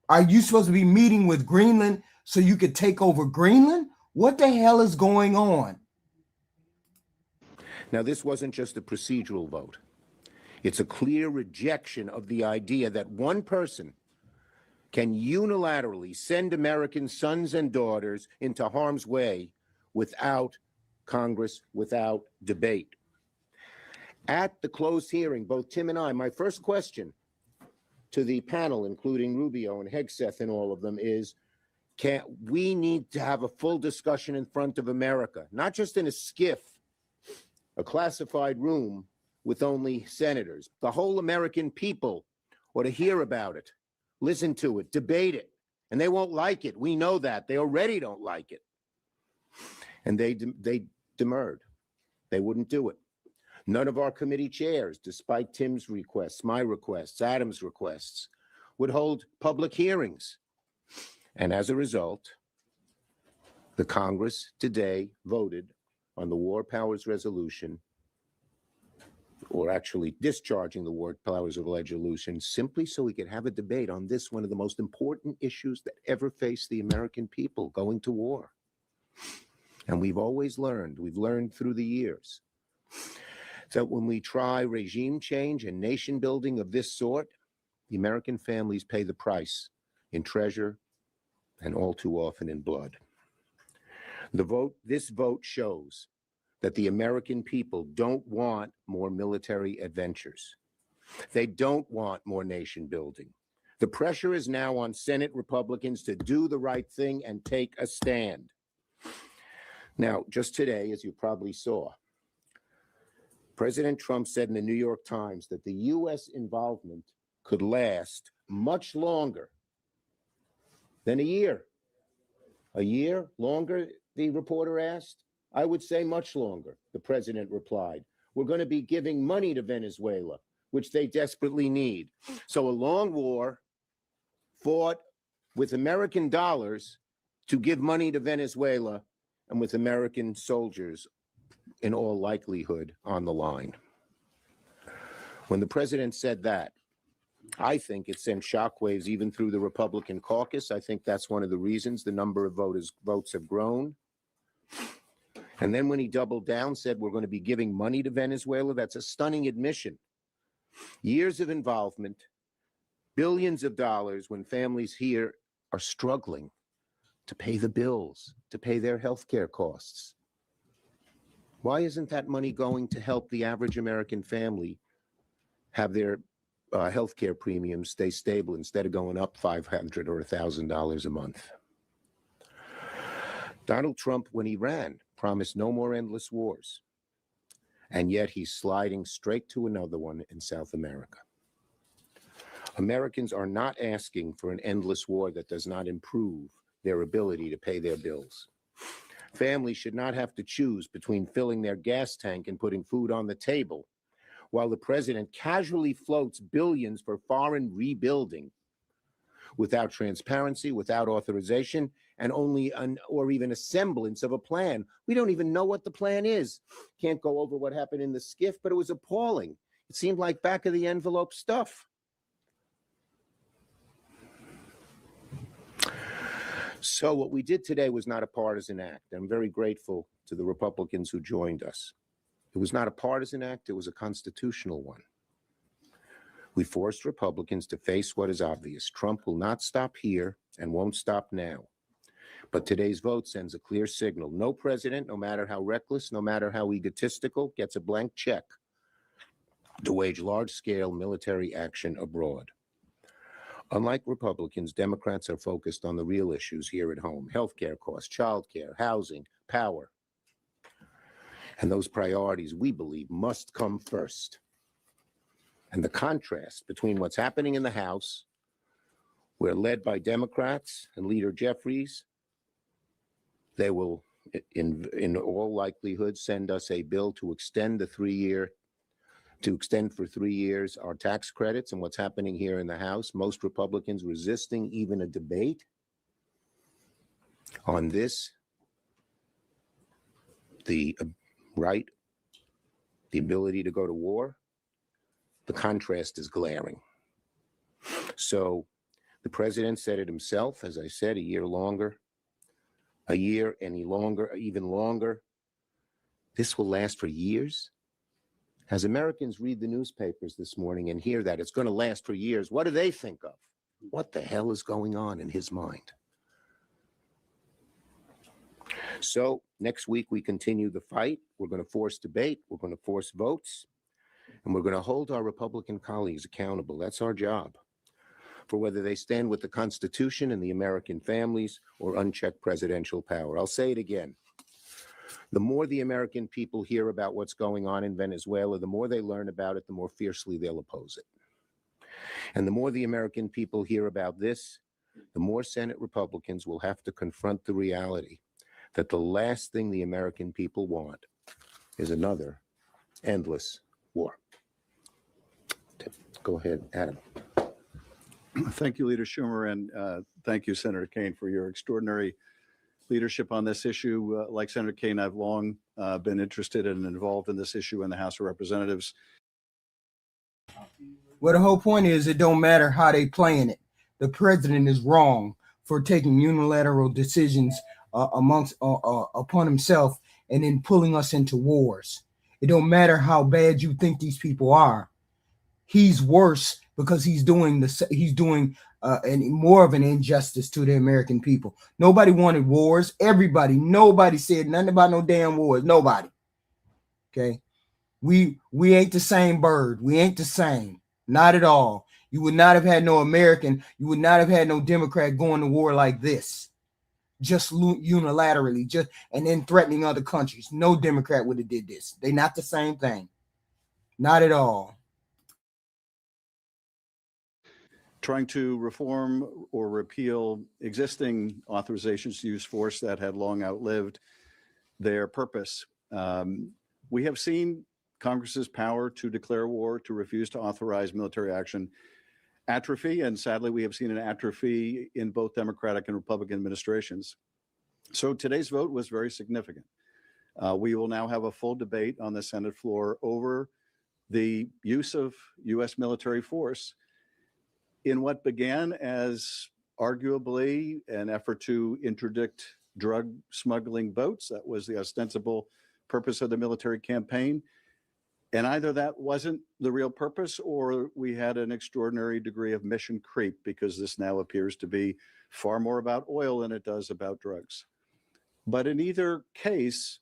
Are you supposed to be meeting with Greenland so you could take over Greenland? What the hell is going on? Now, this wasn't just a procedural vote. It's a clear rejection of the idea that one person can unilaterally send American sons and daughters into harm's way without Congress, without debate. At the closed hearing, both Tim and I, my first question to the panel, including Rubio and Hegseth and all of them, is we need to have a full discussion in front of America, not just in a skiff, a classified room with only senators. The whole American people ought to hear about it, listen to it, debate it, and they won't like it. We know that. They already don't like it. And they demurred. They wouldn't do it. None of our committee chairs, despite Tim's requests, my requests, Adam's requests, would hold public hearings. And as a result, the Congress today voted on the War Powers Resolution, or actually discharging the War Powers Resolution, simply so we could have a debate on this, one of the most important issues that ever faced the American people, going to war. And we've always learned, we've learned through the years, that when we try regime change and nation building of this sort, the American families pay the price in treasure and all too often in blood. This vote shows that the American people don't want more military adventures. They don't want more nation building. The pressure is now on Senate Republicans to do the right thing and take a stand. Now, just today, as you probably saw, President Trump said in the New York Times that the U.S. involvement could last much longer than a year. A year longer, the reporter asked. I would say much longer, the president replied. We're going to be giving money to Venezuela, which they desperately need. So a long war fought with American dollars to give money to Venezuela and with American soldiers, in all likelihood, on the line. When the president said that, I think it sent shockwaves even through the Republican caucus. I think that's one of the reasons the number of votes have grown. And then when he doubled down, said we're going to be giving money to Venezuela, that's a stunning admission. Years of involvement, billions of dollars when families here are struggling to pay the bills, to pay their health care costs. Why isn't that money going to help the average American family have their health care premiums stay stable instead of going up $500 or $1,000 a month? Donald Trump, when he ran, promised no more endless wars. And yet he's sliding straight to another one in South America. Americans are not asking for an endless war that does not improve their ability to pay their bills. Families should not have to choose between filling their gas tank and putting food on the table, while the president casually floats billions for foreign rebuilding without transparency, without authorization, and only or even a semblance of a plan. We don't even know what the plan is. Can't go over what happened in the skiff, but it was appalling. It seemed like back of the envelope stuff. So what we did today was not a partisan act. I'm very grateful to the Republicans who joined us. It was not a partisan act, it was a constitutional one. We forced Republicans to face what is obvious. Trump will not stop here and won't stop now. But today's vote sends a clear signal. No president, no matter how reckless, no matter how egotistical, gets a blank check to wage large-scale military action abroad. Unlike Republicans, Democrats are focused on the real issues here at home: healthcare costs, childcare, housing, power. And those priorities, we believe, must come first. And the contrast between what's happening in the House, where led by Democrats and Leader Jeffries, they will, in all likelihood, send us a bill to extend for 3 years our tax credits, and what's happening here in the House, most Republicans resisting even a debate on this, the right, the ability to go to war. The contrast is glaring. So the president said it himself, as I said, a year any longer, even longer. This will last for years. As Americans read the newspapers this morning and hear that it's going to last for years, what do they think of? What the hell is going on in his mind? So next week we continue the fight. We're going to force debate. We're going to force votes. And we're going to hold our Republican colleagues accountable. That's our job, for whether they stand with the Constitution and the American families or unchecked presidential power. I'll say it again. The more the American people hear about what's going on in Venezuela, the more they learn about it, the more fiercely they'll oppose it. And the more the American people hear about this, the more Senate Republicans will have to confront the reality that the last thing the American people want is another endless war. Go ahead, Adam. Thank you, Leader Schumer, and thank you, Senator Kaine, for your extraordinary leadership on this issue. Like Senator Kaine, I've long been interested and involved in this issue in the House of Representatives. Well, the whole point is it don't matter how they playing it. The president is wrong for taking unilateral decisions upon himself and then pulling us into wars. It don't matter how bad you think these people are. He's worse because he's doing more of an injustice to the American people. Nobody wanted wars. Nobody said nothing about no damn wars. Nobody. Okay. We ain't the same bird. We ain't the same. Not at all. You would not have had no American. You would not have had no Democrat going to war like this, just unilaterally, and then threatening other countries. No Democrat would have did this. They not the same thing. Not at all. Trying to reform or repeal existing authorizations to use force that had long outlived their purpose. We have seen Congress's power to declare war, to refuse to authorize military action atrophy, and sadly, we have seen an atrophy in both Democratic and Republican administrations. So today's vote was very significant. We will now have a full debate on the Senate floor over the use of U.S. military force in what began as arguably an effort to interdict drug smuggling boats. That was the ostensible purpose of the military campaign. And either that wasn't the real purpose, or we had an extraordinary degree of mission creep, because this now appears to be far more about oil than it does about drugs. But in either case,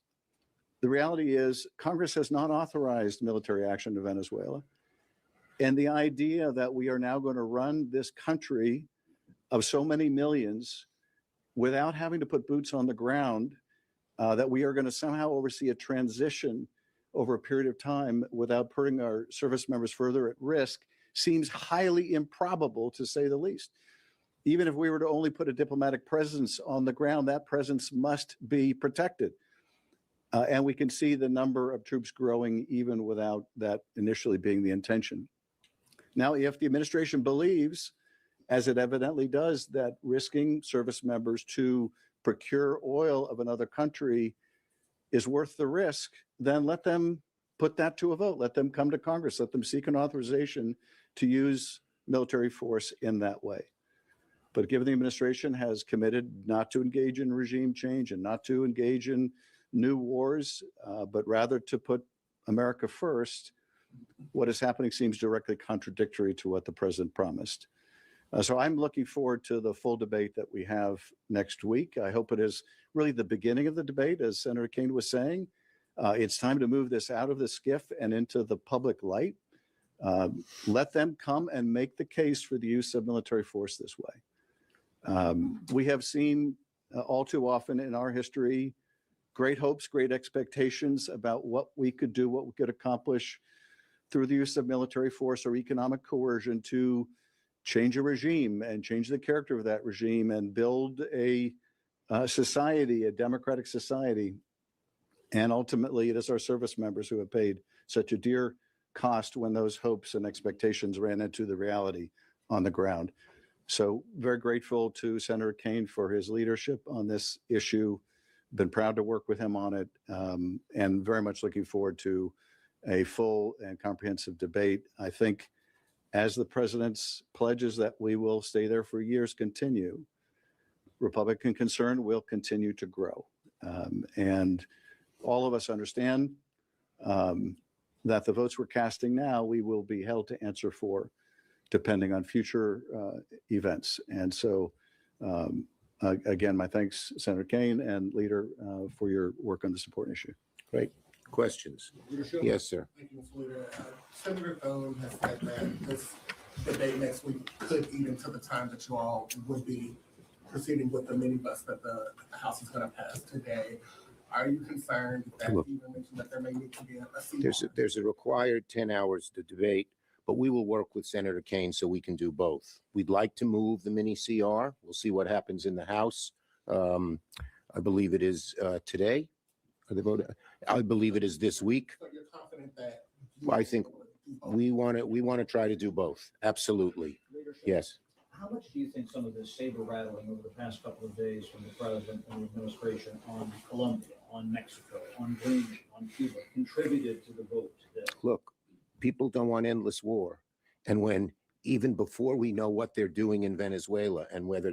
the reality is Congress has not authorized military action to Venezuela. And the idea that we are now going to run this country of so many millions without having to put boots on the ground, that we are going to somehow oversee a transition over a period of time without putting our service members further at risk, seems highly improbable, to say the least. Even if we were to only put a diplomatic presence on the ground, that presence must be protected. And we can see the number of troops growing even without that initially being the intention. Now, if the administration believes, as it evidently does, that risking service members to procure oil of another country is worth the risk, then let them put that to a vote. Let them come to Congress. Let them seek an authorization to use military force in that way. But given the administration has committed not to engage in regime change and not to engage in new wars, but rather to put America first, what is happening seems directly contradictory to what the president promised. So I'm looking forward to the full debate that we have next week. I hope it is really the beginning of the debate, as Senator Kaine was saying. It's time to move this out of the skiff and into the public light. Let them come and make the case for the use of military force this way. We have seen all too often in our history great hopes, great expectations about what we could do, what we could accomplish through the use of military force or economic coercion to change a regime and change the character of that regime and build a society, a democratic society. And ultimately, it is our service members who have paid such a dear cost when those hopes and expectations ran into the reality on the ground. So very grateful to Senator Kaine for his leadership on this issue. Been proud to work with him on it, and very much looking forward to a full and comprehensive debate. I think as the president's pledges that we will stay there for years continue, Republican concern will continue to grow. And all of us understand that the votes we're casting now, we will be held to answer for, depending on future events. And so, again, my thanks, Senator Kaine and Leader, for your work on this important issue. Great. Questions? Yes, sir. Thank you, Mr. Leader. Senator Thone has said that this debate next week could eat into the time that you all would be proceeding with the minibus that the House is going to pass today. Are you concerned that you even mentioned that there may need to be a seat? There's a required 10 hours to debate, but we will work with Senator Kaine so we can do both. We'd like to move the mini CR. We'll see what happens in the House. I believe it is today. I believe it is this week. So you're confident that I think we want to try to do both. Absolutely. Leadership, Yes. how much do you think some of this saber rattling over the past couple of days from the president and the administration on Colombia, on Mexico, on Greenland, on Cuba contributed to the vote today? Look, people don't want endless war. And when even before we know what they're doing in Venezuela and what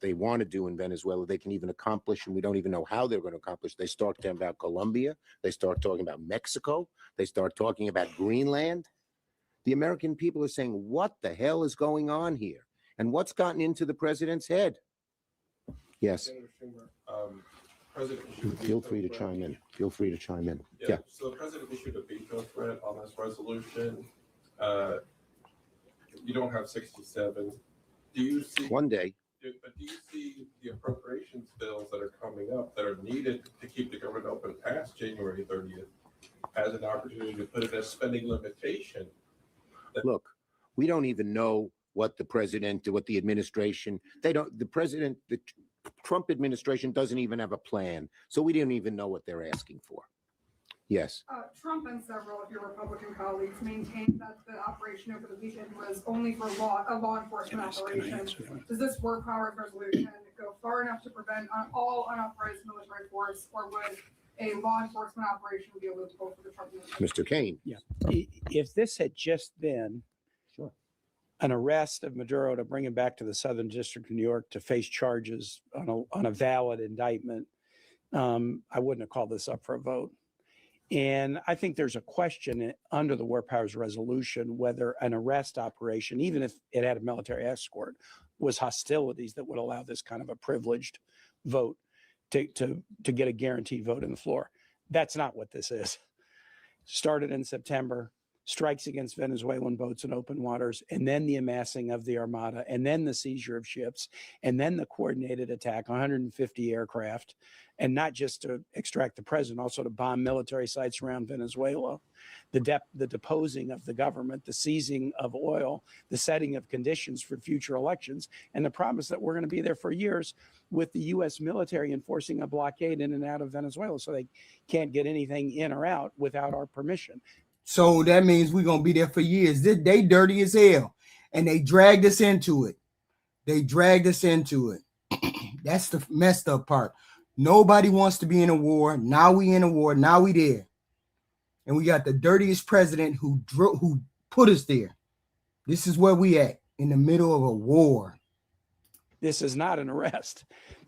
they want to do in Venezuela, they can even accomplish, and we don't even know how they're going to accomplish. They start talking about Colombia. They start talking about Mexico. They start talking about Greenland. The American people are saying, what the hell is going on here? And what's gotten into the president's head? Yes. Senator Schumer, President issued a Feel veto free to threat. chime in. Feel free to chime in. Yeah. So the president issued a veto threat on this resolution. You don't have 67. Do you see? One day. But do you see the appropriations bills that are coming up that are needed to keep the government open past January 30th as an opportunity to put it as spending limitation? Look, we don't even know what the president, what the administration, the Trump administration doesn't even have a plan. So we didn't even know what they're asking for. Yes. Trump and several of your Republican colleagues maintained that the operation over the weekend was only for a law enforcement operation. Does this war powers resolution go far enough to prevent all unauthorized military force, or would a law enforcement operation be a loophole for the Trump administration? Mr. Kaine. Yeah. If this had just been an arrest of Maduro to bring him back to the Southern District of New York to face charges on a valid indictment, I wouldn't have called this up for a vote. And I think there's a question under the War Powers Resolution whether an arrest operation, even if it had a military escort, was hostilities that would allow this kind of a privileged vote to get a guaranteed vote in the floor. That's not what this is. Started in September, strikes against Venezuelan boats in open waters, and then the amassing of the Armada, and then the seizure of ships, and then the coordinated attack, 150 aircraft, and not just to extract the president, also to bomb military sites around Venezuela, the deposing of the government, the seizing of oil, the setting of conditions for future elections, and the promise that we're going to be there for years with the U.S. military enforcing a blockade in and out of Venezuela so they can't get anything in or out without our permission. So that means we're going to be there for years. They dirty as hell, and they dragged us into it. That's the messed up part. Nobody wants to be in a war. Now we in a war. Now we there. And we got the dirtiest president who put us there. This is where we at, in the middle of a war. This is not an arrest.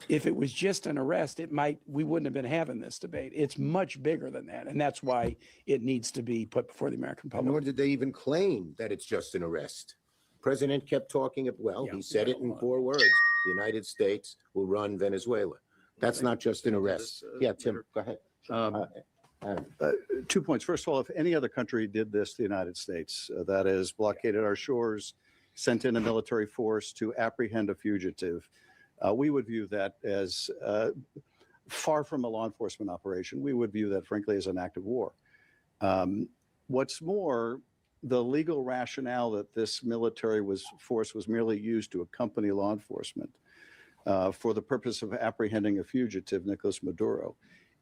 If it was just an arrest, we wouldn't have been having this debate. It's much bigger than that. And that's why it needs to be put before the American public. Nor did they even claim that it's just an arrest. President kept talking, he said it in 4 words. The United States will run Venezuela. That's not just an arrest. Yeah, Tim, go ahead. 2 points. First of all, if any other country did this, the United States, that is, blockaded our shores, sent in a military force to apprehend a fugitive, we would view that as far from a law enforcement operation. We would view that, frankly, as an act of war. What's more, the legal rationale that this military force was merely used to accompany law enforcement for the purpose of apprehending a fugitive, Nicolas Maduro.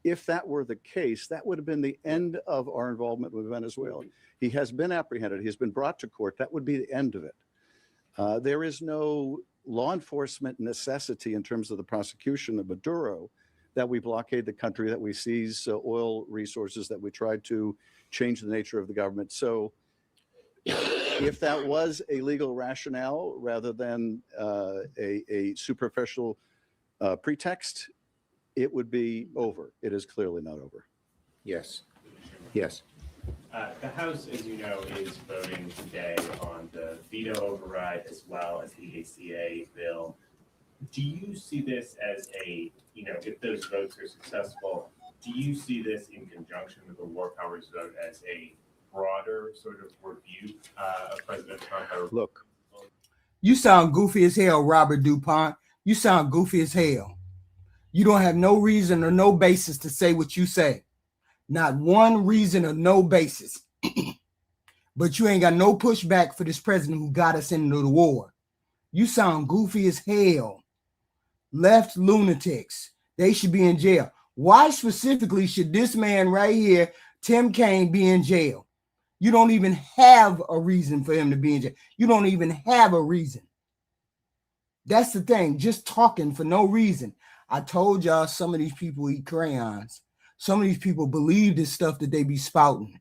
If that were the case, that would have been the end of our involvement with Venezuela. He has been apprehended. He's been brought to court. That would be the end of it. There is no law enforcement necessity in terms of the prosecution of Maduro that we blockade the country, that we seize oil resources, that we try to change the nature of the government. So if that was a legal rationale rather than a superficial pretext, it would be over. It is clearly not over. Yes. Yes. The House, as you know, is voting today on the veto override as well as the ACA bill. Do you see this as if those votes are successful, do you see this in conjunction with the War Powers vote as a broader sort of rebuke of President Trump? Look, you sound goofy as hell, Robert DuPont. You sound goofy as hell. You don't have no reason or no basis to say what you say. Not one reason or no basis. But you ain't got no pushback for this president who got us into the war. You sound goofy as hell. Left lunatics. They should be in jail. Why specifically should this man right here, Tim Kaine, be in jail? You don't even have a reason for him to be in jail. You don't even have a reason. That's the thing. Just talking for no reason. I told y'all some of these people eat crayons. Some of these people believe this stuff that they be spouting.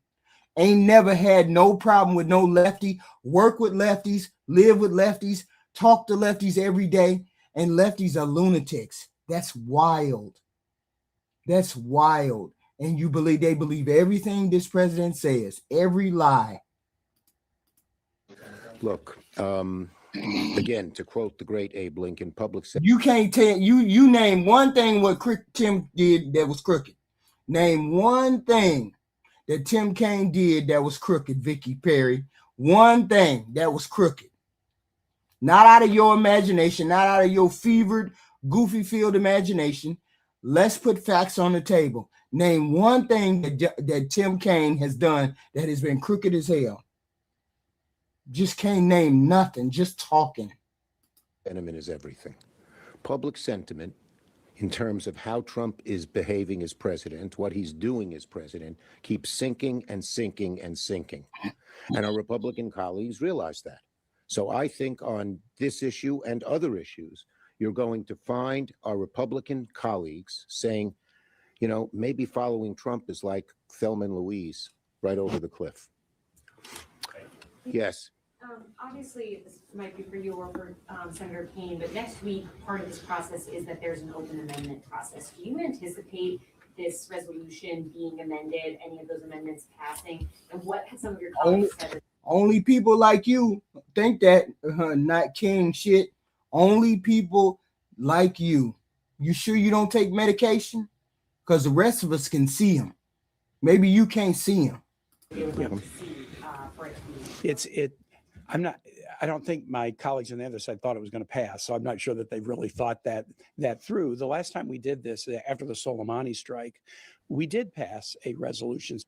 Ain't never had no problem with no lefty. Work with lefties, live with lefties, talk to lefties every day. And lefties are lunatics. That's wild. That's wild. And they believe everything this president says, every lie. Look, again, to quote the great Abe Lincoln, public safety. You can't tell you name one thing what Tim did that was crooked. Name one thing that Tim Kaine did that was crooked, Vicky Perry. One thing that was crooked. Not out of your imagination, not out of your fevered, goofy field imagination. Let's put facts on the table. Name one thing that Tim Kaine has done that has been crooked as hell. Just can't name nothing, just talking. Sentiment is everything. Public sentiment, in terms of how Trump is behaving as president, what he's doing as president, keeps sinking and sinking and sinking. And our Republican colleagues realize that. So I think on this issue and other issues, you're going to find our Republican colleagues saying, maybe following Trump is like Thelma and Louise, right over the cliff. Yes. Obviously, this might be for you or for Senator Kaine, but next week, part of this process is that there's an open amendment process. Do you anticipate this resolution being amended, any of those amendments passing? And what have some of your colleagues said? Only people like you think that, not King shit. Only people like you. You sure you don't take medication? Because the rest of us can see him. Maybe you can't see him. I don't think my colleagues on the other side thought it was going to pass. So I'm not sure that they've really thought that through. The last time we did this, after the Soleimani strike, we did pass a resolution.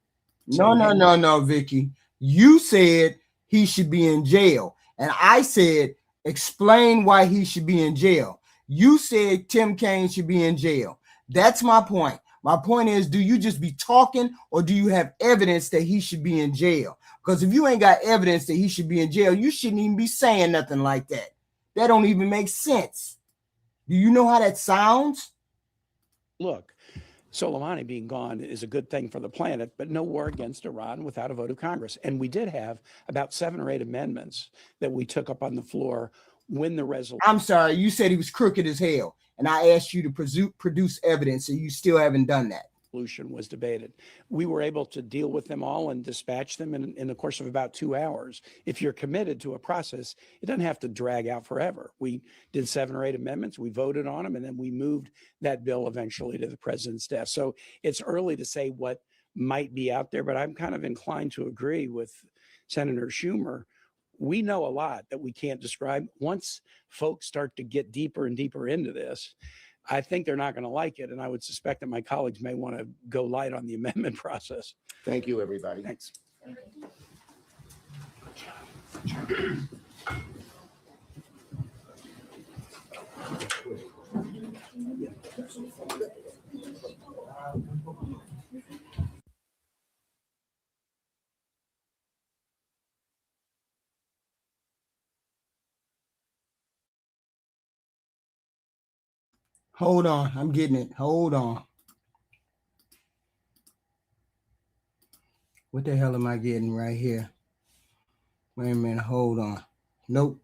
No, Vicky. You said he should be in jail. And I said, explain why he should be in jail. You said Tim Kaine should be in jail. That's my point. My point is, do you just be talking or do you have evidence that he should be in jail? Because if you ain't got evidence that he should be in jail, you shouldn't even be saying nothing like that. That don't even make sense. Do you know how that sounds? Look, Soleimani being gone is a good thing for the planet, but no war against Iran without a vote of Congress. And we did have about 7 or 8 amendments that we took up on the floor when the resolution. I'm sorry, you said he was crooked as hell. And I asked you to produce evidence, and you still haven't done that. Resolution was debated. We were able to deal with them all and dispatch them in the course of about 2 hours. If you're committed to a process, it doesn't have to drag out forever. We did 7 or 8 amendments, we voted on them, and then we moved that bill eventually to the president's desk. So it's early to say what might be out there, but I'm kind of inclined to agree with Senator Schumer. We know a lot that we can't describe. Once folks start to get deeper and deeper into this, I think they're not going to like it. And I would suspect that my colleagues may want to go light on the amendment process. Thank you, everybody. Thanks. Hold on, I'm getting it. Hold on. What the hell am I getting right here? Wait a minute, hold on. Nope.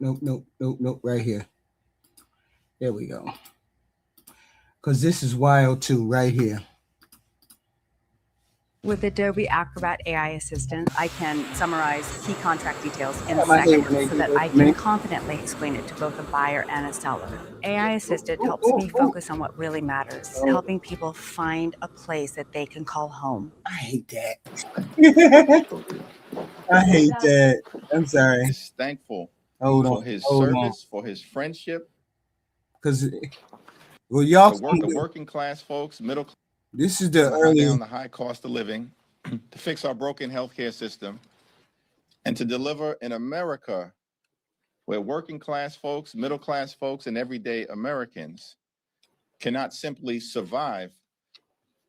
Right here. There we go. Because this is wild too, right here. With Adobe Acrobat AI Assistant, I can summarize key contract details in seconds so that I can confidently explain it to both a buyer and a seller. AI Assistant helps me focus on what really matters, helping people find a place that they can call home. I hate that. I hate that. I'm sorry. Is thankful Hold for his on. service, for his friendship. Because, well, y'all. The work of working class folks, middle class. This is the to cut early. down the high cost of living, to fix our broken healthcare system, and to deliver in America where working class folks, middle class folks, and everyday Americans cannot simply survive,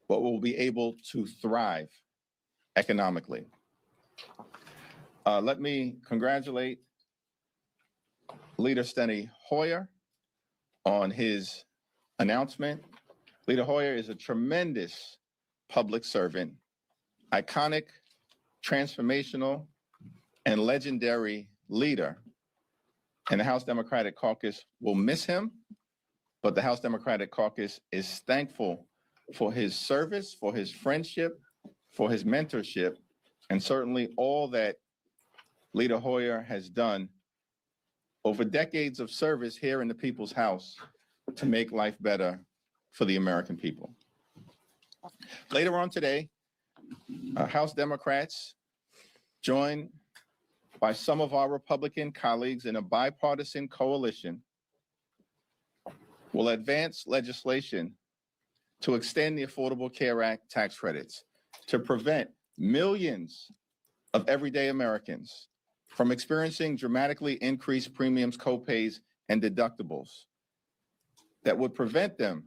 but will be able to thrive economically. Let me congratulate Leader Steny Hoyer on his announcement. Leader Hoyer is a tremendous public servant, iconic, transformational, and legendary leader. And the House Democratic Caucus will miss him, but the House Democratic Caucus is thankful for his service, for his friendship, for his mentorship, and certainly all that Leader Hoyer has done over decades of service here in the People's House to make life better for the American people. Later on today, House Democrats, joined by some of our Republican colleagues in a bipartisan coalition, will advance legislation to extend the Affordable Care Act tax credits to prevent millions of everyday Americans from experiencing dramatically increased premiums, copays, and deductibles that would prevent them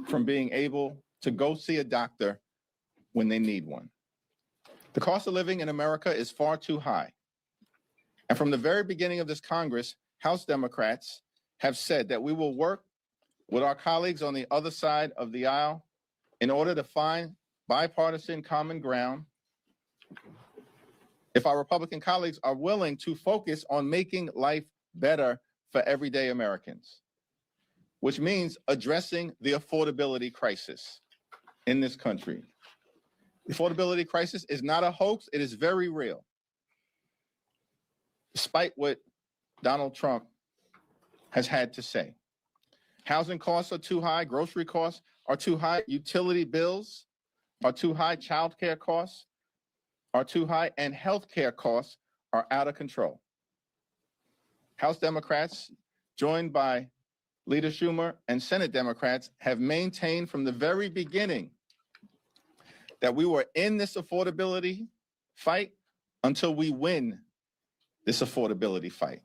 from being able to go see a doctor when they need one. The cost of living in America is far too high. And from the very beginning of this Congress, House Democrats have said that we will work with our colleagues on the other side of the aisle in order to find bipartisan common ground. If our Republican colleagues are willing to focus on making life better for everyday Americans, which means addressing the affordability crisis in this country. The affordability crisis is not a hoax, it is very real. Despite what Donald Trump has had to say. Housing costs are too high, grocery costs are too high, utility bills are too high, childcare costs are too high, and healthcare costs are out of control. House Democrats, joined by Leader Schumer and Senate Democrats, have maintained from the very beginning that we were in this affordability fight until we win this affordability fight.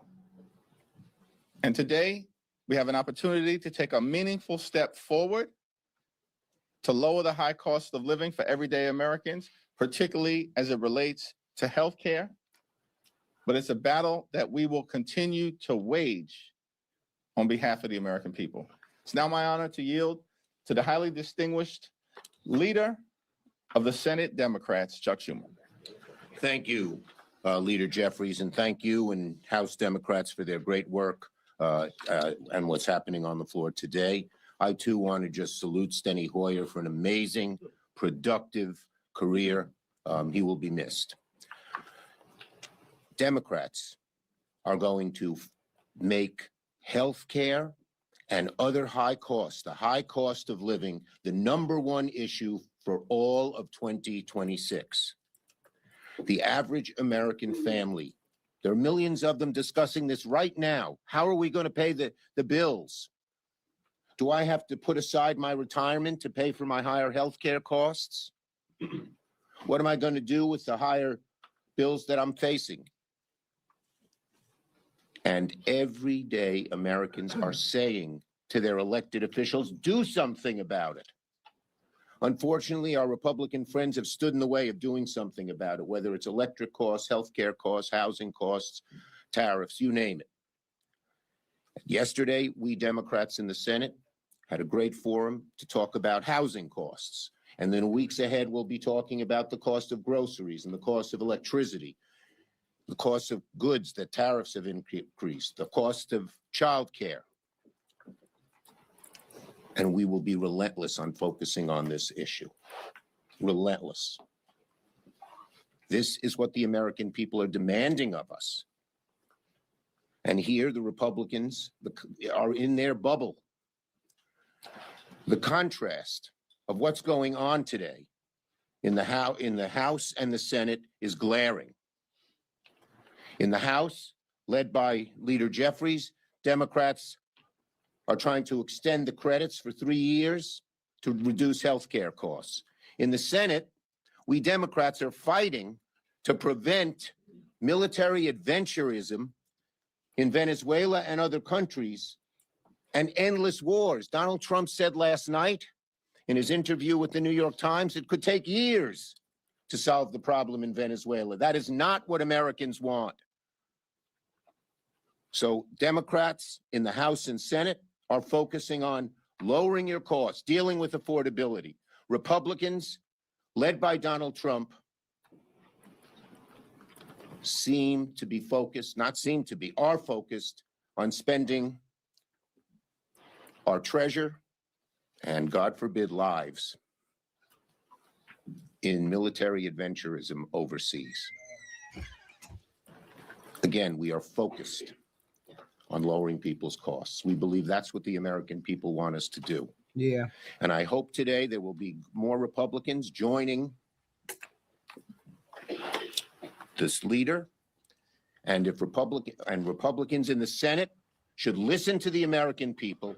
And today, we have an opportunity to take a meaningful step forward to lower the high cost of living for everyday Americans, particularly as it relates to healthcare. But it's a battle that we will continue to wage on behalf of the American people. It's now my honor to yield to the highly distinguished leader of the Senate Democrats, Chuck Schumer. Thank you, Leader Jeffries, and thank you and House Democrats for their great work and what's happening on the floor today. I too want to just salute Steny Hoyer for an amazing, productive career. He will be missed. Democrats are going to make health care and other high costs, the high cost of living, the #1 issue for all of 2026. The average American family, there are millions of them discussing this right now. How are we going to pay the bills? Do I have to put aside my retirement to pay for my higher health care costs? What am I going to do with the higher bills that I'm facing? And every day, Americans are saying to their elected officials, do something about it. Unfortunately, our Republican friends have stood in the way of doing something about it, whether it's electric costs, healthcare costs, housing costs, tariffs, you name it. Yesterday, we Democrats in the Senate had a great forum to talk about housing costs. And then weeks ahead, we'll be talking about the cost of groceries and the cost of electricity, the cost of goods that tariffs have increased, the cost of childcare. And we will be relentless on focusing on this issue. Relentless. This is what the American people are demanding of us. And here the Republicans are in their bubble. The contrast of what's going on today in the House and the Senate is glaring. In the House, led by Leader Jeffries, Democrats are trying to extend the credits for 3 years to reduce health care costs. In the Senate, we Democrats are fighting to prevent military adventurism in Venezuela and other countries and endless wars. Donald Trump said last night in his interview with the New York Times, it could take years to solve the problem in Venezuela. That is not what Americans want. So Democrats in the House and Senate are focusing on lowering your costs, dealing with affordability. Republicans, led by Donald Trump, are focused on spending our treasure and, God forbid, lives in military adventurism overseas. Again, we are focused on lowering people's costs. We believe that's what the American people want us to do. Yeah. And I hope today there will be more Republicans joining this leader. And if Republicans in the Senate should listen to the American people,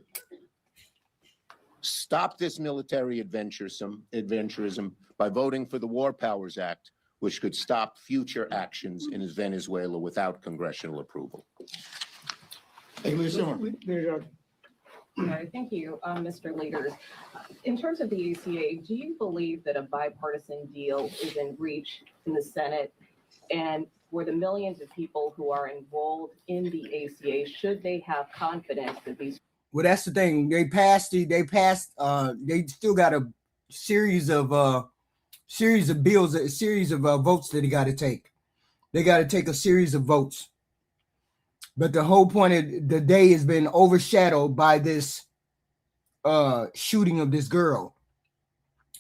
stop this military adventurism by voting for the War Powers Act, which could stop future actions in Venezuela without congressional approval. Thank you, Mr. Leader. In terms of the ACA, do you believe that a bipartisan deal is in reach in the Senate? And for the millions of people who are enrolled in the ACA, should they have confidence that these? Well, that's the thing. They still got a series of bills, a series of votes that they got to take. They got to take a series of votes. But the whole point of the day has been overshadowed by this shooting of this girl.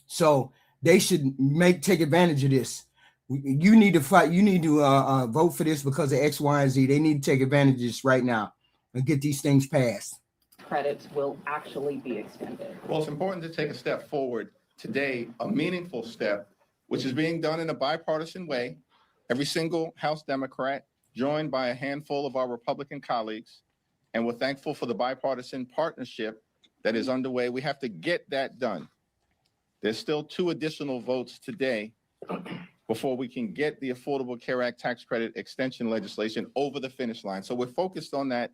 So they should take advantage of this. You need to fight. You need to vote for this because of X, Y, and Z. They need to take advantage of this right now and get these things passed. Credits will actually be extended. Well, it's important to take a step forward today, a meaningful step, which is being done in a bipartisan way. Every single House Democrat, joined by a handful of our Republican colleagues, and we're thankful for the bipartisan partnership that is underway. We have to get that done. There's still 2 additional votes today before we can get the Affordable Care Act tax credit extension legislation over the finish line. So we're focused on that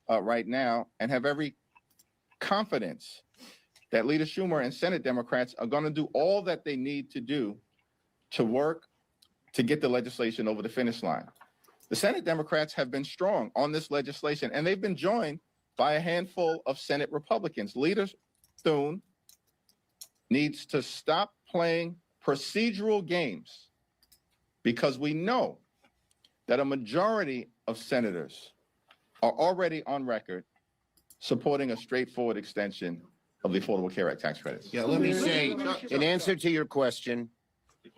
right now and have every confidence that Leader Schumer and Senate Democrats are going to do all that they need to do to work to get the legislation over the finish line. The Senate Democrats have been strong on this legislation, and they've been joined by a handful of Senate Republicans. Leader Thune needs to stop playing procedural games because we know that a majority of senators are already on record supporting a straightforward extension of the Affordable Care Act tax credits. Yeah, let me say, in answer to your question,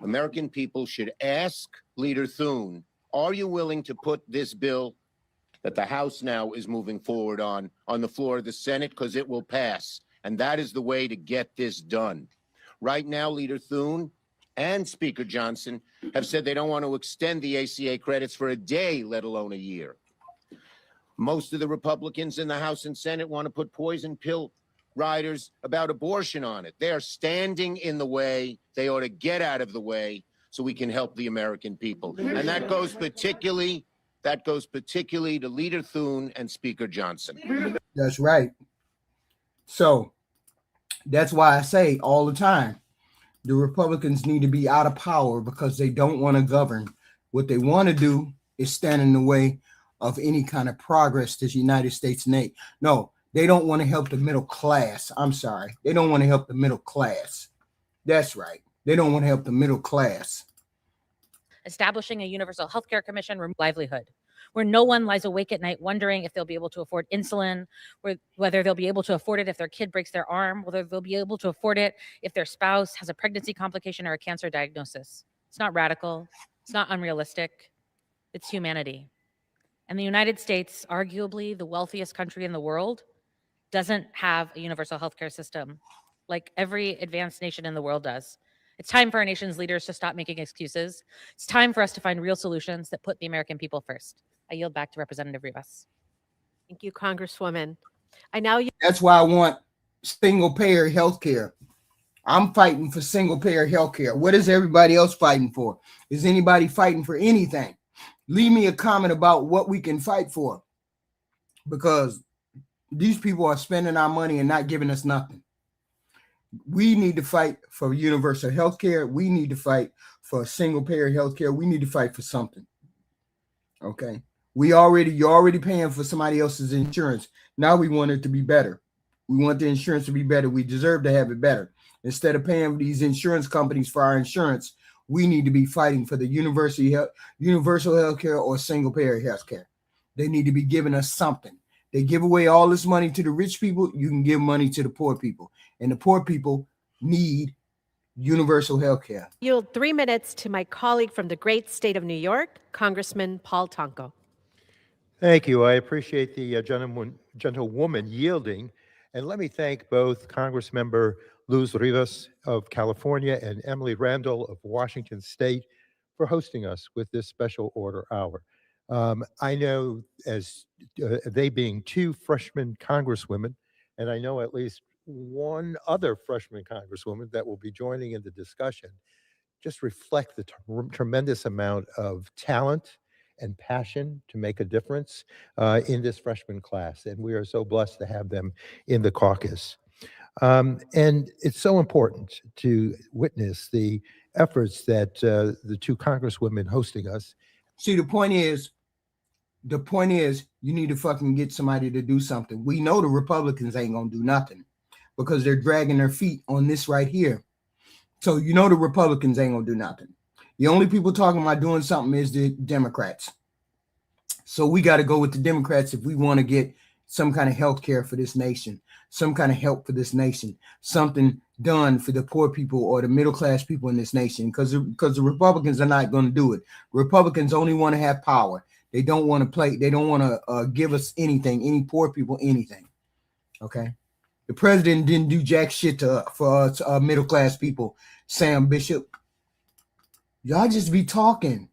American people should ask Leader Thune, are you willing to put this bill that the House now is moving forward on the floor of the Senate? Because it will pass. And that is the way to get this done. Right now, Leader Thune and Speaker Johnson have said they don't want to extend the ACA credits for a day, let alone a year. Most of the Republicans in the House and Senate want to put poison pill riders about abortion on it. They are standing in the way. They ought to get out of the way so we can help the American people. And that goes particularly to Leader Thune and Speaker Johnson. That's right. So that's why I say all the time, the Republicans need to be out of power because they don't want to govern. What they want to do is stand in the way of any kind of progress this United States make. No, they don't want to help the middle class. I'm sorry. They don't want to help the middle class. That's right. They don't want to help the middle class. Establishing a universal healthcare commission for livelihood, where no one lies awake at night wondering if they'll be able to afford insulin, whether they'll be able to afford it if their kid breaks their arm, whether they'll be able to afford it if their spouse has a pregnancy complication or a cancer diagnosis. It's not radical. It's not unrealistic. It's humanity. And the United States, arguably the wealthiest country in the world, doesn't have a universal healthcare system like every advanced nation in the world does. It's time for our nation's leaders to stop making excuses. It's time for us to find real solutions that put the American people first. I yield back to Representative Rivas. Thank you, Congresswoman. That's why I want single payer health care. I'm fighting for single payer health care. What is everybody else fighting for? Is anybody fighting for anything? Leave me a comment about what we can fight for, because these people are spending our money and not giving us nothing. We need to fight for universal health care. We need to fight for single payer health care. We need to fight for something. Okay. You're already paying for somebody else's insurance. Now we want it to be better. We want the insurance to be better. We deserve to have it better. Instead of paying these insurance companies for our insurance, we need to be fighting for the universal health care or single payer health care. They need to be giving us something. They give away all this money to the rich people. You can give money to the poor people. And the poor people need universal health care. Yield 3 minutes to my colleague from the great state of New York, Congressman Paul Tonko. Thank you. I appreciate the gentlewoman yielding. And let me thank both Congressmember Luz Rivas of California and Emily Randall of Washington State for hosting us with this special order hour. I know, as they being two freshman congresswomen, and I know at least one other freshman congresswoman that will be joining in the discussion, just reflect the tremendous amount of talent and passion to make a difference in this freshman class. And we are so blessed to have them in the caucus. And it's so important to witness the efforts that the two congresswomen hosting us. See, the point is, you need to fucking get somebody to do something. We know the Republicans ain't gonna do nothing because they're dragging their feet on this right here. So you know the Republicans ain't gonna do nothing. The only people talking about doing something is the Democrats. So we got to go with the Democrats if we want to get some kind of health care for this nation, some kind of help for this nation, something done for the poor people or the middle class people in this nation, because the Republicans are not going to do it. Republicans only want to have power. They don't want to play. They don't want to give us anything, any poor people, anything. Okay. The president didn't do jack shit for us middle class people. Sam Bishop, y'all just be talking.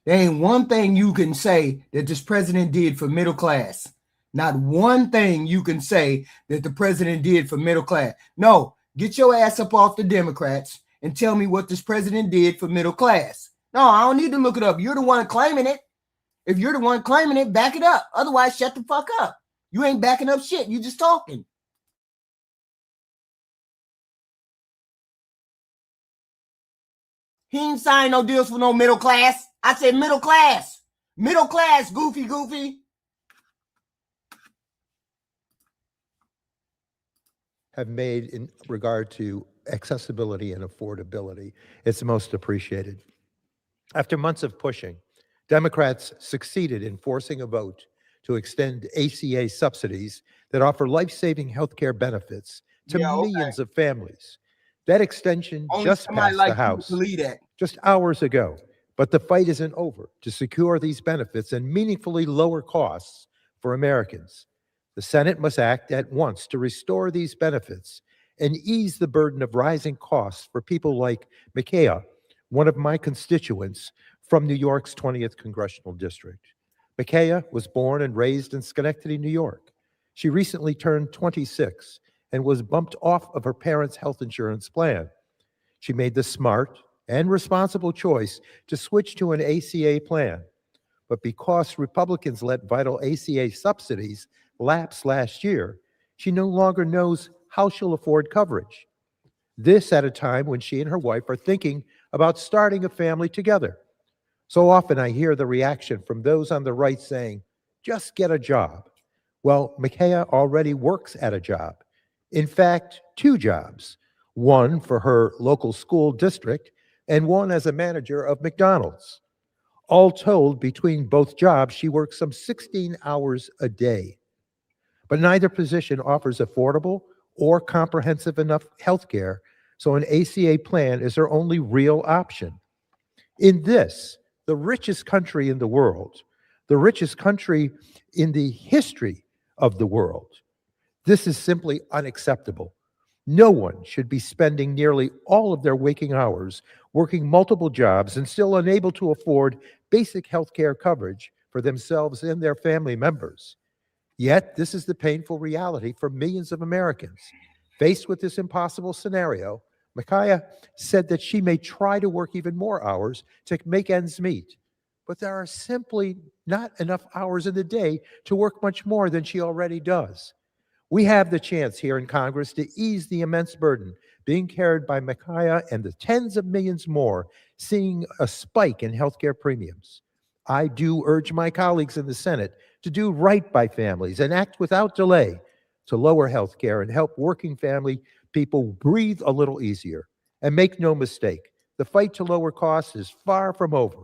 There ain't one thing you can say that this president did for middle class. Not one thing you can say that the president did for middle class. No, get your ass up off the Democrats and tell me what this president did for middle class. No, I don't need to look it up. You're the one claiming it. If you're the one claiming it, back it up. Otherwise, shut the fuck up. You ain't backing up shit. You just talking. He ain't signed no deals for no middle class. I said middle class. Middle class, goofy. Have made in regard to accessibility and affordability. It's most appreciated. After months of pushing, Democrats succeeded in forcing a vote to extend ACA subsidies that offer life-saving health care benefits to millions of families. That extension just passed the House just hours ago, but the fight isn't over to secure these benefits and meaningfully lower costs for Americans. The Senate must act at once to restore these benefits and ease the burden of rising costs for people like Micaiah, one of my constituents from New York's 20th Congressional District. Micaiah was born and raised in Schenectady, New York. She recently turned 26 and was bumped off of her parents' health insurance plan. She made the smart and responsible choice to switch to an ACA plan. But because Republicans let vital ACA subsidies lapse last year, she no longer knows how she'll afford coverage. This at a time when she and her wife are thinking about starting a family together. So often I hear the reaction from those on the right saying, just get a job. Well, Micaiah already works at a job. In fact, 2 jobs, one for her local school district and one as a manager of McDonald's. All told, between both jobs, she works some 16 hours a day. But neither position offers affordable or comprehensive enough health care, so an ACA plan is her only real option. In this, the richest country in the world, the richest country in the history of the world, this is simply unacceptable. No one should be spending nearly all of their waking hours working multiple jobs and still unable to afford basic health care coverage for themselves and their family members. Yet, this is the painful reality for millions of Americans. Faced with this impossible scenario, Micaiah said that she may try to work even more hours to make ends meet, but there are simply not enough hours in the day to work much more than she already does. We have the chance here in Congress to ease the immense burden being carried by Micaiah and the tens of millions more seeing a spike in healthcare premiums. I do urge my colleagues in the Senate to do right by families and act without delay to lower healthcare and help working family people breathe a little easier. And make no mistake, the fight to lower costs is far from over.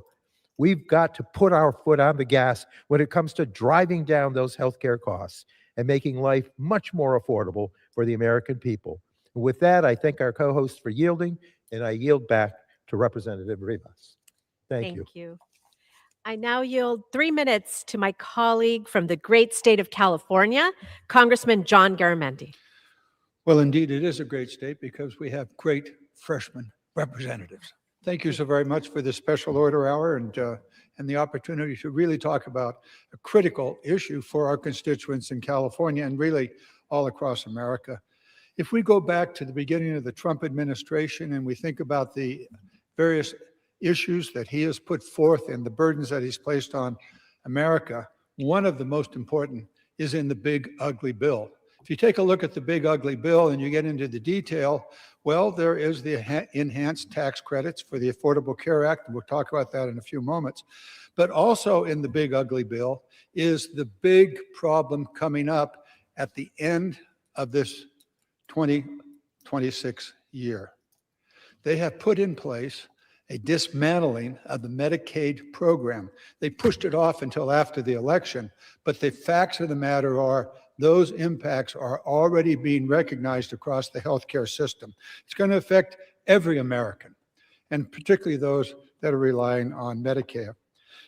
We've got to put our foot on the gas when it comes to driving down those healthcare costs and making life much more affordable for the American people. And with that, I thank our co-hosts for yielding, and I yield back to Representative Rivas. Thank you. I now yield 3 minutes to my colleague from the great state of California, Congressman John Garamendi. Well, indeed, it is a great state because we have great freshman representatives. Thank you so very much for this special order hour and the opportunity to really talk about a critical issue for our constituents in California and really all across America. If we go back to the beginning of the Trump administration and we think about the various issues that he has put forth and the burdens that he's placed on America, one of the most important is in the big ugly bill. If you take a look at the big ugly bill and you get into the detail, well, there is the enhanced tax credits for the Affordable Care Act, and we'll talk about that in a few moments. But also in the big ugly bill is the big problem coming up at the end of this 2026 year. They have put in place a dismantling of the Medicaid program. They pushed it off until after the election, but the facts of the matter are those impacts are already being recognized across the healthcare system. It's going to affect every American, and particularly those that are relying on Medicare.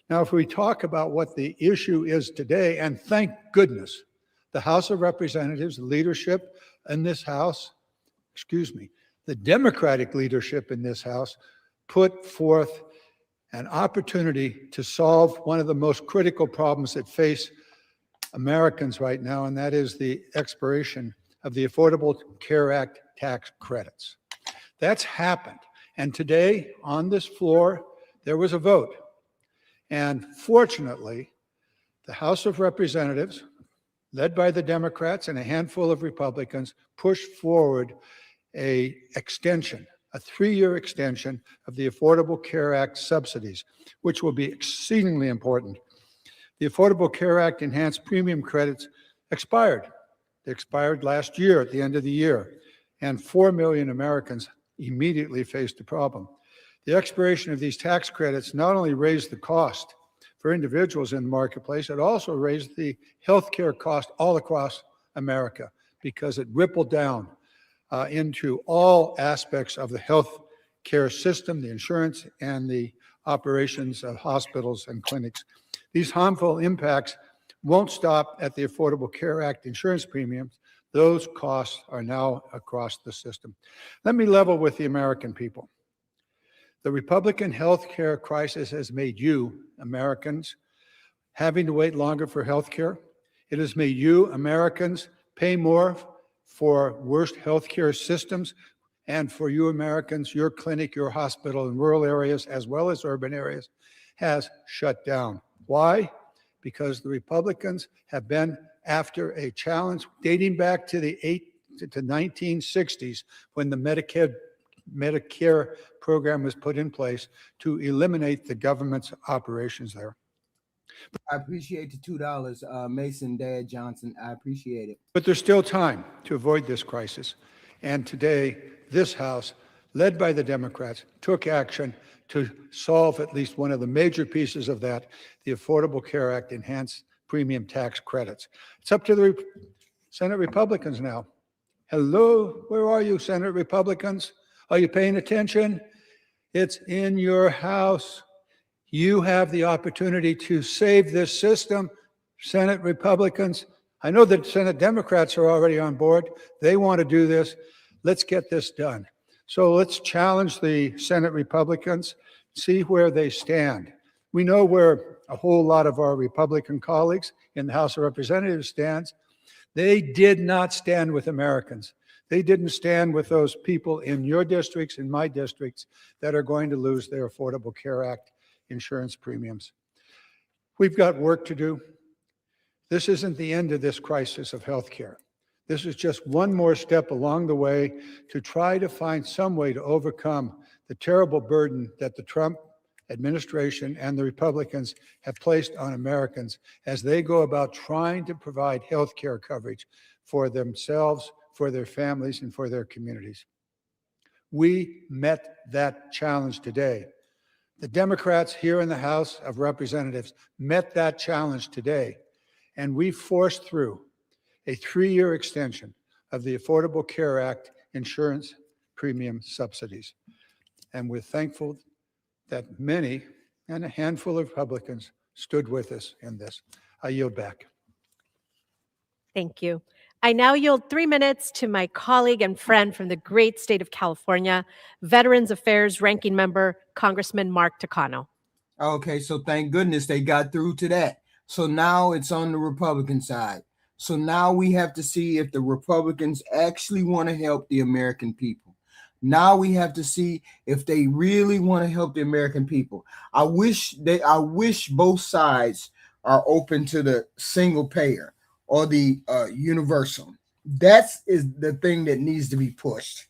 Now, if we talk about what the issue is today, and thank goodness, the House of Representatives, the leadership in this House, the Democratic leadership in this House put forth an opportunity to solve one of the most critical problems that face Americans right now, and that is the expiration of the Affordable Care Act tax credits. That's happened. And today on this floor, there was a vote. And fortunately, the House of Representatives, led by the Democrats and a handful of Republicans, pushed forward an extension, a 3-year extension of the Affordable Care Act subsidies, which will be exceedingly important. The Affordable Care Act enhanced premium credits expired. They expired last year at the end of the year, and 4 million Americans immediately faced the problem. The expiration of these tax credits not only raised the cost for individuals in the marketplace, it also raised the healthcare cost all across America because it rippled down into all aspects of the health care system, the insurance, and the operations of hospitals and clinics. These harmful impacts won't stop at the Affordable Care Act insurance premiums. Those costs are now across the system. Let me level with the American people. The Republican health care crisis has made you, Americans, having to wait longer for health care. It has made you, Americans, pay more for worse health care systems, and for you Americans, your clinic, your hospital in rural areas as well as urban areas has shut down. Why? Because the Republicans have been after a challenge dating back to the 1960s when the Medicare program was put in place to eliminate the government's operations there. I appreciate the $2, Mason Dad Johnson. I appreciate it. But there's still time to avoid this crisis. And today, this House, led by the Democrats, took action to solve at least one of the major pieces of that, the Affordable Care Act enhanced premium tax credits. It's up to the Senate Republicans now. Hello, where are you, Senate Republicans? Are you paying attention? It's in your House. You have the opportunity to save this system, Senate Republicans. I know that Senate Democrats are already on board. They want to do this. Let's get this done. So let's challenge the Senate Republicans, see where they stand. We know where a whole lot of our Republican colleagues in the House of Representatives stands. They did not stand with Americans. They didn't stand with those people in your districts, in my districts, that are going to lose their Affordable Care Act insurance premiums. We've got work to do. This isn't the end of this crisis of health care. This is just one more step along the way to try to find some way to overcome the terrible burden that the Trump administration and the Republicans have placed on Americans as they go about trying to provide health care coverage for themselves, for their families, and for their communities. We met that challenge today. The Democrats here in the House of Representatives met that challenge today, and we forced through a 3-year extension of the Affordable Care Act insurance premium subsidies. And we're thankful that many and a handful of Republicans stood with us in this. I yield back. Thank you. I now yield 3 minutes to my colleague and friend from the great state of California, Veterans Affairs Ranking Member, Congressman Mark Takano. Okay, so thank goodness they got through to that. So now it's on the Republican side. So now we have to see if the Republicans actually want to help the American people. Now we have to see if they really want to help the American people. I wish both sides are open to the single payer or the universal. That is the thing that needs to be pushed.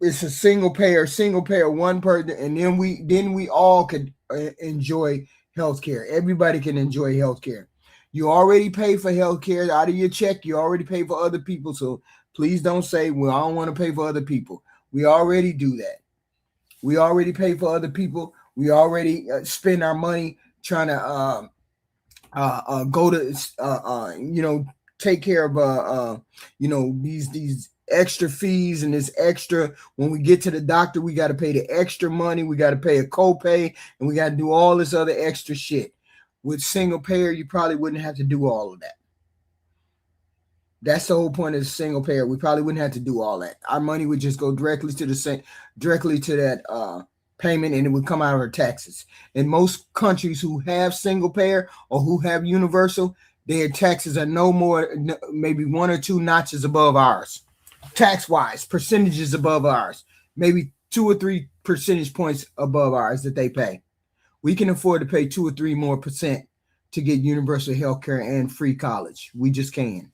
It's a single payer, one person, and then we all could enjoy health care. Everybody can enjoy health care. You already pay for health care out of your check. You already pay for other people. So please don't say, well, I don't want to pay for other people. We already do that. We already pay for other people. We already spend our money trying to go to, take care of, these extra fees and this extra. When we get to the doctor, we got to pay the extra money. We got to pay a copay, and we got to do all this other extra shit. With single payer, you probably wouldn't have to do all of that. That's the whole point of the single payer. We probably wouldn't have to do all that. Our money would just go directly to that payment, and it would come out of our taxes. In most countries who have single payer or who have universal, their taxes are no more, maybe 1 or 2 notches above ours. Tax-wise, percentages above ours, maybe 2 or 3 percentage points above ours that they pay. We can afford to pay 2 or 3 more percent to get universal health care and free college. We just can.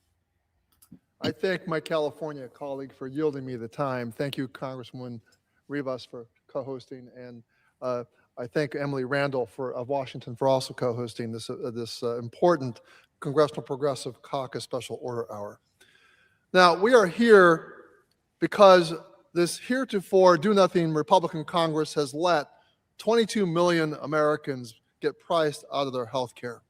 I thank my California colleague for yielding me the time. Thank you, Congresswoman Rivas, for co-hosting, and I thank Emily Randall of Washington for also co-hosting this important Congressional Progressive Caucus Special Order Hour. Now, we are here because this heretofore do-nothing Republican Congress has let 22 million Americans get priced out of their health care.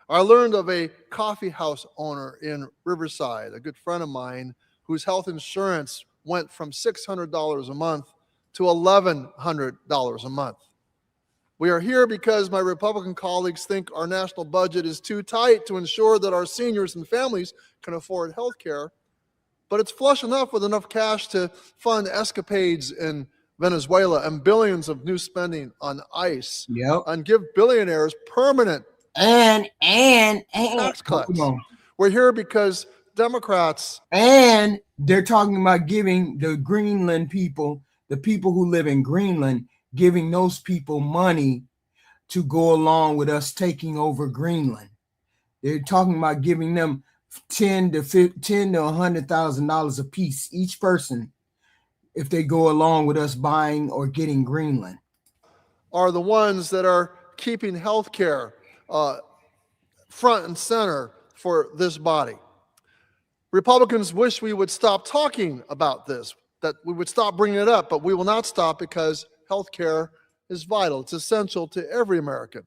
I learned of a coffee house owner in Riverside, a good friend of mine, whose health insurance went from $600 a month to $1,100 a month. We are here because my Republican colleagues think our national budget is too tight to ensure that our seniors and families can afford health care, but it's flush enough with enough cash to fund escapades in Venezuela and billions of new spending on ICE, and give billionaires permanent tax cuts. We're here because Democrats, and they're talking about giving the Greenland people, the people who live in Greenland, giving those people money to go along with us taking over Greenland. They're talking about giving them $10 to $100,000 a piece, each person, if they go along with us buying or getting Greenland. are the ones that are keeping health care front and center for this body. Republicans wish we would stop talking about this, that we would stop bringing it up, but we will not stop because health care is vital. It's essential to every American.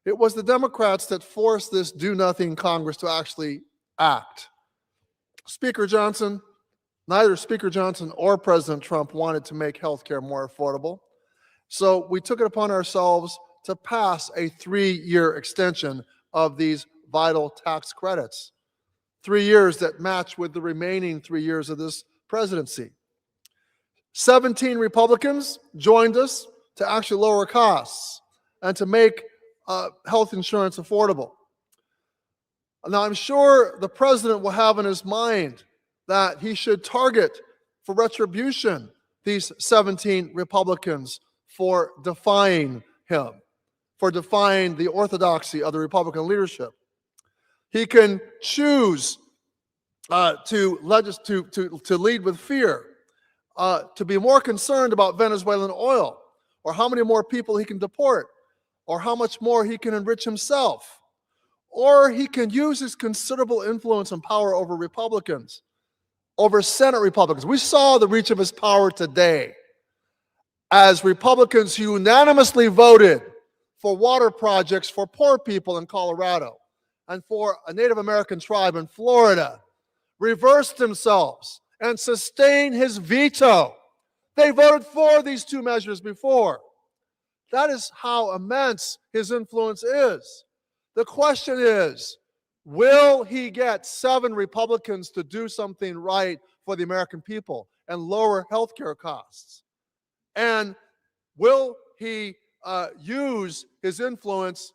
It was the Democrats that forced this do-nothing Congress to actually act. Speaker Johnson, neither Speaker Johnson or President Trump wanted to make health care more affordable. So we took it upon ourselves to pass a 3-year extension of these vital tax credits. 3 years that match with the remaining 3 years of this presidency. 17 Republicans joined us to actually lower costs and to make health insurance affordable. Now, I'm sure the president will have in his mind that he should target for retribution these 17 Republicans for defying him, for defying the orthodoxy of the Republican leadership. He can choose to lead with fear, to be more concerned about Venezuelan oil, or how many more people he can deport, or how much more he can enrich himself. Or he can use his considerable influence and power over Republicans, over Senate Republicans. We saw the reach of his power today as Republicans unanimously voted for water projects for poor people in Colorado and for a Native American tribe in Florida, reversed themselves and sustained his veto. They voted for these two measures before. That is how immense his influence is. The question is, will he get 7 Republicans to do something right for the American people and lower health care costs? And will he use his influence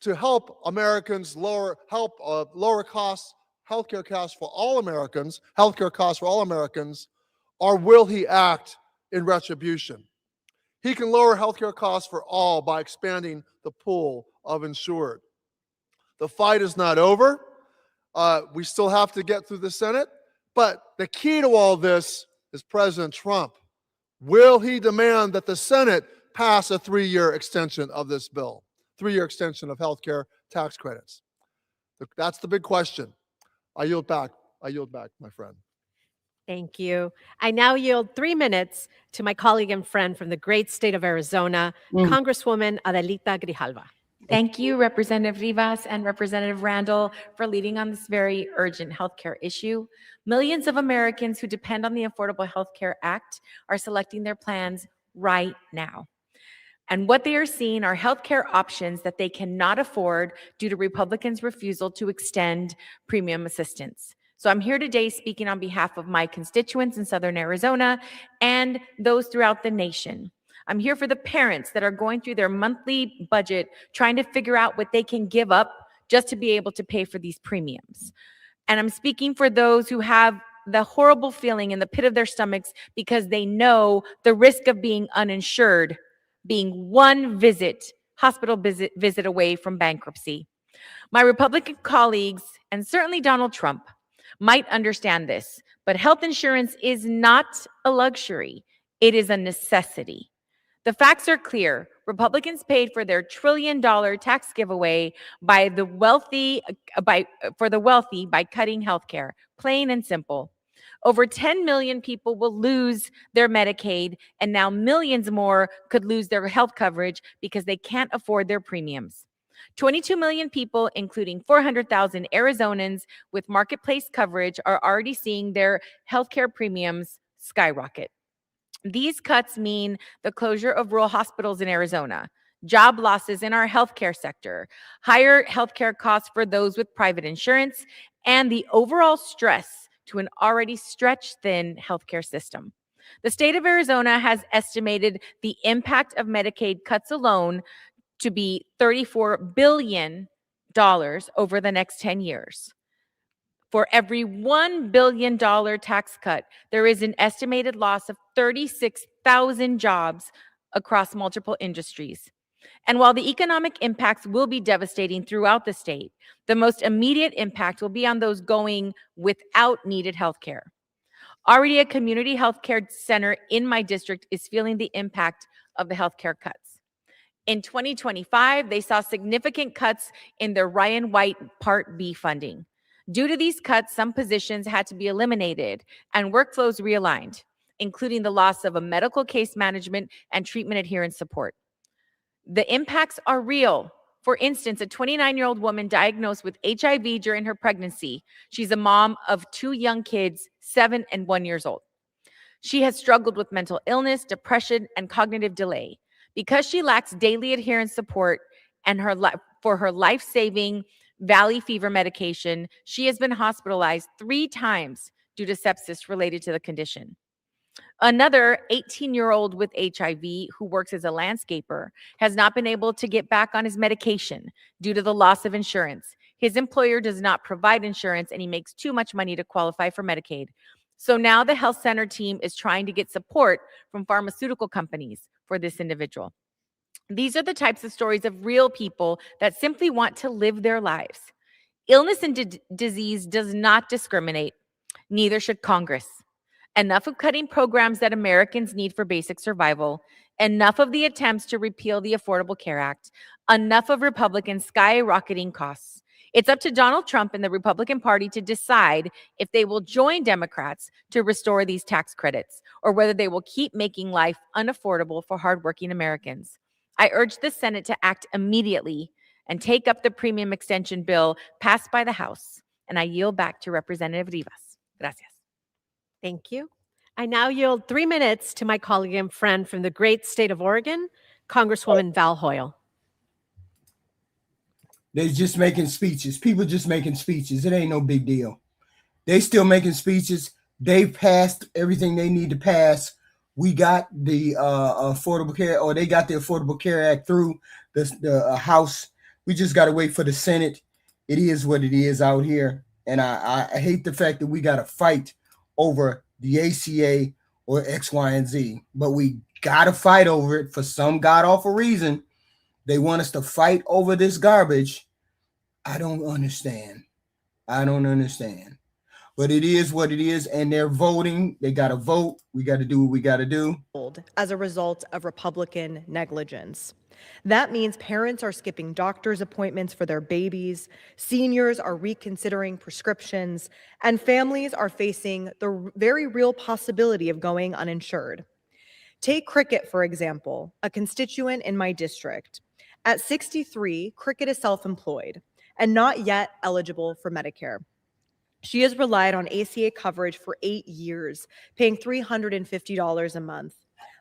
to help Americans lower costs, healthcare costs for all Americans, or will he act in retribution? He can lower healthcare costs for all by expanding the pool of insured. The fight is not over. We still have to get through the Senate, but the key to all this is President Trump. Will he demand that the Senate pass a 3-year extension of this bill, 3-year extension of healthcare tax credits? That's the big question. I yield back, my friend. Thank you. I now yield 3 minutes to my colleague and friend from the great state of Arizona, Congresswoman Adelita Grijalva. Thank you, Representative Rivas and Representative Randall, for leading on this very urgent healthcare issue. Millions of Americans who depend on the Affordable Health Care Act are selecting their plans right now. And what they are seeing are healthcare options that they cannot afford due to Republicans' refusal to extend premium assistance. So I'm here today speaking on behalf of my constituents in Southern Arizona and those throughout the nation. I'm here for the parents that are going through their monthly budget, trying to figure out what they can give up just to be able to pay for these premiums. And I'm speaking for those who have the horrible feeling in the pit of their stomachs because they know the risk of being uninsured, being one hospital visit away from bankruptcy. My Republican colleagues, and certainly Donald Trump, might understand this, but health insurance is not a luxury. It is a necessity. The facts are clear. Republicans paid for their $1 trillion tax giveaway for the wealthy by cutting health care, plain and simple. Over 10 million people will lose their Medicaid, and now millions more could lose their health coverage because they can't afford their premiums. 22 million people, including 400,000 Arizonans with marketplace coverage, are already seeing their healthcare premiums skyrocket. These cuts mean the closure of rural hospitals in Arizona, job losses in our healthcare sector, higher healthcare costs for those with private insurance, and the overall stress to an already stretched thin healthcare system. The state of Arizona has estimated the impact of Medicaid cuts alone to be $34 billion over the next 10 years. For every $1 billion tax cut, there is an estimated loss of 36,000 jobs across multiple industries. And while the economic impacts will be devastating throughout the state, the most immediate impact will be on those going without needed health care. Already a community health care center in my district is feeling the impact of the health care cuts. In 2025, they saw significant cuts in their Ryan White Part B funding. Due to these cuts, some positions had to be eliminated and workflows realigned, including the loss of a medical case management and treatment adherence support. The impacts are real. For instance, a 29-year-old woman diagnosed with HIV during her pregnancy. She's a mom of 2 young kids, 7 and 1 years old. She has struggled with mental illness, depression, and cognitive delay. Because she lacks daily adherence support and for her life-saving Valley fever medication, she has been hospitalized 3 times due to sepsis related to the condition. Another 18-year-old with HIV who works as a landscaper has not been able to get back on his medication due to the loss of insurance. His employer does not provide insurance and he makes too much money to qualify for Medicaid. So now the health center team is trying to get support from pharmaceutical companies for this individual. These are the types of stories of real people that simply want to live their lives. Illness and disease does not discriminate. Neither should Congress. Enough of cutting programs that Americans need for basic survival. Enough of the attempts to repeal the Affordable Care Act. Enough of Republicans skyrocketing costs. It's up to Donald Trump and the Republican Party to decide if they will join Democrats to restore these tax credits or whether they will keep making life unaffordable for hardworking Americans. I urge the Senate to act immediately and take up the premium extension bill passed by the House. And I yield back to Representative Rivas. Gracias. Thank you. I now yield 3 minutes to my colleague and friend from the great state of Oregon, Congresswoman Val Hoyle. They're just making speeches. People just making speeches. It ain't no big deal. They still making speeches. They've passed everything they need to pass. We got the Affordable Care, or they got the Affordable Care Act through the House. We just got to wait for the Senate. It is what it is out here. And I hate the fact that we got to fight over the ACA or X, Y, and Z. But we got to fight over it for some god-awful reason. They want us to fight over this garbage. I don't understand. But it is what it is, and they're voting. They got to vote. We got to do what we got to do. As a result of Republican negligence. That means parents are skipping doctor's appointments for their babies, seniors are reconsidering prescriptions, and families are facing the very real possibility of going uninsured. Take Cricket, for example, a constituent in my district. At 63, Cricket is self-employed and not yet eligible for Medicare. She has relied on ACA coverage for 8 years, paying $350 a month.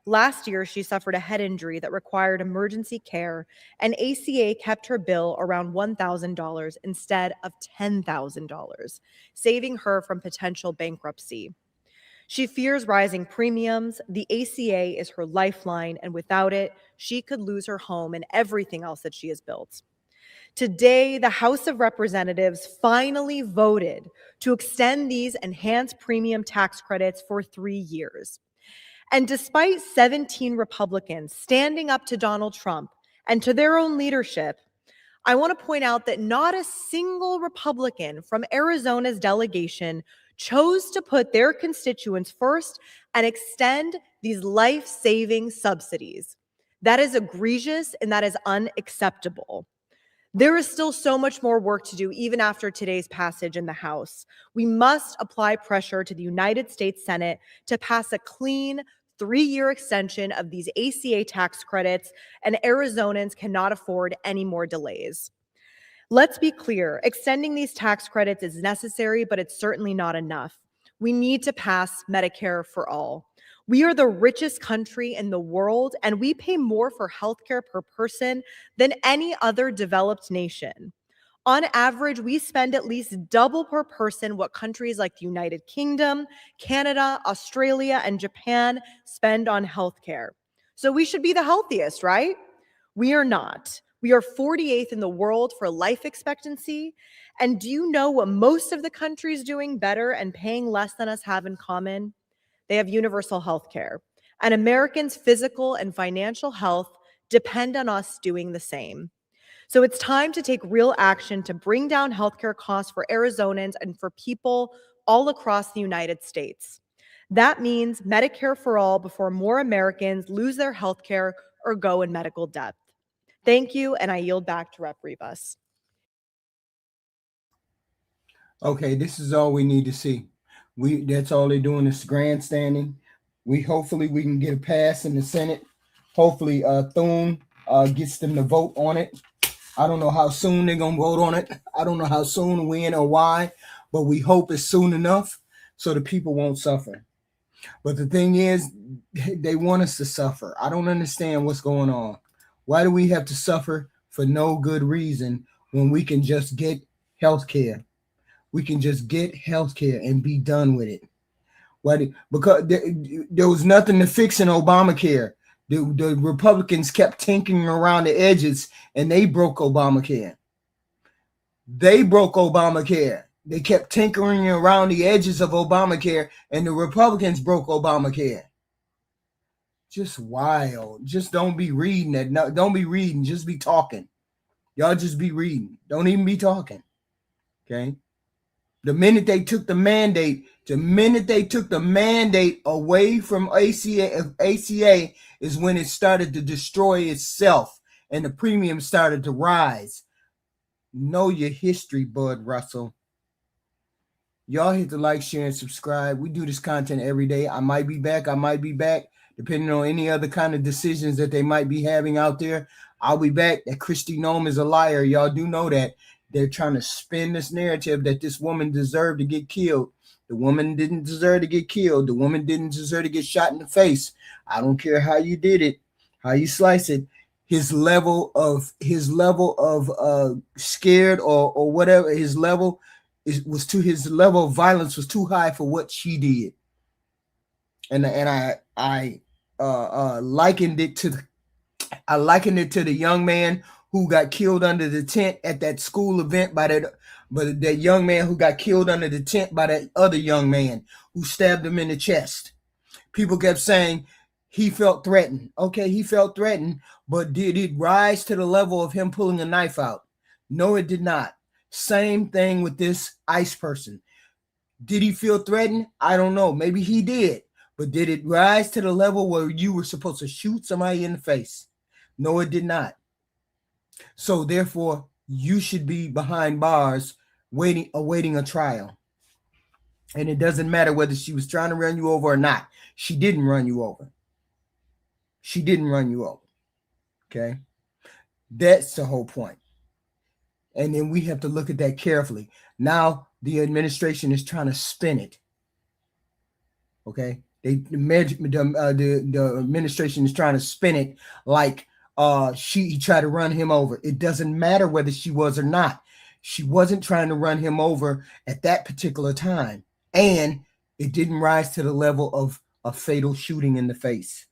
Last year, she suffered a head injury that required emergency care, and ACA kept her bill around $1,000 instead of $10,000, saving her from potential bankruptcy. She fears rising premiums. The ACA is her lifeline, and without it, she could lose her home and everything else that she has built. Today, the House of Representatives finally voted to extend these enhanced premium tax credits for 3 years. And despite 17 Republicans standing up to Donald Trump and to their own leadership, I want to point out that not a single Republican from Arizona's delegation chose to put their constituents first and extend these life-saving subsidies. That is egregious and that is unacceptable. There is still so much more work to do even after today's passage in the House. We must apply pressure to the United States Senate to pass a clean 3-year extension of these ACA tax credits, and Arizonans cannot afford any more delays. Let's be clear, extending these tax credits is necessary, but it's certainly not enough. We need to pass Medicare for all. We are the richest country in the world, and we pay more for healthcare per person than any other developed nation. On average, we spend at least double per person what countries like the United Kingdom, Canada, Australia, and Japan spend on healthcare. So we should be the healthiest, right? We are not. We are 48th in the world for life expectancy. And do you know what most of the countries doing better and paying less than us have in common? They have universal health care. And Americans' physical and financial health depend on us doing the same. So it's time to take real action to bring down healthcare costs for Arizonans and for people all across the United States. That means Medicare for all before more Americans lose their healthcare or go in medical debt. Thank you, and I yield back to Rep. Rivas. Okay, this is all we need to see. That's all they're doing is grandstanding. Hopefully we can get a pass in the Senate. Hopefully Thune gets them to vote on it. I don't know how soon they're gonna vote on it. I don't know how soon, when, or why, but we hope it's soon enough so the people won't suffer. But the thing is, they want us to suffer. I don't understand what's going on. Why do we have to suffer for no good reason when we can just get health care? We can just get health care and be done with it. Why? Because there was nothing to fix in Obamacare. The Republicans kept tinkering around the edges and they broke Obamacare. They broke Obamacare. They kept tinkering around the edges of Obamacare and the Republicans broke Obamacare. Just wild. Just don't be reading that. No, don't be reading. Just be talking. Y'all just be reading. Don't even be talking. Okay. The minute they took the mandate away from ACA is when it started to destroy itself and the premium started to rise. Know your history, Bud Russell. Y'all hit the like, share, and subscribe. We do this content every day. I might be back, depending on any other kind of decisions that they might be having out there. I'll be back. That Kristi Noem is a liar. Y'all do know that. They're trying to spin this narrative that this woman deserved to get killed. The woman didn't deserve to get killed. The woman didn't deserve to get shot in the face. I don't care how you did it, how you slice it. His level of scared or whatever, his level of violence was too high for what she did. And I likened it to the young man who got killed under the tent at that school event but that young man who got killed under the tent by that other young man who stabbed him in the chest. People kept saying he felt threatened. Okay, he felt threatened, but did it rise to the level of him pulling a knife out? No, it did not. Same thing with this ICE person. Did he feel threatened? I don't know. Maybe he did. But did it rise to the level where you were supposed to shoot somebody in the face? No, it did not. So therefore, you should be behind bars awaiting a trial. And it doesn't matter whether she was trying to run you over or not. She didn't run you over. She didn't run you over. Okay? That's the whole point. And then we have to look at that carefully. Now the administration is trying to spin it. Okay? The administration is trying to spin it like she tried to run him over. It doesn't matter whether she was or not. She wasn't trying to run him over at that particular time. And it didn't rise to the level of a fatal shooting in the face.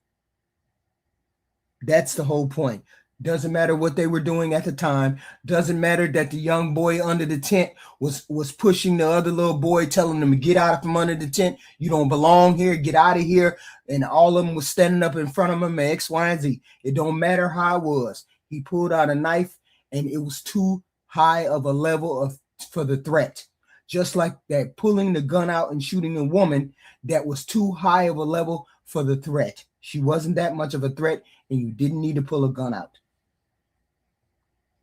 That's the whole point. Doesn't matter what they were doing at the time. Doesn't matter that the young boy under the tent was pushing the other little boy, telling them to get out from under the tent. You don't belong here. Get out of here. And all of them was standing up in front of him at X, Y, and Z. It don't matter how it was. He pulled out a knife, and it was too high of a level for the threat. Just like that, pulling the gun out and shooting a woman, that was too high of a level for the threat. She wasn't that much of a threat, and you didn't need to pull a gun out.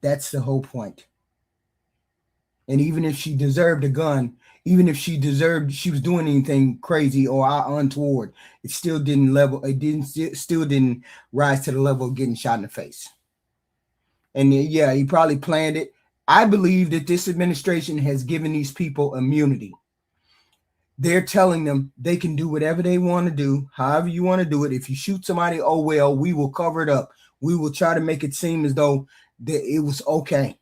That's the whole point. And even if she deserved a gun, even if she was doing anything crazy or untoward, it still didn't rise to the level of getting shot in the face. And yeah, he probably planned it. I believe that this administration has given these people immunity. They're telling them they can do whatever they want to do, however you want to do it. If you shoot somebody, oh well, we will cover it up. We will try to make it seem as though it was okay.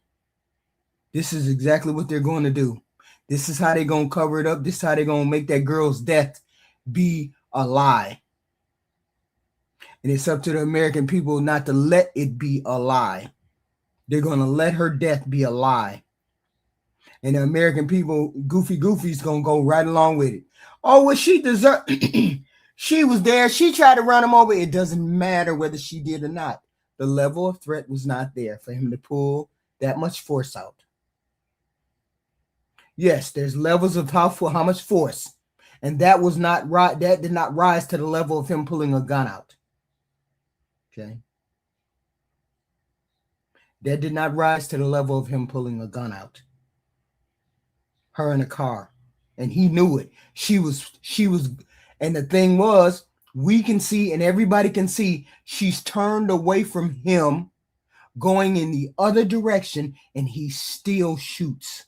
This is exactly what they're going to do. This is how they're going to cover it up. This is how they're going to make that girl's death be a lie. And it's up to the American people not to let it be a lie. They're going to let her death be a lie. And the American people, Goofy's going to go right along with it. Oh, well, she deserved. She was there. She tried to run him over. It doesn't matter whether she did or not. The level of threat was not there for him to pull that much force out. Yes, there's levels of how much force. And that was not right. That did not rise to the level of him pulling a gun out. Okay. That did not rise to the level of him pulling a gun out. Her in a car. And he knew it. She was, and the thing was, we can see and everybody can see she's turned away from him, going in the other direction, and he still shoots.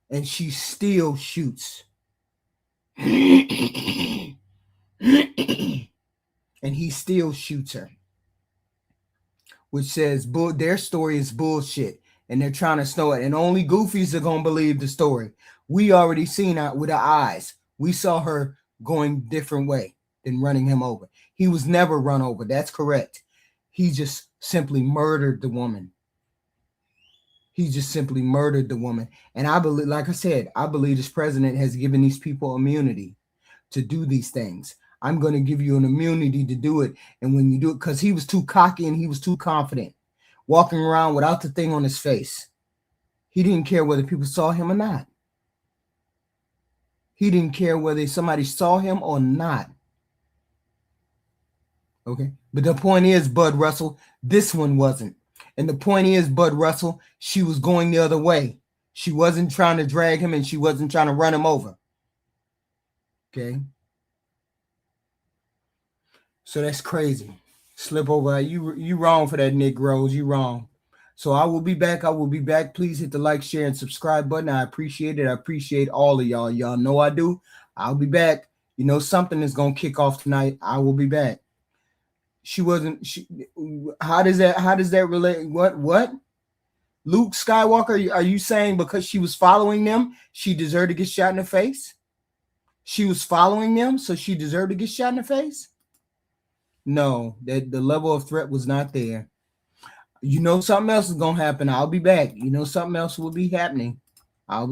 And she still shoots. And he still shoots her. Which says their story is bullshit. And they're trying to snow it. And only goofies are going to believe the story. We already seen it with our eyes. We saw her going different way than running him over. He was never run over. That's correct. He just simply murdered the woman. He just simply murdered the woman. And I believe, like I said, I believe this president has given these people immunity to do these things. I'm going to give you an immunity to do it. And when you do it, because he was too cocky and he was too confident, walking around without the thing on his face. He didn't care whether people saw him or not. He didn't care whether somebody saw him or not. Okay. But the point is, Bud Russell, this one wasn't. And the point is, Bud Russell, she was going the other way. She wasn't trying to drag him and she wasn't trying to run him over. Okay. So that's crazy. Slip over. You wrong for that, Nick Rose. You wrong. So I will be back. I will be back. Please hit the like, share, and subscribe button. I appreciate it. I appreciate all of y'all. Y'all know I do. I'll be back. You know something is gonna kick off tonight. I will be back. How does that relate? What? Luke Skywalker, are you saying because she was following them, she deserved to get shot in the face? She was following them, so she deserved to get shot in the face? No, that the level of threat was not there. You know something else is gonna happen. I'll be back. You know something else will be happening. I'll be